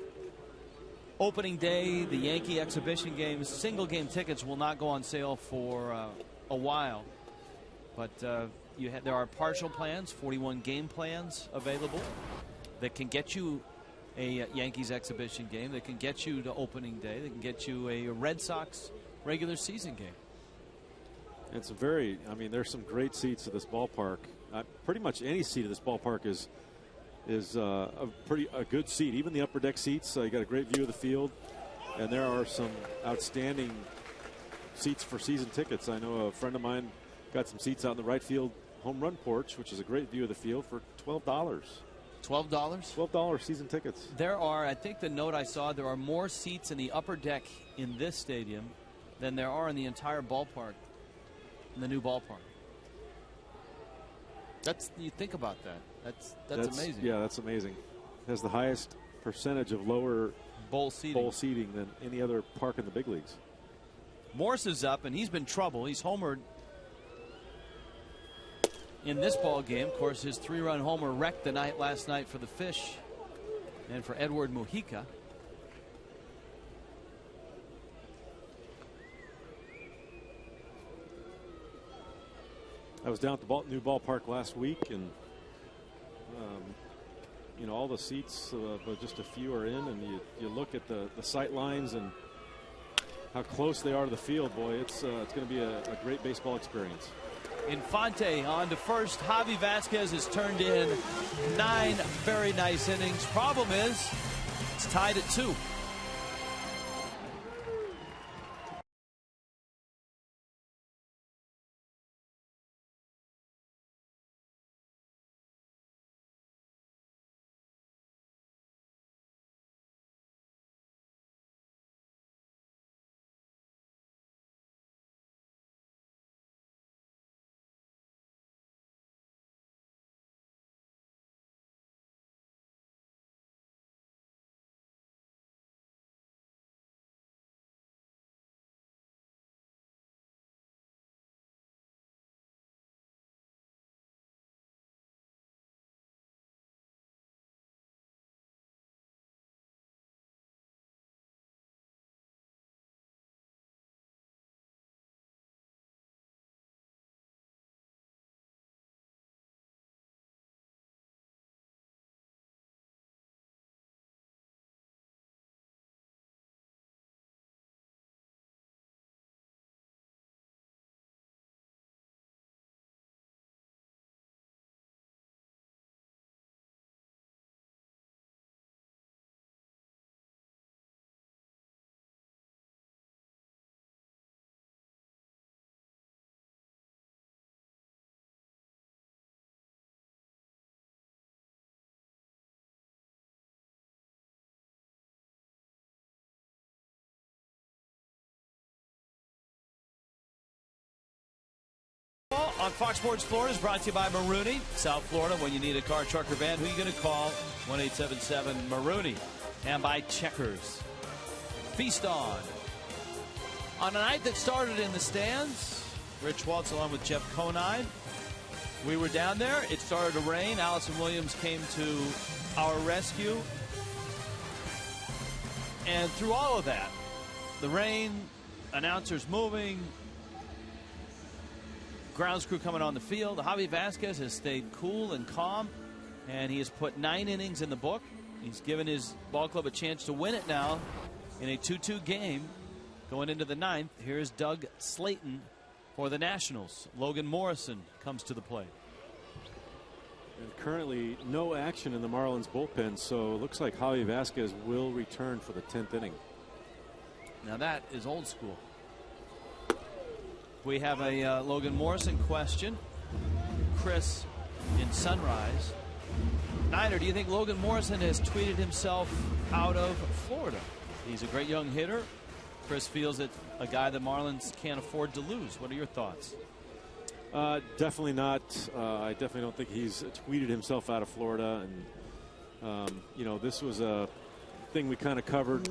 opening day, the Yankee exhibition games. Single game tickets will not go on sale for a while, but there are partial plans, 41 game plans available that can get you a Yankees exhibition game, that can get you to opening day, that can get you a Red Sox regular season game. It's there's some great seats at this ballpark. Pretty much any seat at this ballpark is a good seat. Even the upper deck seats, you got a great view of the field, and there are some outstanding seats for season tickets. I know a friend of mine got some seats out in the right field home run porch, which is a great view of the field, for $12. $12? $12 season tickets. There are, I think the note I saw, there are more seats in the upper deck in this stadium than there are in the entire ballpark, in the new ballpark. You think about that. That's amazing. Yeah, that's amazing. It has the highest percentage of lower bowl seating than any other park in the big leagues. Morse is up, and he's been trouble. He's homered in this ball game. Of course, his 3-run homer wrecked the night last night for the Fish and for Edward Mujica. I was down at the new ballpark last week, and all the seats, but just a few are in, and you look at the sight lines and how close they are to the field. Boy, it's going to be a great baseball experience. Infante on to first. Javi Vasquez has turned in 9 very nice innings. Problem is, it's tied at 2. On Fox Sports Florida is brought to you by Marooney, South Florida. When you need a car, truck, or van, who are you going to call? 1-877-MAROONEY. And by Checkers. Feast on. On a night that started in the stands, Rich Waltz along with Jeff Conine. We were down there. It started to rain. Allison Williams came to our rescue. And through all of that, the rain, announcers moving, grounds crew coming on the field, Javi Vasquez has stayed cool and calm, and he has put 9 innings in the book. He's given his ball club a chance to win it now in a 2-2 game going into the 9th. Here's Doug Slayton for the Nationals. Logan Morrison comes to the plate. And currently no action in the Marlins bullpen, so it looks like Javi Vasquez will return for the 10th inning. Now that is old school. We have a Logan Morrison question. Chris in Sunrise. Niner, do you think Logan Morrison has tweeted himself out of Florida? He's a great young hitter. Chris feels it's a guy the Marlins can't afford to lose. What are your thoughts? Definitely not. I definitely don't think he's tweeted himself out of Florida. And, you know, this was a thing we kind of covered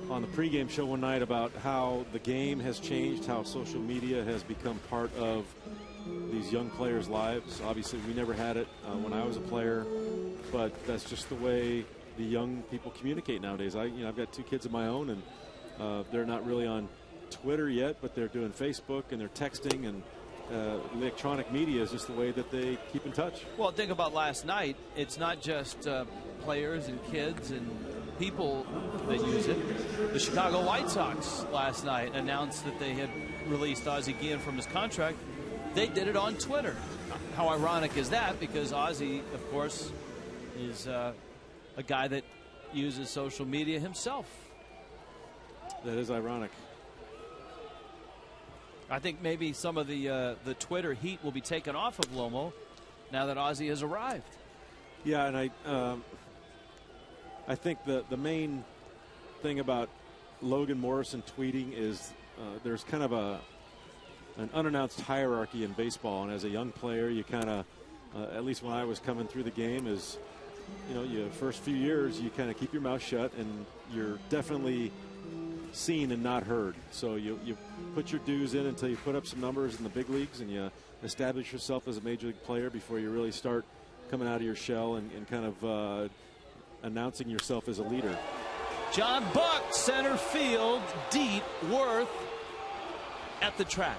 on the pregame show one night about how the game has changed, how social media has become part of these young players' lives. Obviously, we never had it when I was a player, but that's just the way the young people communicate nowadays. I've got 2 kids of my own, and they're not really on Twitter yet, but they're doing Facebook and they're texting, and electronic media is just the way that they keep in touch. Well, think about last night. It's not just players and kids and people that use it. The Chicago White Sox last night announced that they had released Ozzie Guillen from his contract. They did it on Twitter. How ironic is that? Because Ozzie, of course, is a guy that uses social media himself. That is ironic. I think maybe some of the Twitter heat will be taken off of Lomo now that Ozzie has arrived. Yeah, and I think the main thing about Logan Morrison tweeting is there's kind of an unannounced hierarchy in baseball, and as a young player, you kind of, at least when I was coming through the game, is, you know, your first few years you kind of keep your mouth shut, and you're definitely seen and not heard. So you put your dues in until you put up some numbers in the big leagues, and you establish yourself as a major league player before you really start coming out of your shell and kind of announcing yourself as a leader. John Buck, center field, deep, Worth at the track.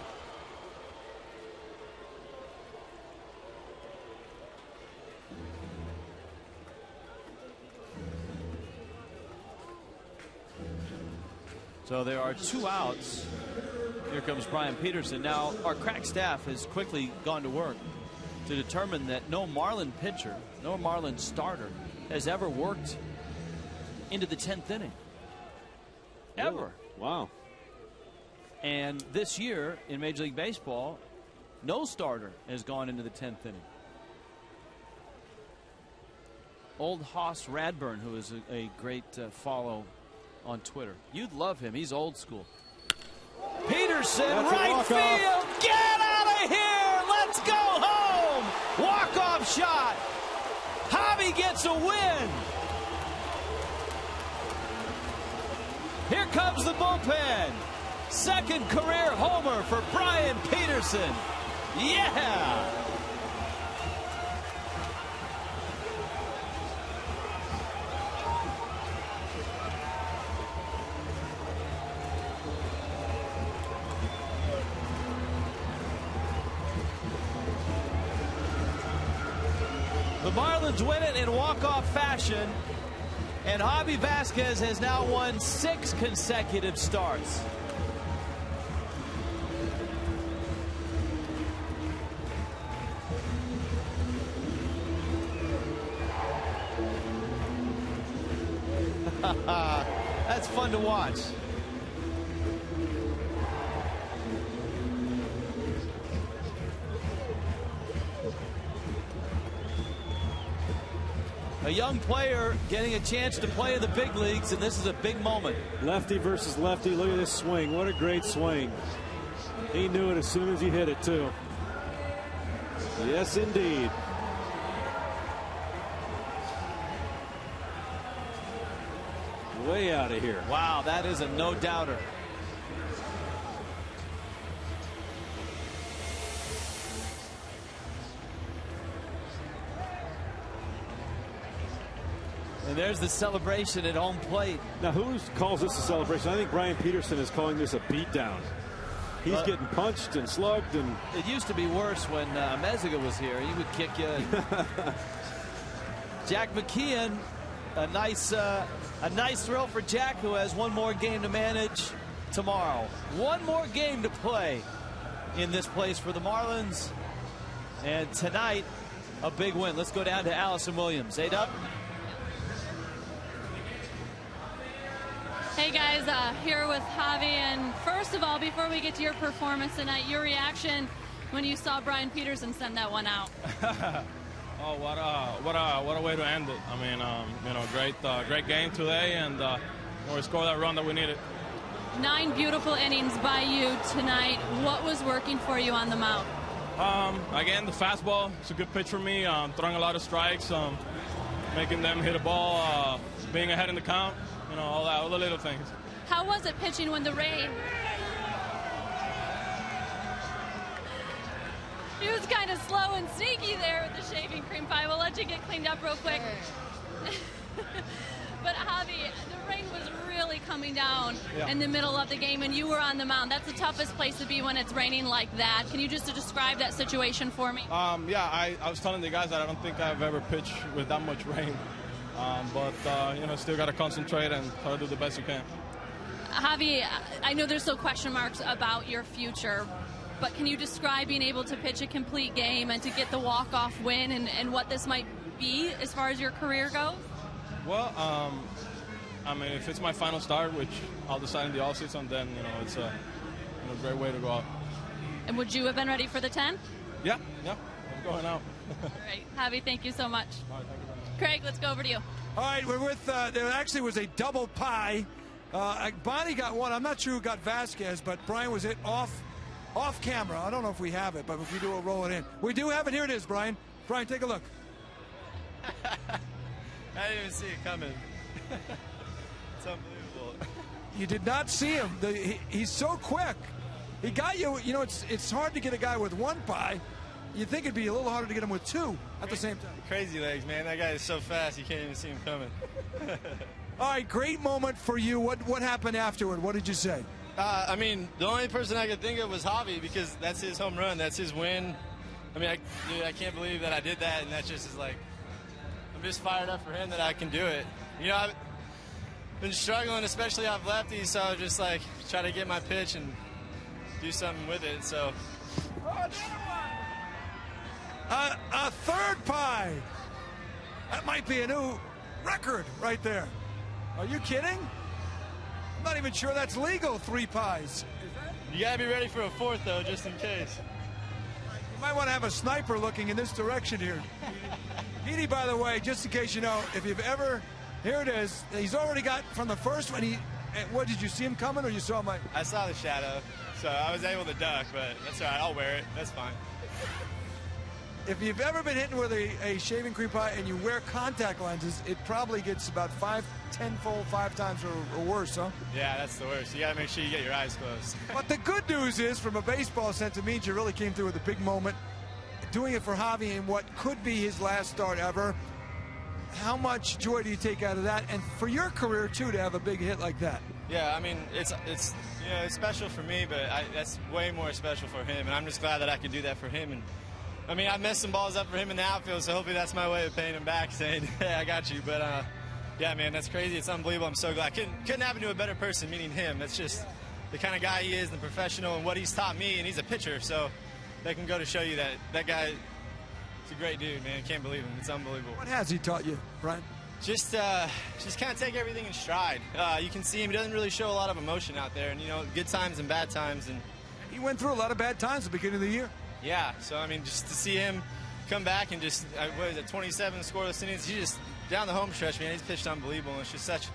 So there are 2 outs. Here comes Brian Peterson. Now, our crack staff has quickly gone to work to determine that no Marlin pitcher, no Marlin starter has ever worked into the 10th inning. Ever. Wow. And this year in Major League Baseball, no starter has gone into the 10th inning. Old Hoss Radburn, who is a great follow on Twitter. You'd love him. He's old school. Peterson, right field. Get out of here. Let's go home. Walk-off shot. Javi gets a win. Here comes the bullpen. Second career homer for Brian Peterson. Yeah. The Marlins win it in walk-off fashion, and Javi Vasquez has now won 6 consecutive starts. That's fun to watch. A young player getting a chance to play in the big leagues, and this is a big moment. Lefty versus lefty. Look at this swing. What a great swing. He knew it as soon as he hit it, too. Yes, indeed. Way out of here. Wow, that is a no-doubter. And there's the celebration at home plate. Now, who calls this a celebration? I think Brian Peterson is calling this a beatdown. He's getting punched and slugged. And it used to be worse when Meziga was here. He would kick you. Jack McKeon, a nice thrill for Jack, who has one more game to manage tomorrow. One more game to play in this place for the Marlins. And tonight, a big win. Let's go down to Allison Williams. A-Dub? Hey guys, here with Javi, and first of all, before we get to your performance tonight, your reaction when you saw Brian Peterson send that one out. Oh, what a way to end it! I mean, you know, great game today, and we scored that run that we needed. 9 beautiful innings by you tonight. What was working for you on the mound? Again, the fastball. It's a good pitch for me. Throwing a lot of strikes, making them hit a ball, being ahead in the count. You know, all the little things. How was it pitching when the rain? He was kind of slow and sneaky there with the shaving cream pie. We'll let you get cleaned up real quick. But Javi, the rain was really coming down in the middle of the game, and you were on the mound. That's the toughest place to be when it's raining like that. Can you just describe that situation for me? Yeah, I was telling the guys that I don't think I've ever pitched with that much rain. But you know, still got to concentrate and try to do the best you can. Javi, I know there's still question marks about your future, but can you describe being able to pitch a complete game and to get the walk-off win and what this might be as far as your career goes? Well, I mean, if it's my final start, which I'll decide in the offseason, then you know it's a great way to go out. And would you have been ready for the 10? Yeah, I'm going out. All right, Javi, thank you so much. All right, thank you very much. Craig, let's go over to you. All right, we're with, there actually was a double pie. Bonnie got one. I'm not sure who got Vasquez, but Brian was it off camera. I don't know if we have it, but if we do, we'll roll it in. We do have it. Here it is, Brian. Brian, take a look. I didn't even see it coming. It's unbelievable. You did not see him. He's so quick. He got you. You know, it's hard to get a guy with one pie. You'd think it'd be a little harder to get him with 2 at the same time. Crazy legs, man. That guy is so fast, you can't even see him coming. All right, great moment for you. What happened afterward? What did you say? I mean, the only person I could think of was Javi, because that's his home run. That's his win. I mean, I can't believe that I did that, and that just is like, I'm just fired up for him that I can do it. You know, I've been struggling, especially off lefties, so I was just like, try to get my pitch and do something with it, so. A third pie. That might be a new record right there. Are you kidding? I'm not even sure that's legal, 3 pies. You gotta be ready for a 4th, though, just in case. You might want to have a sniper looking in this direction here. Petey, by the way, just in case you know, if you've ever, here it is. He's already got from the first one. What, did you see him coming or you saw him? I saw the shadow, so I was able to duck, but that's all right. I'll wear it. That's fine. If you've ever been hitting with a shaving cream pie and you wear contact lenses, it probably gets about 10-fold, 5 times or worse, huh? Yeah, that's the worst. You got to make sure you get your eyes closed. But the good news is, from a baseball sense, it means you really came through with a big moment. Doing it for Javi in what could be his last start ever. How much joy do you take out of that? And for your career, too, to have a big hit like that. Yeah, I mean, it's you know, it's special for me, but that's way more special for him. And I'm just glad that I could do that for him. And I mean, I messed some balls up for him in the outfield, so hopefully that's my way of paying him back, saying, hey, I got you. But, yeah, man, that's crazy. It's unbelievable. I'm so glad. Couldn't happen to a better person, meaning him. That's just the kind of guy he is, the professional, and what he's taught me, and he's a pitcher. So that can go to show you that guy is a great dude, man. Can't believe him. It's unbelievable. What has he taught you, Brian? Just kind of take everything in stride. You can see him. He doesn't really show a lot of emotion out there, and, you know, good times and bad times. And he went through a lot of bad times at the beginning of the year. Yeah, so, I mean, just to see him come back and just, what is it, 27 scoreless innings, he just, down the home stretch, man, he's pitched unbelievable. And it's just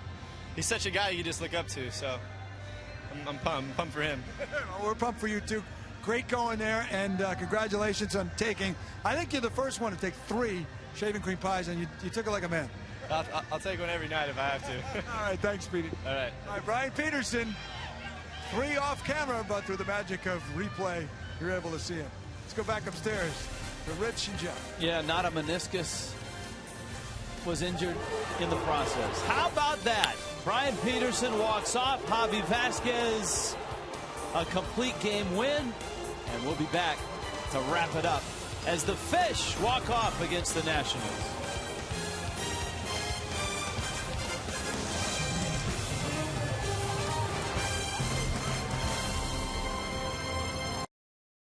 he's such a guy you just look up to, so I'm pumped for him. We're pumped for you, too. great going there, and congratulations on taking, I think you're the first one to take 3 shaving cream pies, and you took it like a man. I'll take one every night if I have to. All right, thanks, Petey. All right. All right, Brian Peterson, 3 off camera, but through the magic of replay, you're able to see him. Let's go back upstairs to Rich and Jeff. Yeah, not a meniscus. Was injured in the process. How about that? Brian Peterson walks off. Javi Vasquez, a complete game win. And we'll be back to wrap it up as the Fish walk off against the Nationals.